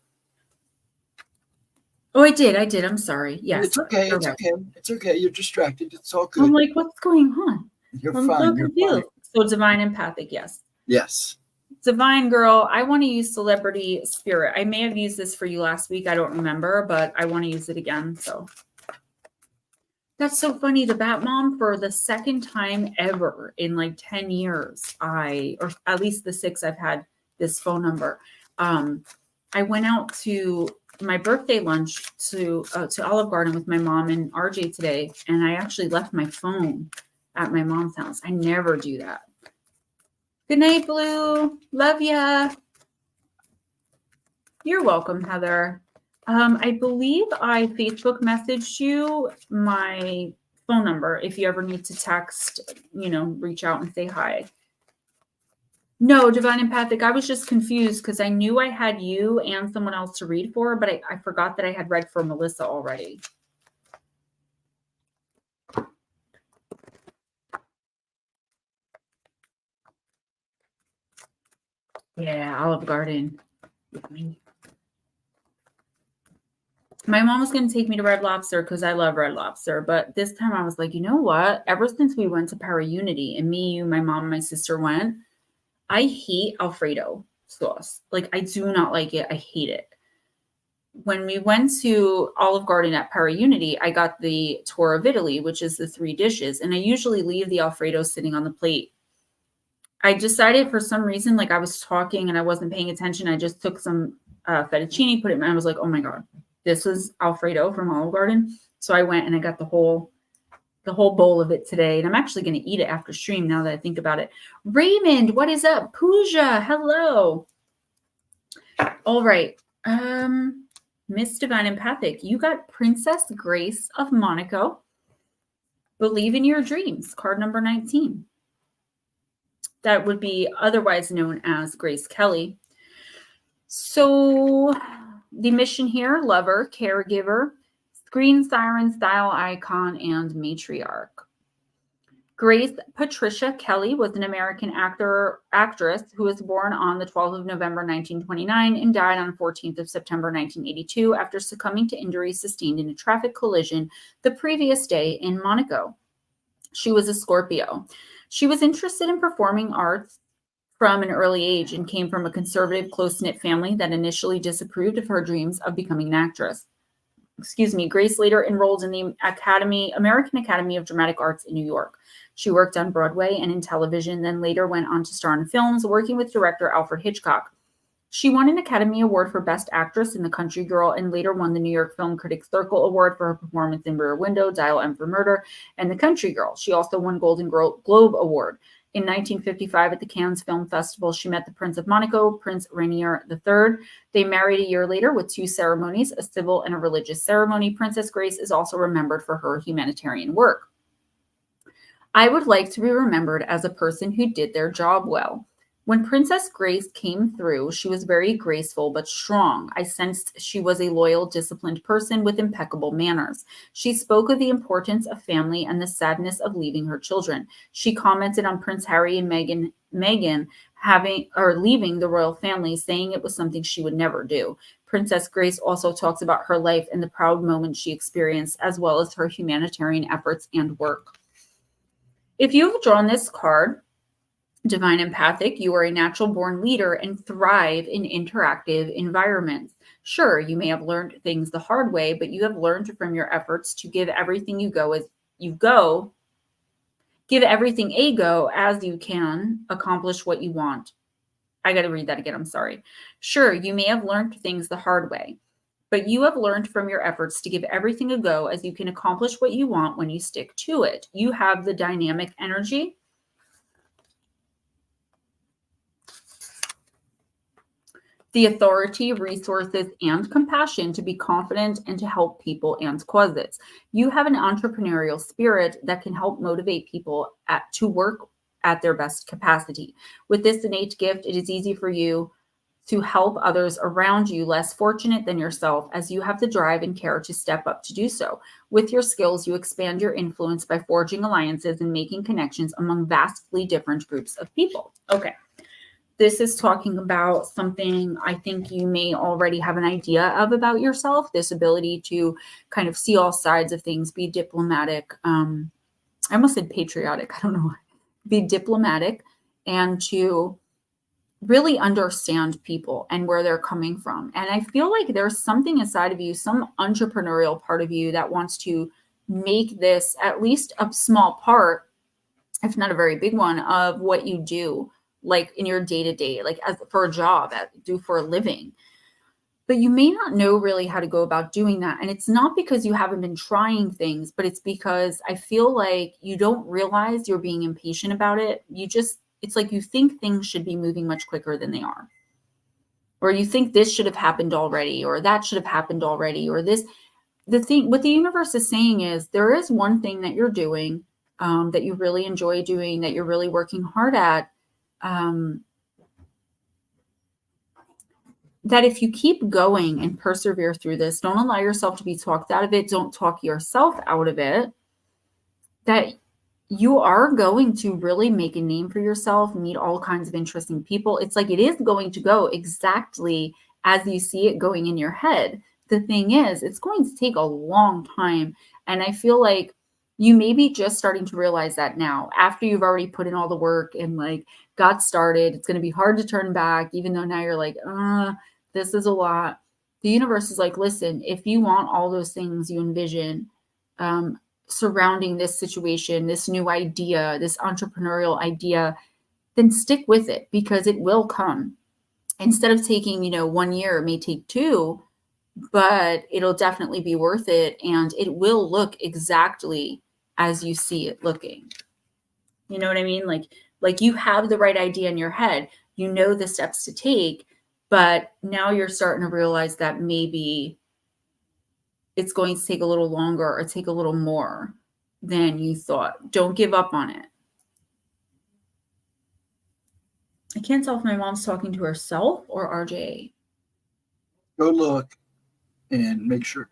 Oh, I did. I'm sorry. Yes. It's okay. It's right. okay. It's okay. You're distracted. It's all good. I'm like, what's going on? You're I'm fine. so You're confused. fine. So divine empathic, yes. Yes. Divine girl, I want to use celebrity spirit. I may have used this for you last week. I don't remember, but I want to use it again. So that's so funny. The Bat Mom, for the second time ever in like 10 years, or at least the 6 I've had this phone number. I went out to my birthday lunch to Olive Garden with my mom and RJ today, and I actually left my phone at my mom's house. I never do that. Good night, Blue. Love ya. You're welcome, Heather. I believe I Facebook messaged you my phone number if you ever need to text, reach out and say hi. No, Divine Empathic. I was just confused because I knew I had you and someone else to read for, but I forgot that I had read for Melissa already. Yeah, Olive Garden with me. My mom was going to take me to Red Lobster because I love Red Lobster. But this time I was like, you know what? Ever since we went to Para Unity and me, you, my mom, and my sister went, I hate Alfredo sauce. Like, I do not like it. I hate it. When we went to Olive Garden at Para Unity, I got the tour of Italy, which is the 3 dishes. And I usually leave the Alfredo sitting on the plate. I decided for some reason, like I was talking and I wasn't paying attention. I just took some fettuccine, put it in, and I was like, oh my God, this was Alfredo from Olive Garden. So I went and I got the whole bowl of it today. And I'm actually going to eat it after stream now that I think about it. Raymond, what is up? Pooja, hello. All right. Miss Divine Empathic, you got Princess Grace of Monaco. Believe in your dreams, card number 19. That would be otherwise known as Grace Kelly. So the mission here, lover, caregiver, screen siren, style icon, and matriarch. Grace Patricia Kelly was an American actress who was born on the 12th of November, 1929 and died on 14th of September, 1982 after succumbing to injuries sustained in a traffic collision the previous day in Monaco. She was a Scorpio. She was interested in performing arts from an early age and came from a conservative, close-knit family that initially disapproved of her dreams of becoming an actress. Grace later enrolled in the American Academy of Dramatic Arts in New York. She worked on Broadway and in television, then later went on to star in films, working with director Alfred Hitchcock. She won an Academy Award for Best Actress in The Country Girl and later won the New York Film Critics Circle Award for her performance in Rear Window, Dial M for Murder, and The Country Girl. She also won Golden Globe Award. In 1955 at the Cannes Film Festival, she met the Prince of Monaco, Prince Rainier III. They married a year later with 2 ceremonies, a civil and a religious ceremony. Princess Grace is also remembered for her humanitarian work. I would like to be remembered as a person who did their job well. When Princess Grace came through, she was very graceful but strong. I sensed she was a loyal, disciplined person with impeccable manners. She spoke of the importance of family and the sadness of leaving her children. She commented on Prince Harry and Meghan leaving the royal family, saying it was something she would never do. Princess Grace also talks about her life and the proud moments she experienced, as well as her humanitarian efforts and work. If you have drawn this card, Divine Empathic, you are a natural-born leader and thrive in interactive environments. Sure, you may have learned things the hard way, but you have learned from your efforts to give everything give everything a go as you can accomplish what you want. I got to read that again. I'm sorry. Sure, you may have learned things the hard way, but you have learned from your efforts to give everything a go as you can accomplish what you want when you stick to it. You have the dynamic energy, the authority, resources, and compassion to be confident and to help people and causes. You have an entrepreneurial spirit that can help motivate people to work at their best capacity. With this innate gift, it is easy for you to help others around you less fortunate than yourself, as you have the drive and care to step up to do so. With your skills, you expand your influence by forging alliances and making connections among vastly different groups of people. Okay. This is talking about something I think you may already have an idea of about yourself, this ability to kind of see all sides of things, be diplomatic. I almost said patriotic. I don't know why. Be diplomatic and to really understand people and where they're coming from. And I feel like there's something inside of you, some entrepreneurial part of you that wants to make this at least a small part, if not a very big one, of what you do, like in your day-to-day, like as for a job, do for a living. But you may not know really how to go about doing that. And it's not because you haven't been trying things, but it's because I feel like you don't realize you're being impatient about it. It's like you think things should be moving much quicker than they are. Or you think this should have happened already, or that should have happened already, or this. What the universe is saying is there is one thing that you're doing that you really enjoy doing, that you're really working hard at, that if you keep going and persevere through this, don't allow yourself to be talked out of it, don't talk yourself out of it, that you are going to really make a name for yourself, meet all kinds of interesting people. It's like it is going to go exactly as you see it going in your head. The thing is, it's going to take a long time. And I feel like you may be just starting to realize that now, after you've already put in all the work and like got started. It's going to be hard to turn back, even though now you're like, this is a lot. The universe is like, listen, if you want all those things you envision surrounding this situation, this new idea, this entrepreneurial idea, then stick with it because it will come. Instead of taking, 1 year, it may take 2, but it'll definitely be worth it. And it will look exactly as you see it looking. You know what I mean? Like you have the right idea in your head, you know the steps to take, but now you're starting to realize that maybe it's going to take a little longer or take a little more than you thought. Don't give up on it. I can't tell if my mom's talking to herself or RJ. Go look and make sure.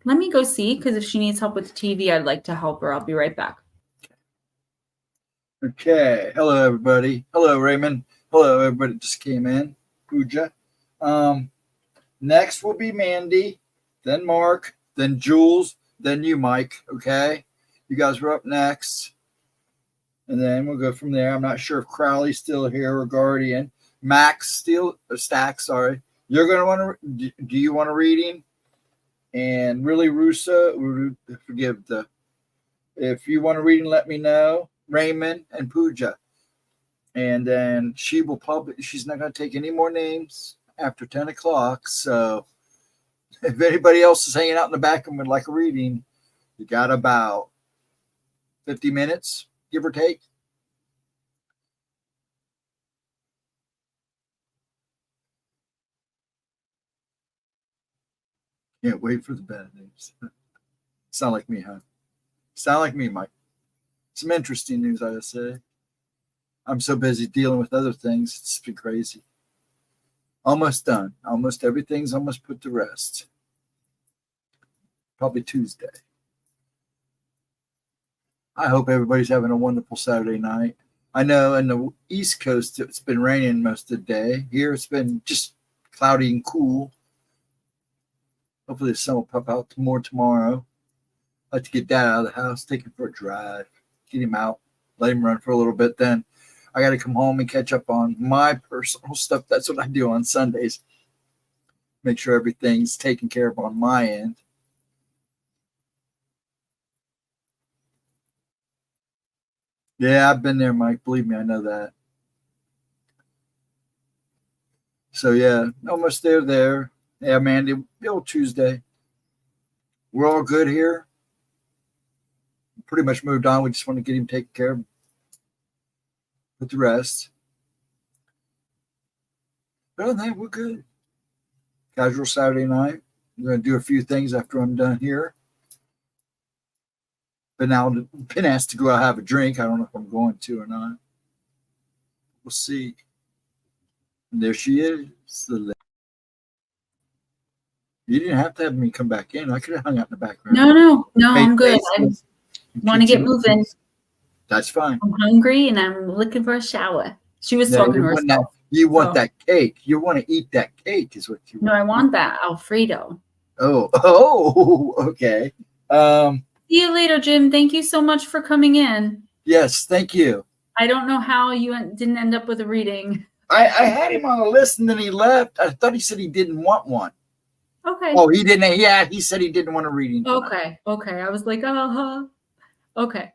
Let me go see, because if she needs help with the TV, I'd like to help her. I'll be right back. Okay. Hello, everybody. Hello, Raymond. Hello, everybody just came in. Pooja. Next will be Mandy, then Mark, then Jules, then you, Mike. Okay. You guys were up next. And then we'll go from there. I'm not sure if Crowley's still here or Guardian. Max still, or Stack, sorry. You're going to want to, do you want a reading? And really, Rusa, if you want a reading, let me know. Raymond and Pooja. And then she's not going to take any more names after 10 o'clock. So if anybody else is hanging out in the back and would like a reading, you got about 50 minutes, give or take. Can't wait for the bad news. Sound like me, huh? Sound like me, Mike. Some interesting news, I would say. I'm so busy dealing with other things. It's been crazy. Almost done. Almost everything's almost put to rest. Probably Tuesday. I hope everybody's having a wonderful Saturday night. I know in the East Coast, it's been raining most of the day. Here, it's been just cloudy and cool. Hopefully the sun will pop out more tomorrow. I like to get Dad out of the house, take him for a drive, get him out, let him run for a little bit. Then I got to come home and catch up on my personal stuff. That's what I do on Sundays. Make sure everything's taken care of on my end. Yeah, I've been there, Mike. Believe me, I know that. So, yeah, almost there. Yeah, Mandy, old Tuesday. We're all good here. Pretty much moved on. We just want to get him taken care of. With the rest. But other than that, we're good. Casual Saturday night. I'm going to do a few things after I'm done here. been asked to go out and have a drink. I don't know if I'm going to or not. We'll see. And there she is. You didn't have to have me come back in. I could have hung out in the background. No, Hey, I'm good. I want to get moving. That's fine. I'm hungry and I'm looking for a shower. She was talking to herself. You want that cake. You want to eat that cake is what you want. No, I want that Alfredo. Oh, okay. See you later, Jim. Thank you so much for coming in. Yes, thank you. I don't know how you didn't end up with a reading. I had him on a list and then he left. I thought he said he didn't want one. Okay. Oh, he didn't. Yeah, he said he didn't want a reading tonight. Okay. I was like, okay.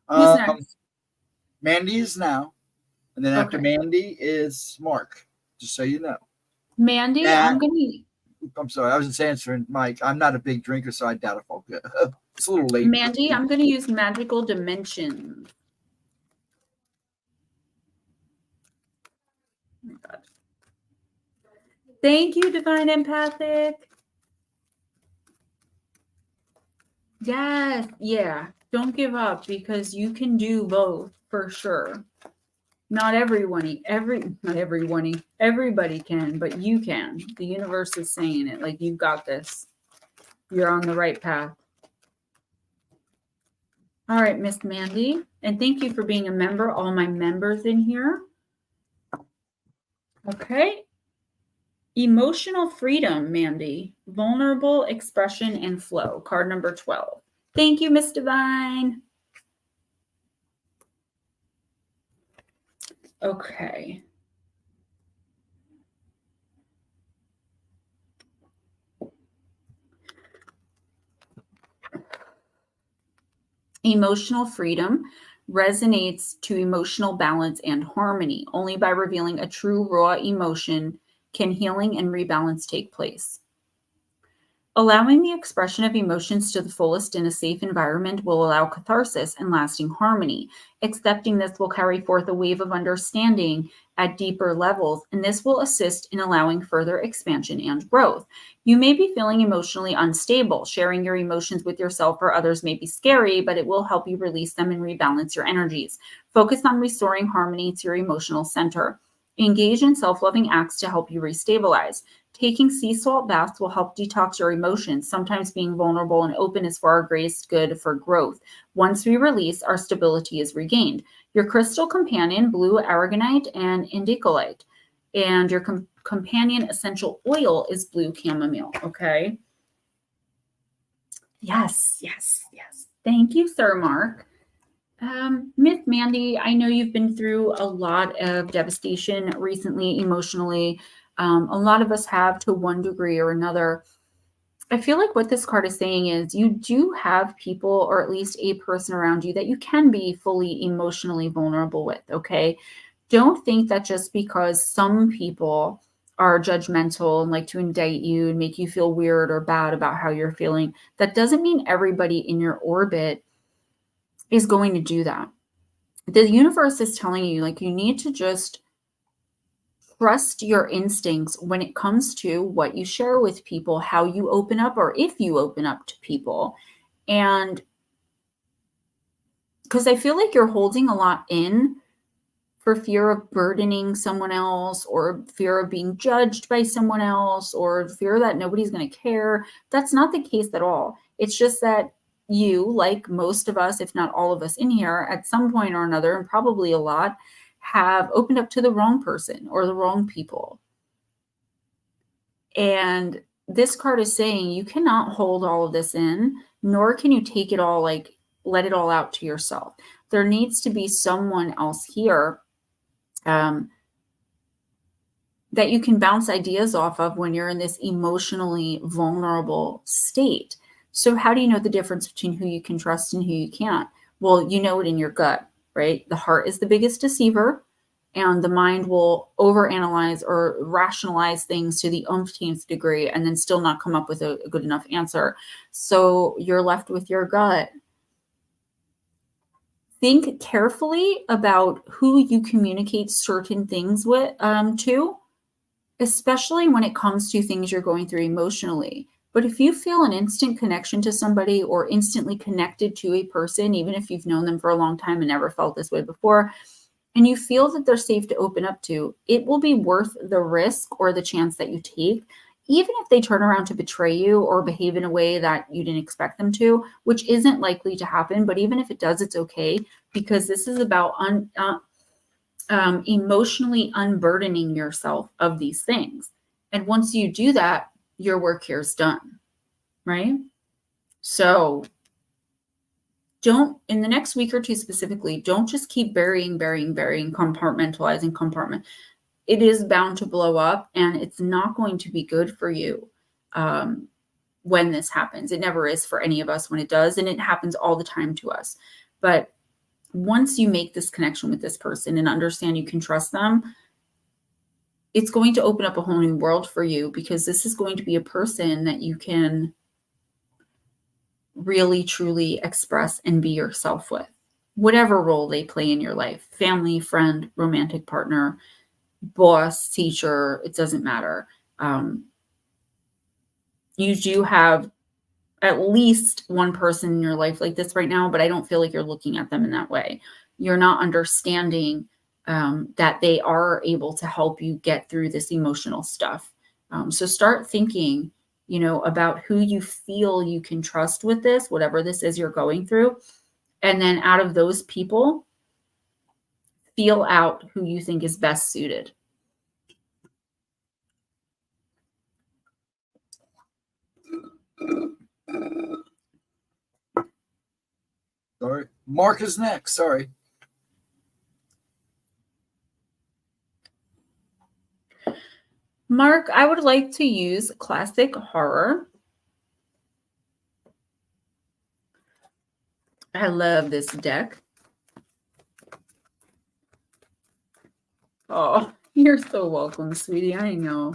Who's next? Mandy is now. And then after Mandy is Mark, just so you know. Mandy, I'm sorry, I was just answering Mike. I'm not a big drinker, so I doubt if I'll get it's a little late. Mandy, I'm going to use magical dimensions. Oh my God. Thank you, Divine Empathic. Yes, yeah. Don't give up because you can do both for sure. Not everybody can, but you can. The universe is saying it. Like, you've got this. You're on the right path. All right, Miss Mandy. And thank you for being a member. All my members in here. Okay. Emotional freedom, Mandy. Vulnerable expression and flow. Card number 12. Thank you, Miss Divine. Okay. Emotional freedom resonates to emotional balance and harmony. Only by revealing a true raw emotion can healing and rebalance take place. Allowing the expression of emotions to the fullest in a safe environment will allow catharsis and lasting harmony. Accepting this will carry forth a wave of understanding at deeper levels, and this will assist in allowing further expansion and growth. You may be feeling emotionally unstable. Sharing your emotions with yourself or others may be scary, but it will help you release them and rebalance your energies. Focus on restoring harmony to your emotional center. Engage in self-loving acts to help you restabilize. Taking sea salt baths will help detox your emotions. Sometimes being vulnerable and open is for our greatest good for growth. Once we release, our stability is regained. Your crystal companion, blue aragonite and indicolite. And your companion essential oil is blue chamomile, okay? Yes. Thank you, Sir Mark. Miss Mandy, I know you've been through a lot of devastation recently, emotionally. A lot of us have to one degree or another. I feel like what this card is saying is you do have people, or at least a person around you, that you can be fully emotionally vulnerable with, okay? Don't think that just because some people are judgmental and like to indict you and make you feel weird or bad about how you're feeling, that doesn't mean everybody in your orbit is going to do that. The universe is telling you, like, you need to just trust your instincts when it comes to what you share with people, how you open up, or if you open up to people. And because I feel like you're holding a lot in for fear of burdening someone else, or fear of being judged by someone else, or fear that nobody's going to care. That's not the case at all. It's just that you, like most of us, if not all of us in here, at some point or another, and probably a lot, have opened up to the wrong person or the wrong people. And this card is saying you cannot hold all of this in, nor can you take it all, like, let it all out to yourself. There needs to be someone else here that you can bounce ideas off of when you're in this emotionally vulnerable state. So how do you know the difference between who you can trust and who you can't? Well, you know it in your gut, right? The heart is the biggest deceiver, and the mind will overanalyze or rationalize things to the umpteenth degree and then still not come up with a good enough answer. So you're left with your gut. Think carefully about who you communicate certain things with, to, especially when it comes to things you're going through emotionally. But if you feel an instant connection to somebody or instantly connected to a person, even if you've known them for a long time and never felt this way before, and you feel that they're safe to open up to, it will be worth the risk or the chance that you take, even if they turn around to betray you or behave in a way that you didn't expect them to, which isn't likely to happen. But even if it does, it's okay, because this is about emotionally unburdening yourself of these things. And once you do that, your work here is done, right? So don't, in the next week or two specifically, don't just keep burying, compartmentalizing, compartment. It is bound to blow up, and it's not going to be good for you when this happens. It never is for any of us when it does, and it happens all the time to us. But once you make this connection with this person and understand you can trust them, it's going to open up a whole new world for you, because this is going to be a person that you can really, truly express and be yourself with, whatever role they play in your life: family, friend, romantic partner, boss, teacher, it doesn't matter. You do have at least one person in your life like this right now, but I don't feel like you're looking at them in that way. You're not understanding that they are able to help you get through this emotional stuff. So start thinking, about who you feel you can trust with this, whatever this is you're going through. And then out of those people, feel out who you think is best suited. Sorry. Mark is next. Sorry. Mark, I would like to use classic horror. I love this deck. Oh, you're so welcome, sweetie. I know.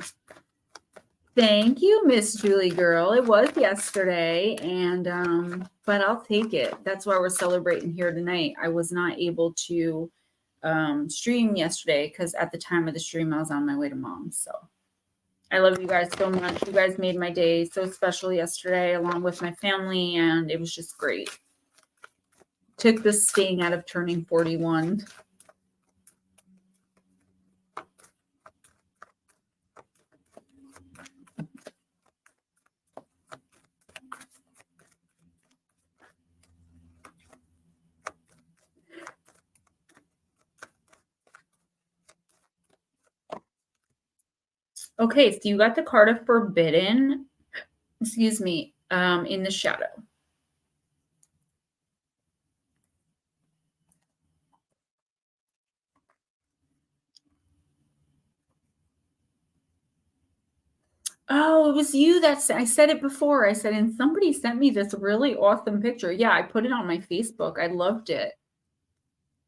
Thank you, Miss Julie girl. It was yesterday, and but I'll take it. That's why we're celebrating here tonight. I was not able to stream yesterday because at the time of the stream I was on my way to Mom's. So I love you guys so much. You guys made my day so special yesterday, along with my family, and it was just great. Took the sting out of turning 41. Okay, so you got the card of Forbidden, in the shadow. Oh, it was you that I said it before. I said, and somebody sent me this really awesome picture. Yeah, I put it on my Facebook. I loved it.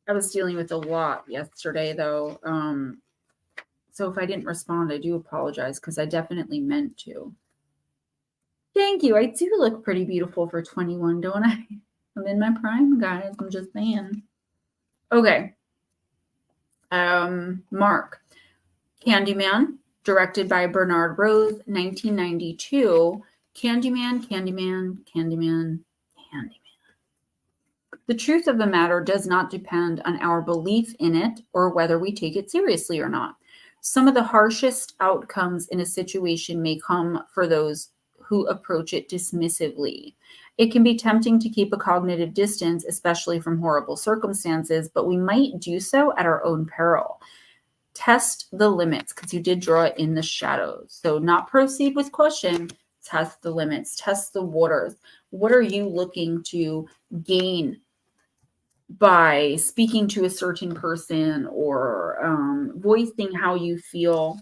I was dealing with a lot yesterday, though. So if I didn't respond, I do apologize, because I definitely meant to. Thank you. I do look pretty beautiful for 21, don't I? I'm in my prime, guys. I'm just saying. Okay. Mark. Candyman, directed by Bernard Rose, 1992. Candyman, Candyman, Candyman, Candyman. The truth of the matter does not depend on our belief in it or whether we take it seriously or not. Some of the harshest outcomes in a situation may come for those who approach it dismissively. It can be tempting to keep a cognitive distance, especially from horrible circumstances, but we might do so at our own peril. Test the limits, because you did draw it in the shadows. So not proceed with caution, test the limits, test the waters. What are you looking to gain by speaking to a certain person or voicing how you feel?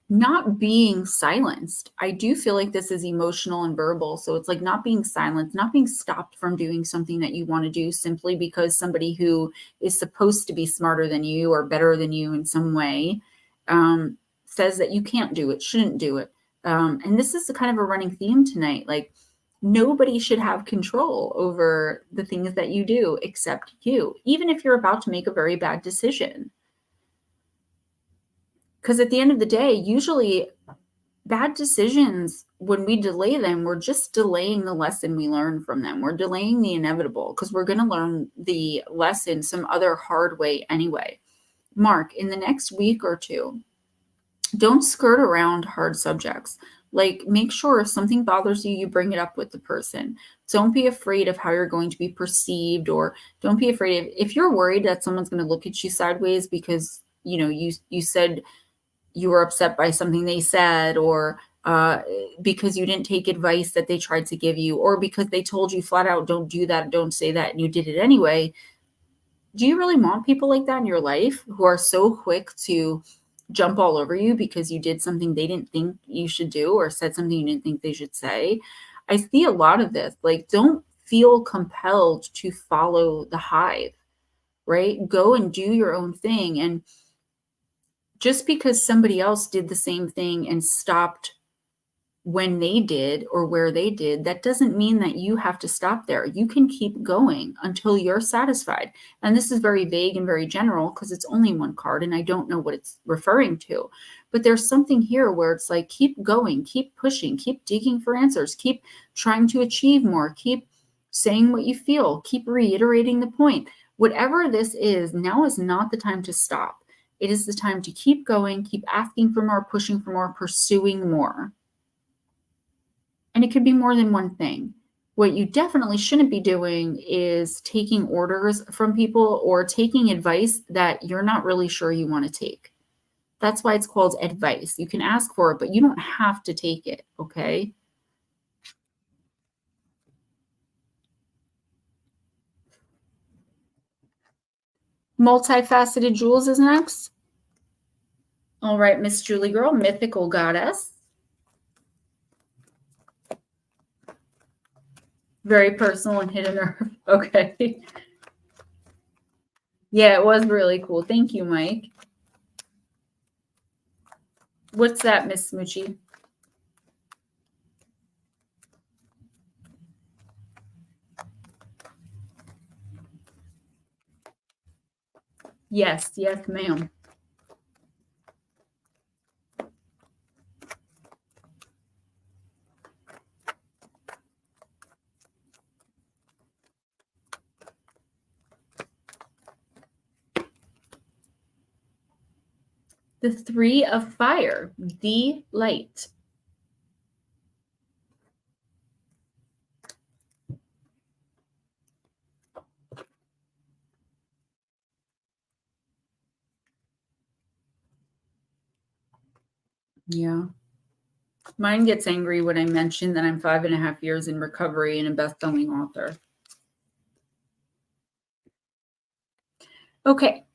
Not being silenced. I do feel like this is emotional and verbal. So it's like not being silenced, not being stopped from doing something that you want to do simply because somebody who is supposed to be smarter than you or better than you in some way says that you can't do it, shouldn't do it. And this is a kind of a running theme tonight. Like, nobody should have control over the things that you do except you, even if you're about to make a very bad decision. Because at the end of the day, usually bad decisions, when we delay them, we're just delaying the lesson we learn from them. We're delaying the inevitable because we're going to learn the lesson some other hard way anyway. Mark, in the next week or two, don't skirt around hard subjects. Like, make sure if something bothers you, you bring it up with the person. Don't be afraid of how you're going to be perceived, or don't be afraid of, if you're worried that someone's going to look at you sideways because, you said you were upset by something they said, or because you didn't take advice that they tried to give you, or because they told you flat out, don't do that, don't say that, and you did it anyway. Do you really want people like that in your life, who are so quick to jump all over you because you did something they didn't think you should do, or said something you didn't think they should say? I see a lot of this. Like, don't feel compelled to follow the hive, right? Go and do your own thing. And just because somebody else did the same thing and stopped when they did or where they did, that doesn't mean that you have to stop there. You can keep going until you're satisfied. And this is very vague and very general because it's only one card and I don't know what it's referring to. But there's something here where it's like, keep going, keep pushing, keep digging for answers, keep trying to achieve more, keep saying what you feel, keep reiterating the point. Whatever this is, now is not the time to stop. It is the time to keep going, keep asking for more, pushing for more, pursuing more. And it could be more than one thing. What you definitely shouldn't be doing is taking orders from people or taking advice that you're not really sure you want to take. That's why it's called advice. You can ask for it, but you don't have to take it, okay? Multifaceted Jules is next. All right, Miss Julie Girl, Mythical Goddess. Very personal and hit a nerve. Okay. Yeah, it was really cool. Thank you, Mike. What's that, Miss Smoochie? Yes, ma'am. The Three of Fire, the light. Yeah. Mine gets angry when I mention that I'm 5.5 years in recovery and a best-selling author. Okay.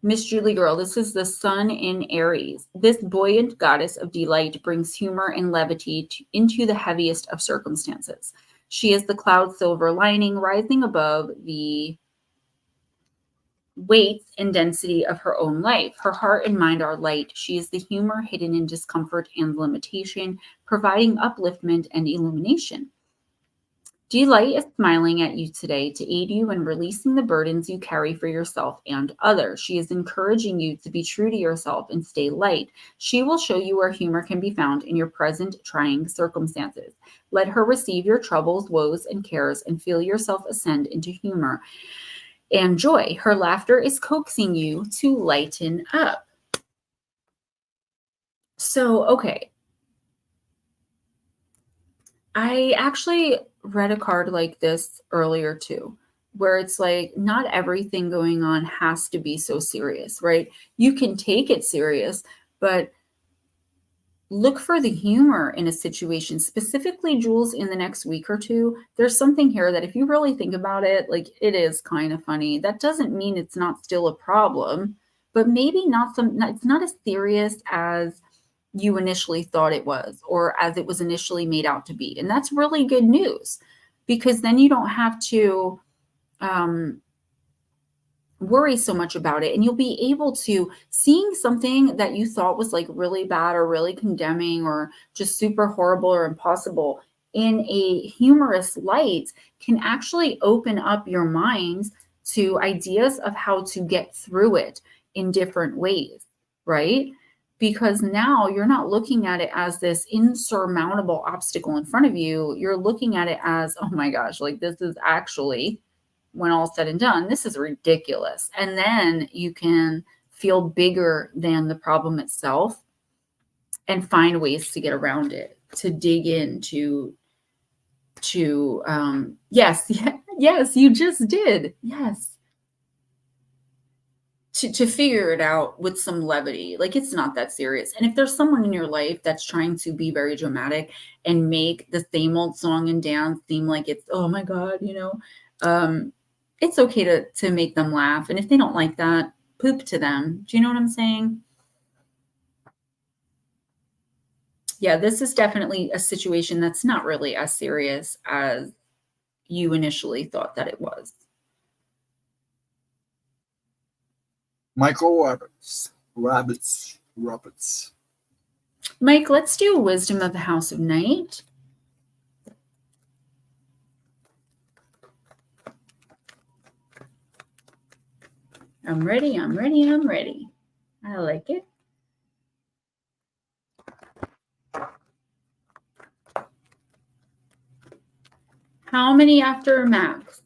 Miss Julie Girl, this is the sun in Aries. This buoyant goddess of delight brings humor and levity into the heaviest of circumstances. She is the cloud silver lining rising above the weight and density of her own life. Her heart and mind are light. She is the humor hidden in discomfort and limitation, providing upliftment and illumination. Delight is smiling at you today to aid you in releasing the burdens you carry for yourself and others. She is encouraging you to be true to yourself and stay light. She will show you where humor can be found in your present trying circumstances. Let her receive your troubles, woes, and cares and feel yourself ascend into humor and joy. Her laughter is coaxing you to lighten up. So, okay. I actually read a card like this earlier too, where it's like, not everything going on has to be so serious, right? You can take it serious, but look for the humor in a situation. Specifically, Jules, in the next week or two, there's something here that if you really think about it, like, it is kind of funny. That doesn't mean it's not still a problem, but maybe it's not as serious as you initially thought it was, or as it was initially made out to be. And that's really good news, because then you don't have to worry so much about it, and you'll be able to, seeing something that you thought was like really bad or really condemning or just super horrible or impossible in a humorous light can actually open up your mind to ideas of how to get through it in different ways, right? because now you're not looking at it as this insurmountable obstacle in front of you. You're looking at it as, oh my gosh, like this is actually, when all said and done, this is ridiculous. And then you can feel bigger than the problem itself and find ways to get around it, to dig into, yes, yes, you just did. Yes. To figure it out with some levity. Like, it's not that serious. And if there's someone in your life that's trying to be very dramatic and make the same old song and dance seem like it's, oh my God, it's okay to make them laugh. And if they don't like that, poop to them. Do you know what I'm saying? Yeah, this is definitely a situation that's not really as serious as you initially thought that it was. Michael Roberts. Mike, let's do Wisdom of the House of Night. I'm ready. I like it. How many after Max?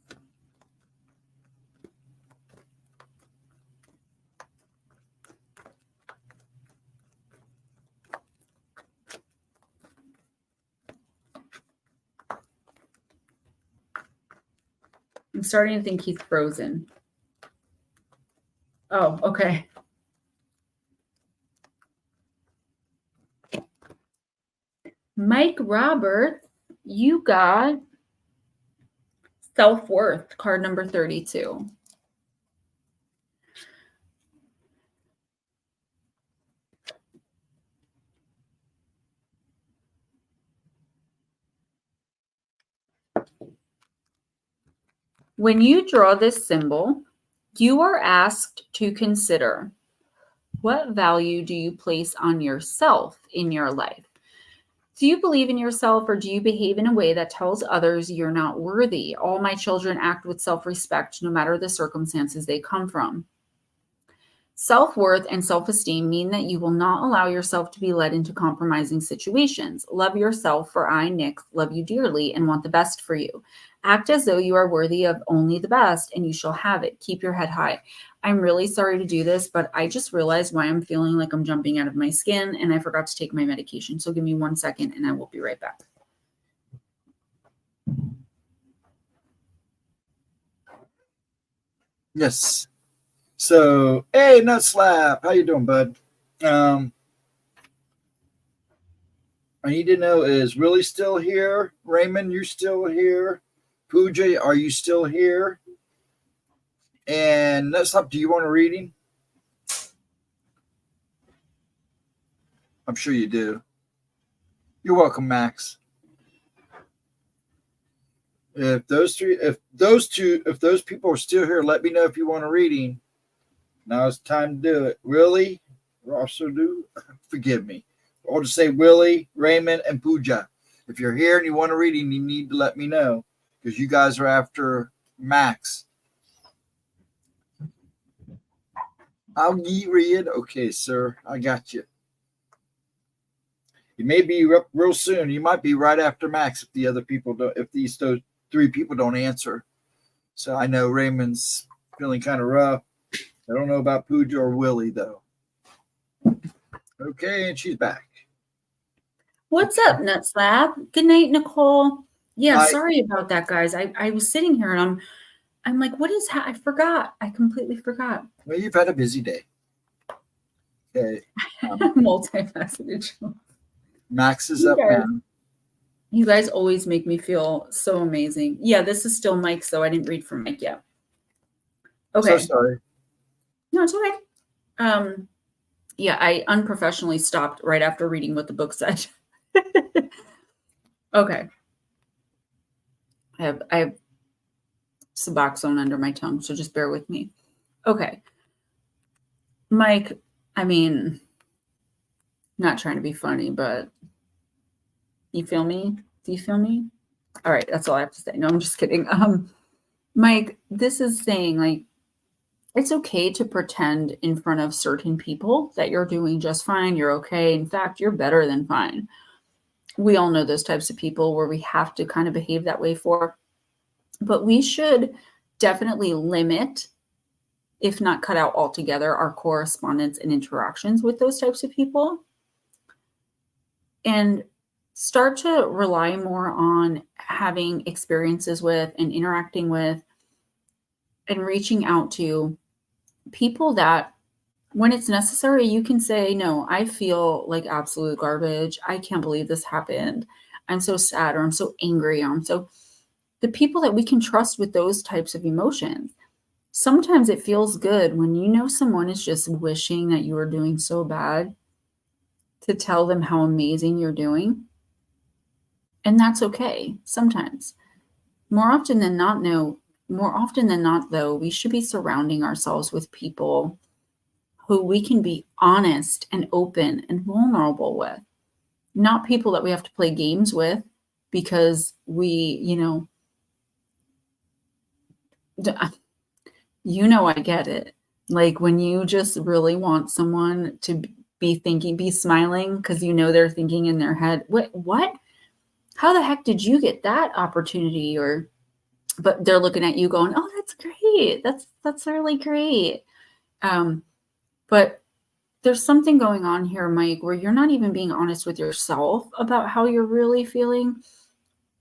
I'm starting to think he's frozen. Oh, okay. Mike Roberts, you got Self-Worth, card number 32. When you draw this symbol, you are asked to consider, what value do you place on yourself in your life? Do you believe in yourself, or do you behave in a way that tells others you're not worthy? All my children act with self-respect, no matter the circumstances they come from. Self-worth and self-esteem mean that you will not allow yourself to be led into compromising situations. Love yourself, for I, Nick, love you dearly and want the best for you. Act as though you are worthy of only the best, and you shall have it. Keep your head high. I'm really sorry to do this, but I just realized why I'm feeling like I'm jumping out of my skin, and I forgot to take my medication. So give me 1 second, and I will be right back. Yes. So, hey, Nut Slap, how you doing, bud? I need to know, is Willie still here? Raymond, you still here? Pooja, are you still here? And Nut Slap, do you want a reading? I'm sure you do. You're welcome, Max. If those people are still here, let me know if you want a reading. Now it's time to do it. Willie, forgive me. I'll just say Willie, Raymond, and Pooja. If you're here and you want a reading, you need to let me know, because you guys are after Max. I'll read. Okay, sir. I got you. You may be up real soon. You might be right after Max if the other people don't. If those 3 people don't answer. So I know Raymond's feeling kind of rough. I don't know about Pooja or Willie, though. Okay, and she's back. What's up, Nut Slap? Good night, Nicole. Yeah, sorry about that, guys. I was sitting here and I'm like, what is I forgot. I completely forgot. Well, you've had a busy day. Okay. Multifaceted. Max is up now. You guys always make me feel so amazing. Yeah, this is still Mike, so I didn't read from Mike yet. Okay. So sorry. No, it's okay. Yeah, I unprofessionally stopped right after reading what the book said. Okay. I have Suboxone under my tongue, so just bear with me. Okay. Mike, I mean, not trying to be funny, but you feel me? Do you feel me? All right, that's all I have to say. No, I'm just kidding. Mike, this is saying, like, It's okay to pretend in front of certain people that you're doing just fine, you're okay. In fact, you're better than fine. We all know those types of people where we have to kind of behave that way for. But we should definitely limit, if not cut out altogether, our correspondence and interactions with those types of people. And start to rely more on having experiences with and interacting with and reaching out to people that, when it's necessary, you can say, no, I feel like absolute garbage. I can't believe this happened. I'm so sad, or I'm so angry. The people that we can trust with those types of emotions. Sometimes it feels good when you know someone is just wishing that you were doing so bad, to tell them how amazing you're doing. And that's okay sometimes. More often than not, though, we should be surrounding ourselves with people who we can be honest and open and vulnerable with, not people that we have to play games with because we, I get it. Like when you just really want someone to be smiling because they're thinking in their head, what? How the heck did you get that opportunity? But they're looking at you going, oh, that's great. That's really great. But there's something going on here, Mike, where you're not even being honest with yourself about how you're really feeling.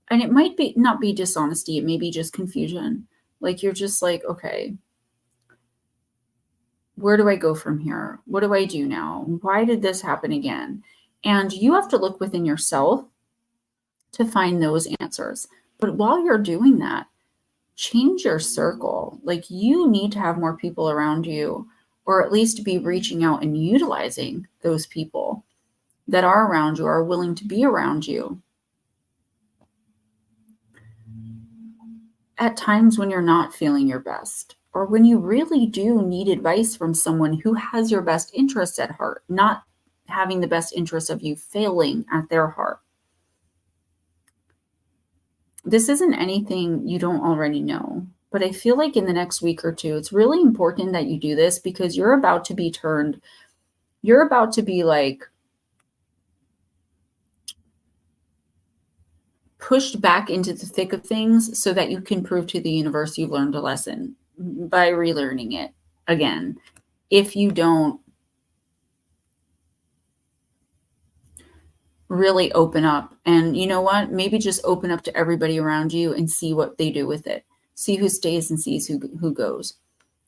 And it might be not be dishonesty. It may be just confusion. Like you're just like, okay, where do I go from here? What do I do now? Why did this happen again? And you have to look within yourself to find those answers. But while you're doing that, change your circle. Like you need to have more people around you, or at least be reaching out and utilizing those people that are around you, are willing to be around you at times when you're not feeling your best, or when you really do need advice from someone who has your best interests at heart, not having the best interest of you failing at their heart. This isn't anything you don't already know, but I feel like in the next week or two, it's really important that you do this because you're about to be like pushed back into the thick of things so that you can prove to the universe you've learned a lesson by relearning it again. If you don't really open up, and you know what, maybe just open up to everybody around you and see what they do with it. See who stays and sees who goes.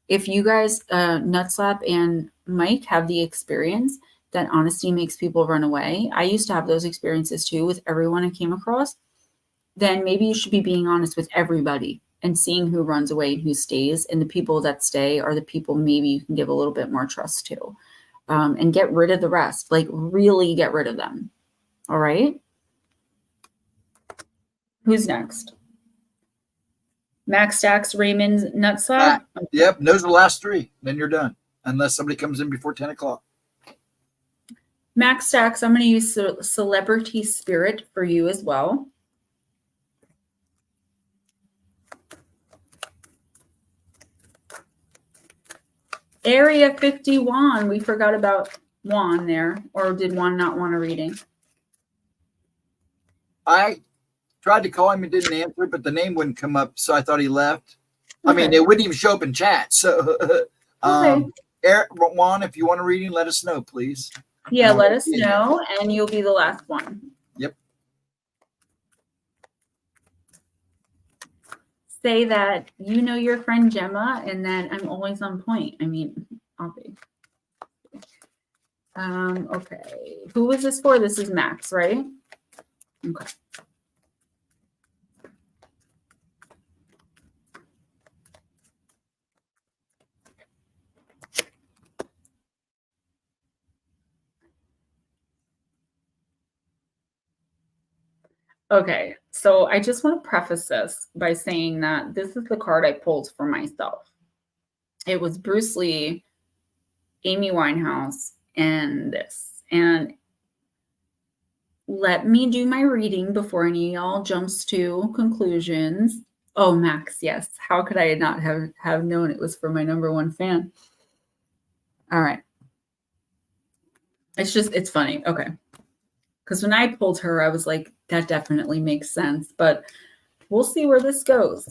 If you guys, Nutslap and Mike, have the experience that honesty makes people run away, I used to have those experiences too with everyone I came across, then maybe you should be being honest with everybody and seeing who runs away and who stays. And the people that stay are the people maybe you can give a little bit more trust to, and get rid of the rest, like really get rid of them. All right. Who's next? Max Stacks, Raymond, Nutslap. Yep. Those are the last three. Then you're done. Unless somebody comes in before 10 o'clock. Max Stacks, I'm going to use Celebrity Spirit for you as well. Area 51. We forgot about Juan there. Or did Juan not want a reading? I tried to call him and didn't answer, but the name wouldn't come up, so I thought he left. Okay. I mean, it wouldn't even show up in chat. So, Juan, if you want a reading, let us know, please. Yeah, let us know, and you'll be the last one. Yep. Say that you know your friend Gemma, and that I'm always on point. I mean, I'll be. Okay. Who was this for? This is Max, right? Okay. Okay, so I just want to preface this by saying that this is the card I pulled for myself. It was Bruce Lee, Amy Winehouse, and this. And let me do my reading before any of y'all jumps to conclusions. Oh, Max, yes. How could I not have known it was for my number one fan? All right. It's funny. Okay. Because when I pulled her, I was like, that definitely makes sense. But we'll see where this goes.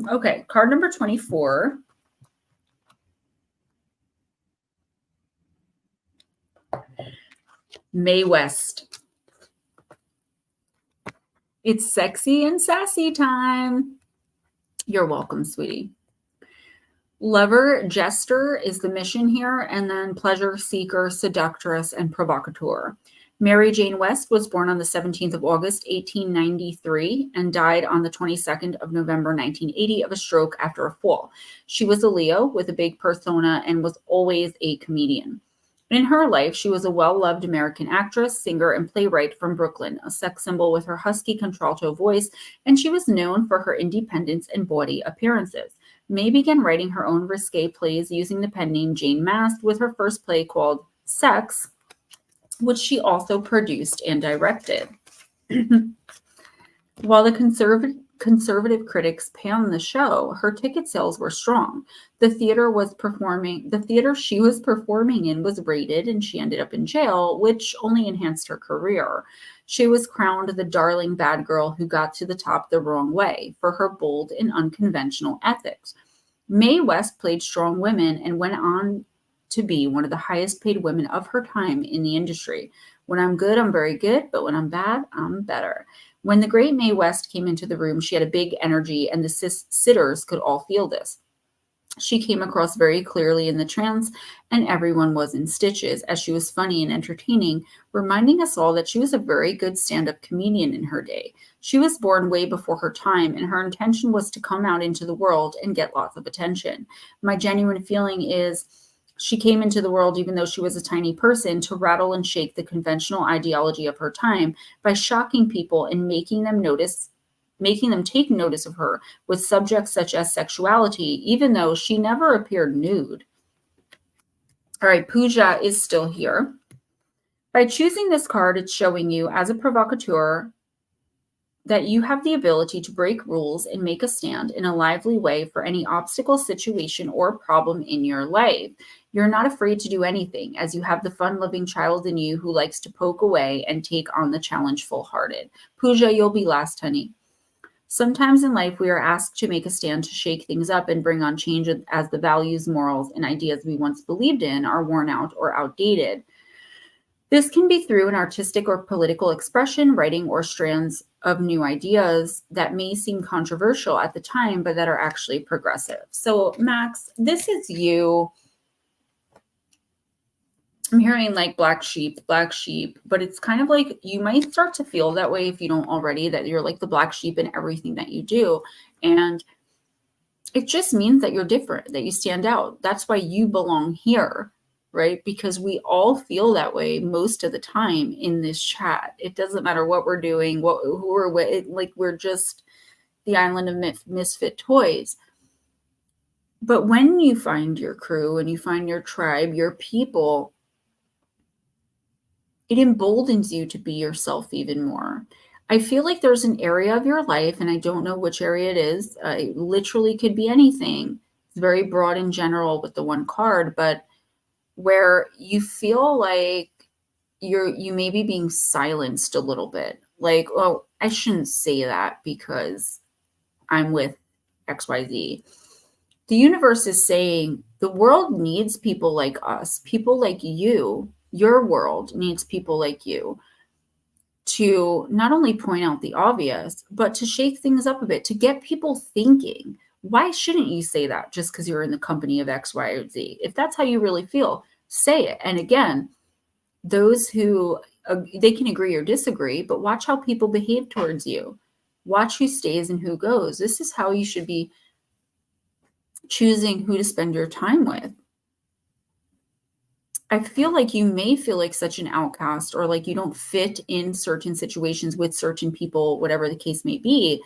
Okay. Card number 24. Mae West. It's sexy and sassy time. You're welcome, sweetie. Lover, jester is the mission here, and then pleasure seeker, seductress, and provocateur. Mary Jane West was born on the 17th of August, 1893, and died on the 22nd of November, 1980, of a stroke after a fall. She was a Leo with a big persona and was always a comedian. In her life, she was a well-loved American actress, singer, and playwright from Brooklyn, a sex symbol with her husky contralto voice, and she was known for her independence and bawdy appearances. Mae began writing her own risque plays using the pen name Jane Mast, with her first play called Sex, which she also produced and directed. While the conservative critics panned the show, her ticket sales were strong. The theater she was performing in was raided, and she ended up in jail, which only enhanced her career. She was crowned the darling bad girl who got to the top the wrong way for her bold and unconventional ethics. Mae West played strong women and went on to be one of the highest paid women of her time in the industry. When I'm good, I'm very good, but when I'm bad, I'm better. When the great Mae West came into the room, she had a big energy, and the sitters could all feel this. She came across very clearly in the trance, and everyone was in stitches, as she was funny and entertaining, reminding us all that she was a very good stand-up comedian in her day. She was born way before her time, and her intention was to come out into the world and get lots of attention. My genuine feeling is she came into the world, even though she was a tiny person, to rattle and shake the conventional ideology of her time by shocking people and making them take notice of her with subjects such as sexuality, even though she never appeared nude. All right, Pooja is still here. By choosing this card, it's showing you, as a provocateur, that you have the ability to break rules and make a stand in a lively way for any obstacle, situation, or problem in your life. You're not afraid to do anything, as you have the fun-loving child in you who likes to poke away and take on the challenge full-hearted. Pooja, you'll be last, honey. Sometimes in life, we are asked to make a stand to shake things up and bring on change as the values, morals, and ideas we once believed in are worn out or outdated. This can be through an artistic or political expression, writing, or strands of new ideas that may seem controversial at the time, but that are actually progressive. So, Max, this is you. I'm hearing like black sheep, but it's kind of like you might start to feel that way if you don't already, that you're like the black sheep in everything that you do. And it just means that you're different, that you stand out. That's why you belong here, right? Because we all feel that way most of the time in this chat. It doesn't matter what we're doing, who we're with, like we're just the island of misfit toys. But when you find your crew and you find your tribe, your people, it emboldens you to be yourself even more. I feel like there's an area of your life, and I don't know which area it is. It literally could be anything. It's very broad and general with the one card, but where you feel like you may be being silenced a little bit. Like, oh, I shouldn't say that because I'm with XYZ. The universe is saying the world needs people like us, people like you. Your world needs people like you to not only point out the obvious, but to shake things up a bit, to get people thinking. Why shouldn't you say that just because you're in the company of X, Y, or Z? If that's how you really feel, say it. And again, those who, they can agree or disagree, but watch how people behave towards you. Watch who stays and who goes. This is how you should be choosing who to spend your time with. I feel like you may feel like such an outcast, or like you don't fit in certain situations with certain people, whatever the case may be,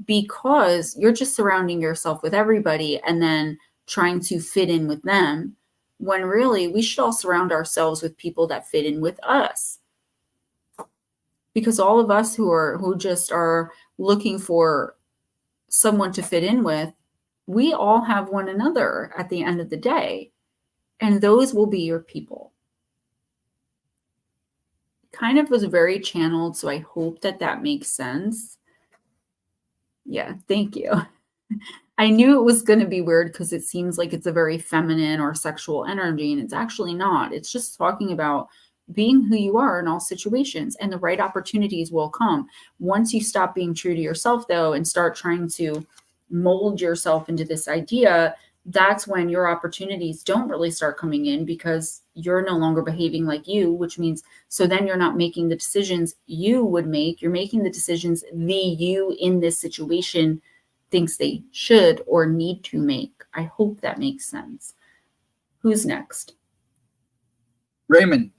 because you're just surrounding yourself with everybody and then trying to fit in with them, when really we should all surround ourselves with people that fit in with us. Because all of us who just are looking for someone to fit in with, we all have one another at the end of the day, and those will be your people. Kind of was very channeled, so I hope that that makes sense. Yeah, thank you. I knew it was going to be weird because it seems like it's a very feminine or sexual energy, and it's actually not. It's just talking about being who you are in all situations, and the right opportunities will come. Once you stop being true to yourself, though, and start trying to mold yourself into this idea, that's when your opportunities don't really start coming in, because you're no longer behaving like you, which means, so then you're not making the decisions you would make. You're making the decisions the you in this situation thinks they should or need to make. I hope that makes sense. Who's next? Raymond.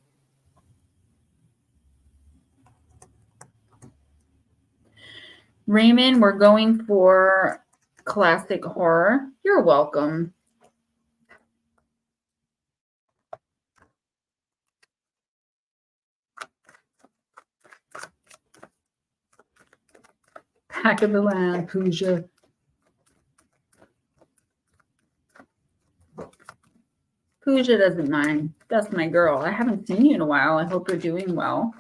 Raymond, we're going for classic horror. You're welcome. Back of the land, Pooja. Pooja doesn't mind. That's my girl. I haven't seen you in a while. I hope you're doing well.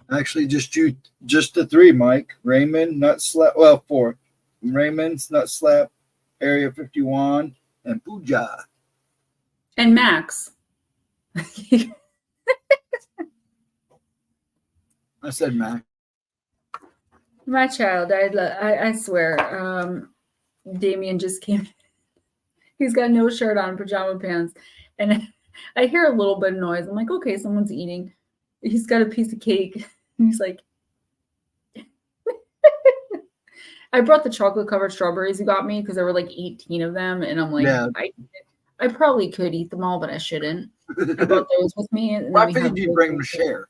Actually, just the three, Mike. Raymond, Nut Slap. Well, four. Raymond's Nut Slap, Area 51, and Pooja. And Max. I said Max. My child, I swear. Damien just came. He's got no shirt on, pajama pants, and I hear a little bit of noise. I'm like, okay, someone's eating. He's got a piece of cake. He's like, I brought the chocolate covered strawberries you got me because there were like 18 of them, and I'm like, Yeah. I probably could eat them all, but I shouldn't. I brought those with me. And Well, I figured you'd bring them to share.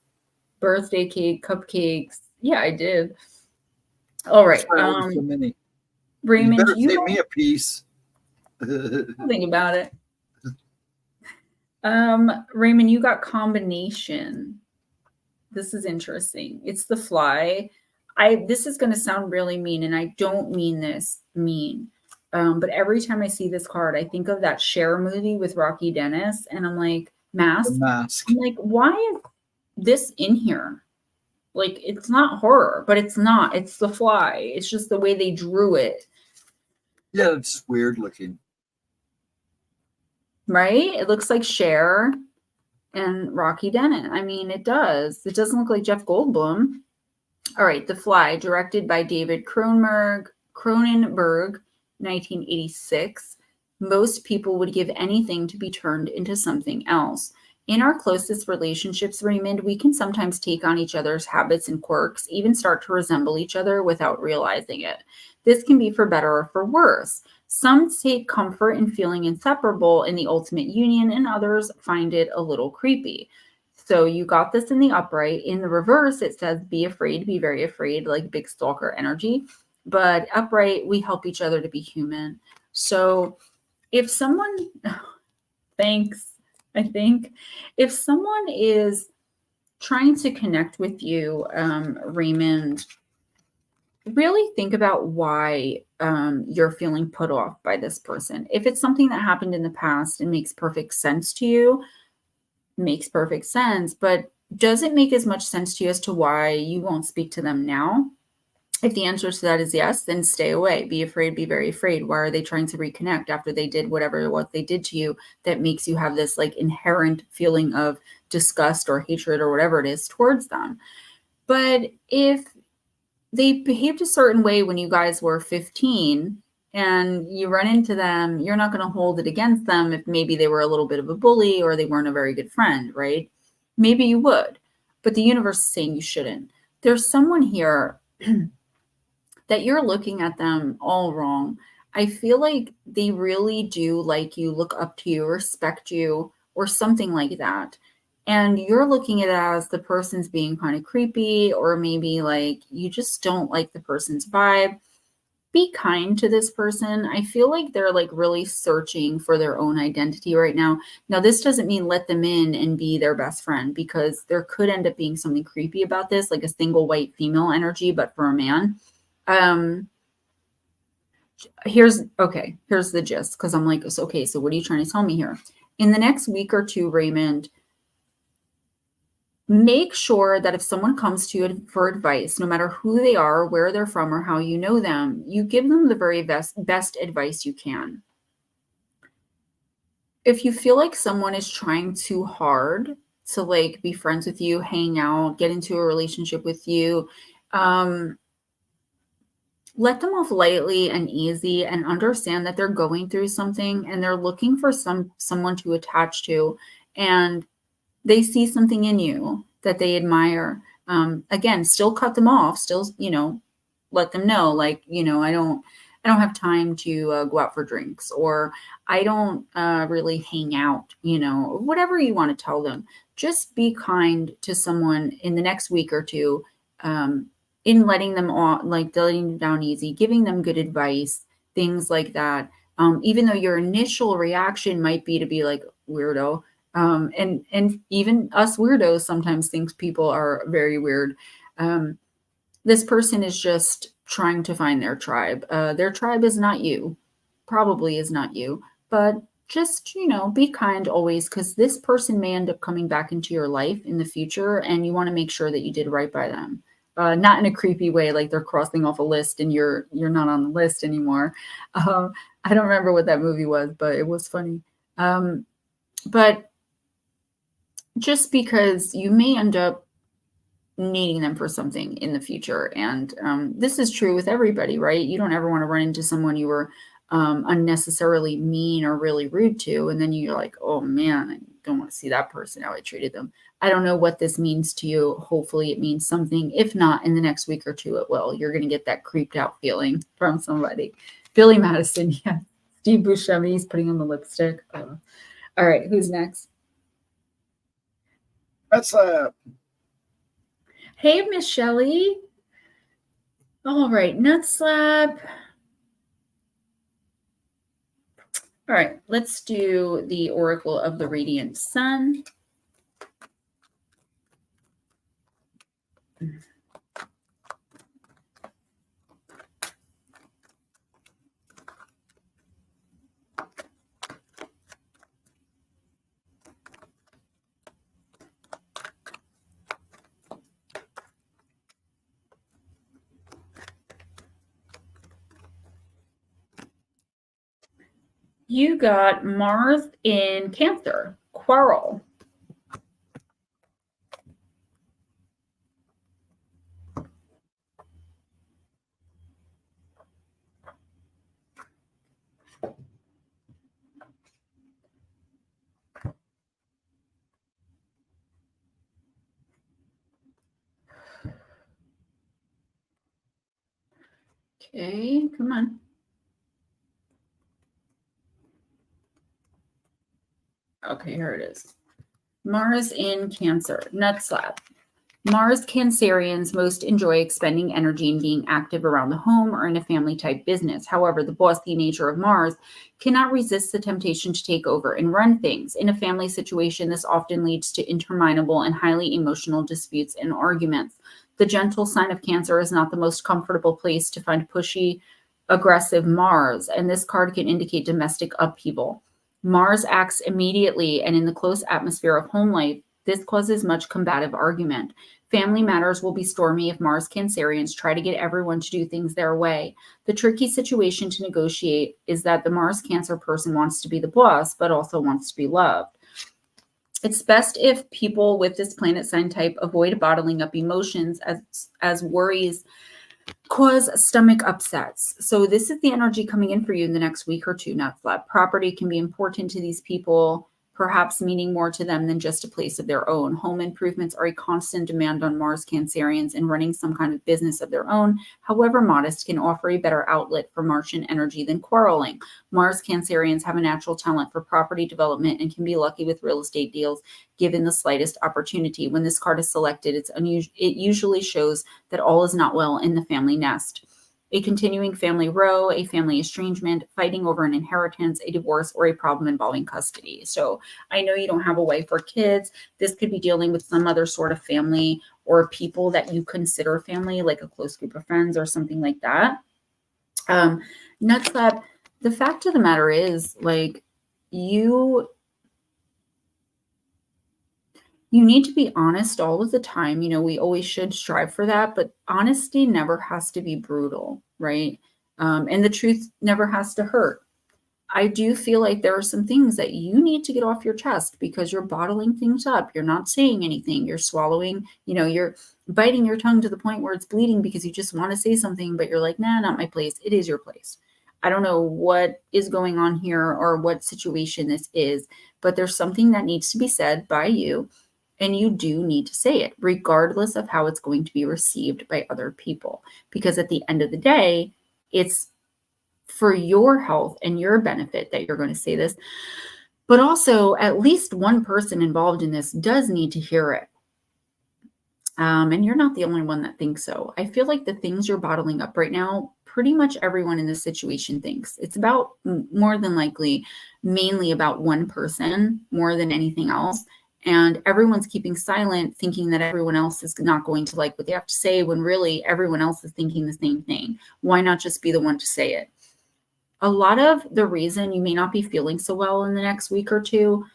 Birthday cake, cupcakes. Yeah, I did. All right. So many. Raymond, you better save me a piece. Think about it. Raymond, you got combination. This is interesting. It's the fly. This is going to sound really mean, and I don't mean this mean. But every time I see this card, I think of that Cher movie with Rocky Dennis, and I'm like, Mask. I'm like, why is this in here? Like, it's not horror, but it's not. It's the fly. It's just the way they drew it. Yeah, it's weird looking. Right? It looks like Cher and Rocky Dennis. I mean, it does. It doesn't look like Jeff Goldblum. All right, The Fly, directed by David Cronenberg, 1986. Most people would give anything to be turned into something else. In our closest relationships, Raymond, we can sometimes take on each other's habits and quirks, even start to resemble each other without realizing it. This can be for better or for worse. Some take comfort in feeling inseparable in the ultimate union, and others find it a little creepy. So you got this in the upright. In the reverse, it says, be afraid, be very afraid, like big stalker energy. But upright, we help each other to be human. So if someone, thanks, I think, if someone is trying to connect with you, Raymond, really think about why you're feeling put off by this person. If it's something that happened in the past and makes perfect sense to you, makes perfect sense, but does it make as much sense to you as to why you won't speak to them now? If the answer to that is yes, then stay away. Be afraid, be very afraid. Why are they trying to reconnect after they did what they did to you that makes you have this like inherent feeling of disgust or hatred or whatever it is towards them? But if they behaved a certain way when you guys were 15 and you run into them, you're not going to hold it against them if maybe they were a little bit of a bully or they weren't a very good friend, right? Maybe you would, but the universe is saying you shouldn't. There's someone here that you're looking at them all wrong. I feel like they really do like you, look up to you, respect you, or something like that. and you're looking at it as the person's being kind of creepy, or maybe like you just don't like the person's vibe, be kind to this person. I feel like they're like really searching for their own identity right now. Now, this doesn't mean let them in and be their best friend, because there could end up being something creepy about this, like a single white female energy, but for a man. Here's the gist, because I'm like, okay, so what are you trying to tell me here? In the next week or two, Raymond, make sure that if someone comes to you for advice, no matter who they are, where they're from, or how you know them, you give them the very best advice you can. If you feel like someone is trying too hard to like be friends with you, hang out, get into a relationship with you, let them off lightly and easy, and understand that they're going through something and they're looking for someone to attach to, and they see something in you that they admire. Again, still cut them off, still, let them know, like, I don't have time to go out for drinks, or I don't really hang out, whatever you want to tell them. Just be kind to someone in the next week or two, in letting them off, like letting them down easy, giving them good advice, things like that. Even though your initial reaction might be to be like, weirdo. And even us weirdos sometimes think people are very weird. This person is just trying to find their tribe. Their tribe is not you, probably is not you, but just, be kind always, because this person may end up coming back into your life in the future, and you want to make sure that you did right by them. Not in a creepy way, like they're crossing off a list and you're not on the list anymore. I don't remember what that movie was, but it was funny. But just because you may end up needing them for something in the future. And this is true with everybody, right? You don't ever want to run into someone you were unnecessarily mean or really rude to, and then you're like, oh man, I don't want to see that person, how I treated them. I don't know what this means to you. Hopefully it means something. If not, in the next week or two, it will. You're going to get that creeped out feeling from somebody. Billy Madison, yeah. Steve Buscemi, he's putting on the lipstick. All right, who's next? That's Hey, Miss Shelley. All right, Nut Slap. All right, let's do the Oracle of the Radiant Sun. You got Mars in Cancer, quarrel. Okay, come on. Okay, here it is. Mars in Cancer, nut slap. Mars Cancerians most enjoy expending energy and being active around the home or in a family-type business. However, the bossy nature of Mars cannot resist the temptation to take over and run things. In a family situation, this often leads to interminable and highly emotional disputes and arguments. The gentle sign of Cancer is not the most comfortable place to find pushy, aggressive Mars, and this card can indicate domestic upheaval. Mars acts immediately and in the close atmosphere of home life. This causes much combative argument. Family matters will be stormy if Mars Cancerians try to get everyone to do things their way. The tricky situation to negotiate is that the Mars Cancer person wants to be the boss, but also wants to be loved. It's best if people with this planet sign type avoid bottling up emotions as worries cause stomach upsets. So this is the energy coming in for you in the next week or two, Nut Flap. Property can be important to these people. perhaps meaning more to them than just a place of their own. Home improvements are a constant demand on Mars Cancerians, and running some kind of business of their own, however modest, can offer a better outlet for Martian energy than quarreling. Mars Cancerians have a natural talent for property development and can be lucky with real estate deals given the slightest opportunity. When this card is selected, it usually shows that all is not well in the family nest. A continuing family row, a family estrangement, fighting over an inheritance, a divorce, or a problem involving custody. So I know you don't have a wife or kids. This could be dealing with some other sort of family or people that you consider family, like a close group of friends or something like that. Next up, the fact of the matter is, like, you need to be honest all of the time. You know, we always should strive for that, but honesty never has to be brutal, right? And the truth never has to hurt. I do feel like there are some things that you need to get off your chest because you're bottling things up. You're not saying anything. You're swallowing, you know, you're biting your tongue to the point where it's bleeding because you just want to say something, but you're like, nah, not my place. It is your place. I don't know what is going on here or what situation this is, but there's something that needs to be said by you. And you do need to say it, regardless of how it's going to be received by other people. Because at the end of the day, it's for your health and your benefit that you're going to say this. But also, at least one person involved in this does need to hear it. And you're not the only one that thinks so. I feel like the things you're bottling up right now, pretty much everyone in this situation thinks. It's about, more than likely, mainly about one person more than anything else. And everyone's keeping silent, thinking that everyone else is not going to like what they have to say, when really everyone else is thinking the same thing. Why not just be the one to say it? A lot of the reason you may not be feeling so well in the next week or two,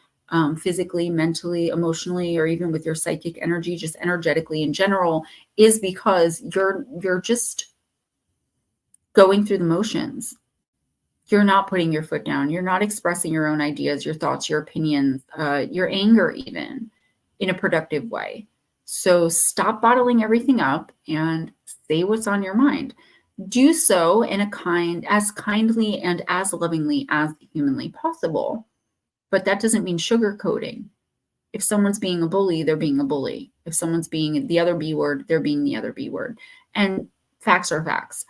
physically, mentally, emotionally, or even with your psychic energy, just energetically in general, is because you're just going through the motions. You're not putting your foot down. You're not expressing your own ideas, your thoughts, your opinions, your anger, even in a productive way. So stop bottling everything up and say what's on your mind. Do so in as kindly and as lovingly as humanly possible. But that doesn't mean sugarcoating. If someone's being a bully, they're being a bully. If someone's being the other B word, they're being the other B word. And facts are facts.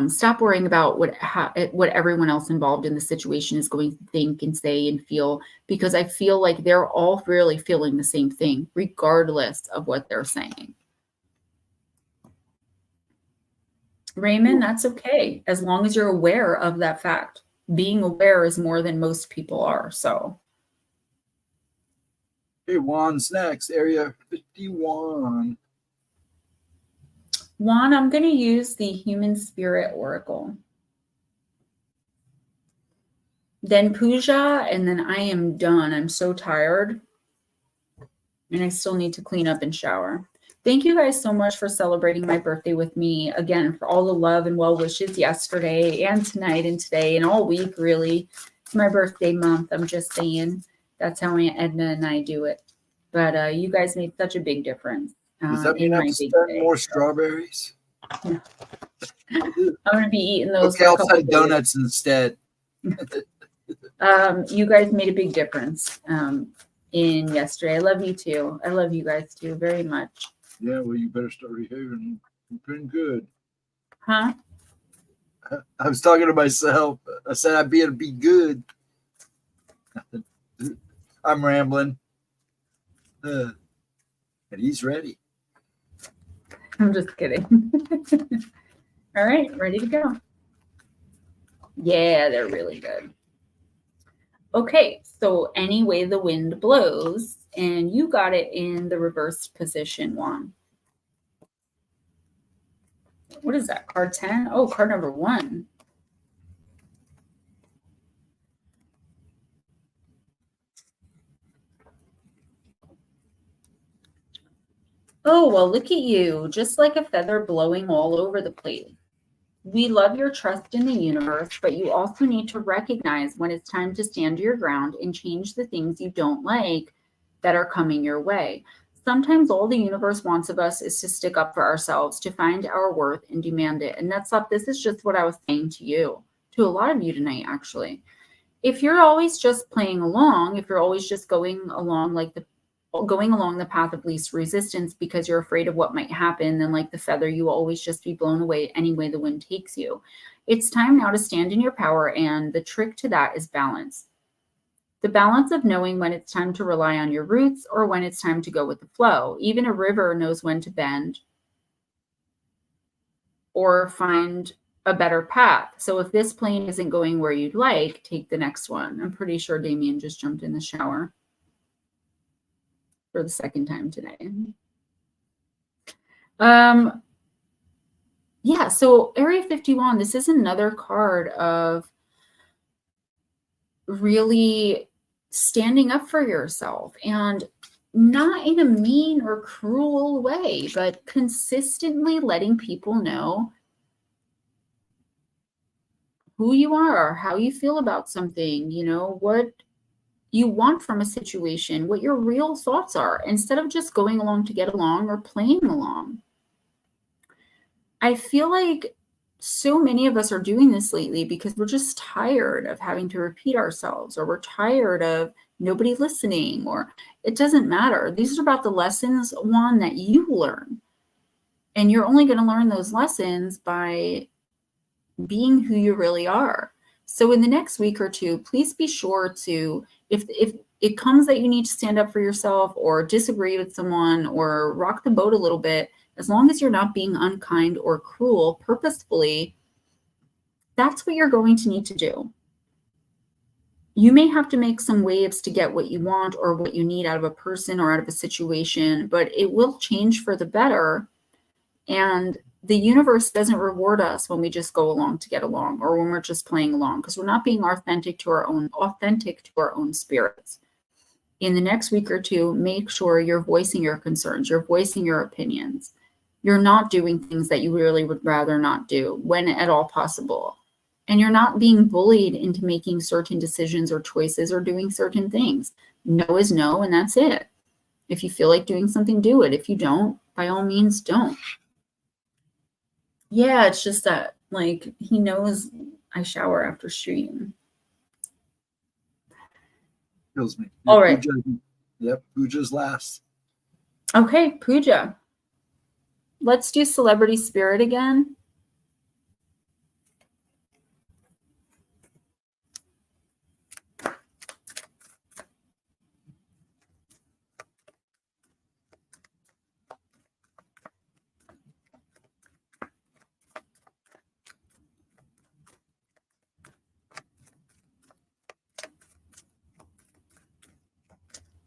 Stop worrying about what everyone else involved in the situation is going to think and say and feel, because I feel like they're all really feeling the same thing, regardless of what they're saying. Raymond, that's okay, as long as you're aware of that fact. Being aware is more than most people are. So, Hey, Juan's next, area 51. Juan, I'm going to use the Human Spirit Oracle. Then Puja, and then I am done. I'm so tired. And I still need to clean up and shower. Thank you guys so much for celebrating my birthday with me. Again, for all the love and well wishes yesterday and tonight and today and all week, really. It's my birthday month. I'm just saying. That's how Aunt Edna and I do it. But you guys made such a big difference. Does that mean I have to spend more strawberries? Yeah. I'm going to be eating those. Okay, I'll send donuts instead. You guys made a big difference in yesterday. I love you too. I love you guys too very much. Yeah, well, you better start behaving. You've been good. Huh? I was talking to myself. I said I'd be good. I'm rambling. And he's ready. I'm just kidding. All right, ready to go. Yeah, they're really good. Okay, so any way the wind blows, and you got it in the reverse position, Juan. What is that, card 10? Oh, card number 1. Oh, well, look at you, just like a feather blowing all over the place. We love your trust in the universe, but you also need to recognize when it's time to stand your ground and change the things you don't like that are coming your way. Sometimes all the universe wants of us is to stick up for ourselves, to find our worth and demand it. And this is just what I was saying to you, to a lot of you tonight, actually. If you're always just playing along, if you're always just going along the path of least resistance because you're afraid of what might happen, then like the feather, you will always just be blown away any way the wind takes you. It's time now to stand in your power, and the trick to that is balance. The balance of knowing when it's time to rely on your roots or when it's time to go with the flow. Even a river knows when to bend or find a better path. So if this plane isn't going where you'd like, take the next one. I'm pretty sure Damien just jumped in the shower for the second time today. Yeah, so Area 51, this is another card of really standing up for yourself, and not in a mean or cruel way, but consistently letting people know who you are, how you feel about something, you know, what you want from a situation, what your real thoughts are, instead of just going along to get along or playing along. I feel like so many of us are doing this lately because we're just tired of having to repeat ourselves, or we're tired of nobody listening, or it doesn't matter. These are about the lessons, one, that you learn. And you're only going to learn those lessons by being who you really are. So in the next week or two, please be sure to, if it comes that you need to stand up for yourself or disagree with someone or rock the boat a little bit, as long as you're not being unkind or cruel purposefully, that's what you're going to need to do. You may have to make some waves to get what you want or what you need out of a person or out of a situation, but it will change for the better. And the universe doesn't reward us when we just go along to get along, or when we're just playing along, because we're not being authentic to our own spirits. In the next week or two, make sure you're voicing your concerns, you're voicing your opinions. You're not doing things that you really would rather not do when at all possible. And you're not being bullied into making certain decisions or choices or doing certain things. No is no, and that's it. If you feel like doing something, do it. If you don't, by all means, don't. Yeah, it's just that, like, he knows I shower after stream. Kills me. All right. Pooja's last. Okay, Pooja. Let's do celebrity spirit again.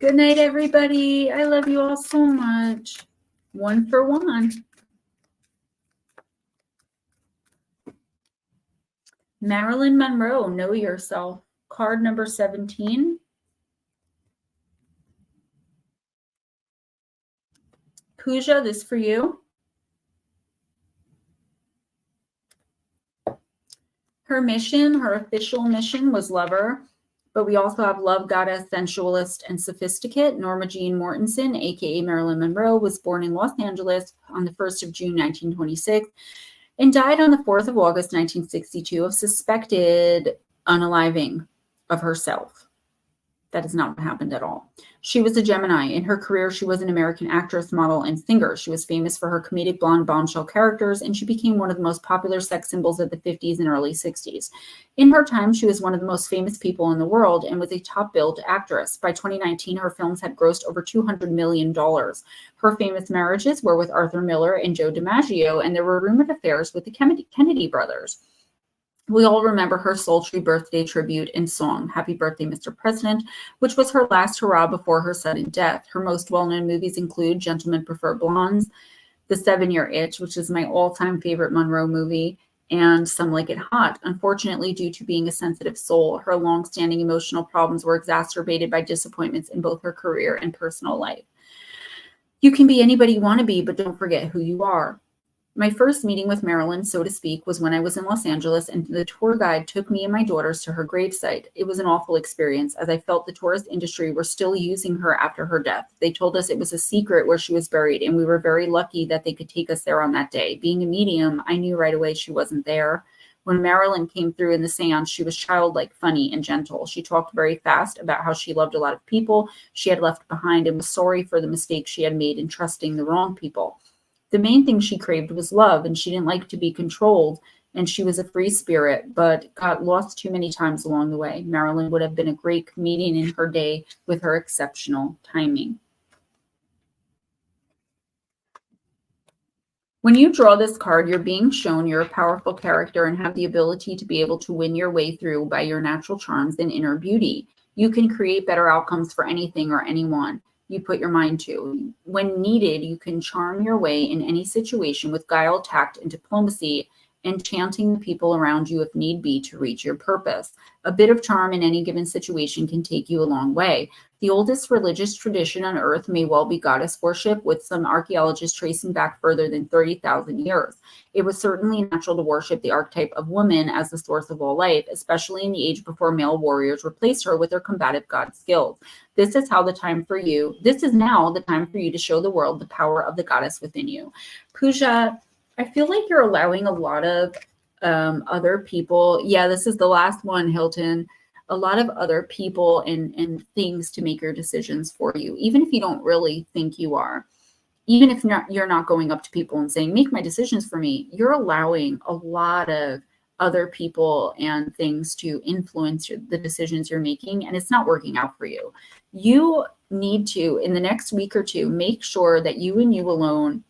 Good night, everybody. I love you all so much. One for one. Marilyn Monroe, Know Yourself. Card number 17. Pooja, this for you. Her mission, her official mission was lover, but we also have love goddess, sensualist, and sophisticate. Norma Jean Mortensen, aka Marilyn Monroe, was born in Los Angeles on the 1st of June, 1926, and died on the 4th of August, 1962, of suspected unaliving of herself. That is not what happened at all. She was a Gemini. In her career, she was an American actress, model, and singer. She was famous for her comedic blonde bombshell characters, and she became one of the most popular sex symbols of the 50s and early 60s. In her time, she was one of the most famous people in the world and was a top-billed actress. By 2019, her films had grossed over $200 million. Her famous marriages were with Arthur Miller and Joe DiMaggio, and there were rumored affairs with the Kennedy brothers. We all remember her sultry birthday tribute and song, Happy Birthday, Mr. President, which was her last hurrah before her sudden death. Her most well-known movies include Gentlemen Prefer Blondes, The 7-Year Itch, which is my all-time favorite Monroe movie, and Some Like It Hot. Unfortunately, due to being a sensitive soul, her long-standing emotional problems were exacerbated by disappointments in both her career and personal life. You can be anybody you want to be, but don't forget who you are. My first meeting with Marilyn, so to speak, was when I was in Los Angeles, and the tour guide took me and my daughters to her gravesite. It was an awful experience, as I felt the tourist industry were still using her after her death. They told us it was a secret where she was buried, and we were very lucky that they could take us there on that day. Being a medium, I knew right away she wasn't there. When Marilyn came through in the seance, she was childlike, funny, and gentle. She talked very fast about how she loved a lot of people she had left behind and was sorry for the mistakes she had made in trusting the wrong people. The main thing she craved was love, and she didn't like to be controlled, and she was a free spirit, but got lost too many times along the way. Marilyn would have been a great comedian in her day with her exceptional timing. When you draw this card, you're being shown you're a powerful character and have the ability to be able to win your way through by your natural charms and inner beauty. You can create better outcomes for anything or anyone you put your mind to. When needed, you can charm your way in any situation with guile, tact, and diplomacy, enchanting the people around you if need be to reach your purpose. A bit of charm in any given situation can take you a long way. The oldest religious tradition on earth may well be goddess worship, with some archaeologists tracing back further than 30,000 years. It was certainly natural to worship the archetype of woman as the source of all life, especially in the age before male warriors replaced her with their combative god skills. This is now the time for you to show the world the power of the goddess within you. Pooja, I feel like you're allowing a lot of other people. Yeah, this is the last one, Hilton. A lot of other people and things to make your decisions for you, even if you don't really think you are. Even if you're not going up to people and saying, make my decisions for me, you're allowing a lot of other people and things to influence the decisions you're making, and it's not working out for you. You need to, in the next week or two, make sure that you and you alone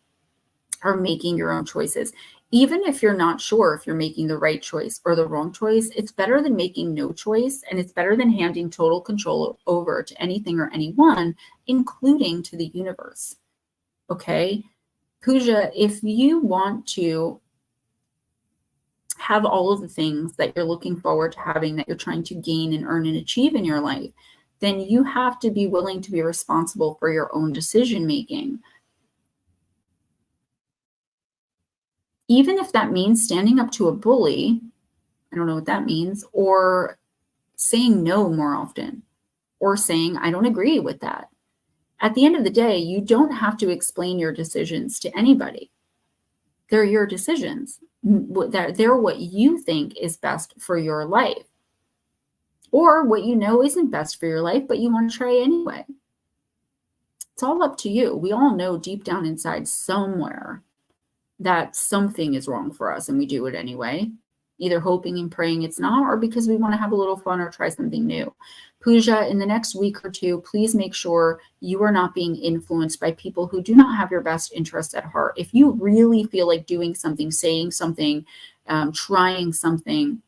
are making your own choices. Even if you're not sure if you're making the right choice or the wrong choice, it's better than making no choice, and it's better than handing total control over to anything or anyone, including to the universe. Okay? Pooja, if you want to have all of the things that you're looking forward to having, that you're trying to gain and earn and achieve in your life, then you have to be willing to be responsible for your own decision making. Even if that means standing up to a bully, I don't know what that means, or saying no more often, or saying, I don't agree with that. At the end of the day, you don't have to explain your decisions to anybody. They're your decisions. They're what you think is best for your life, or what you know isn't best for your life, but you want to try anyway. It's all up to you. We all know deep down inside somewhere that something is wrong for us, and we do it anyway, either hoping and praying it's not, or because we want to have a little fun or try something new. Pooja, in the next week or two, please make sure you are not being influenced by people who do not have your best interest at heart. If you really feel like doing something, saying something, trying something,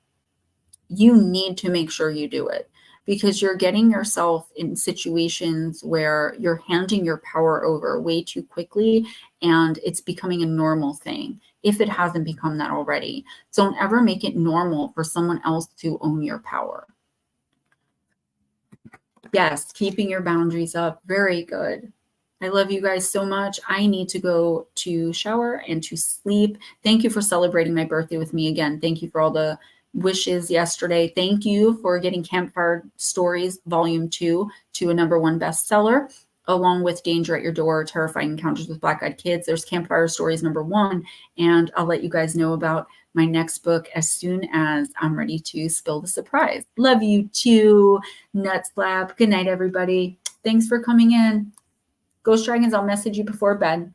you need to make sure you do it, because you're getting yourself in situations where you're handing your power over way too quickly, and it's becoming a normal thing if it hasn't become that already. Don't ever make it normal for someone else to own your power. Yes, keeping your boundaries up. Very good. I love you guys so much. I need to go to shower and to sleep. Thank you for celebrating my birthday with me again. Thank you for all the wishes yesterday. Thank you for getting Campfire Stories Volume 2 to a #1 bestseller, along with Danger at Your Door, Terrifying Encounters with Black-Eyed Kids. There's Campfire Stories #1, and I'll let you guys know about my next book as soon as I'm ready to spill the surprise. Love you too. Nut slap. Good night, everybody. Thanks for coming in. Ghost Dragons, I'll message you before bed.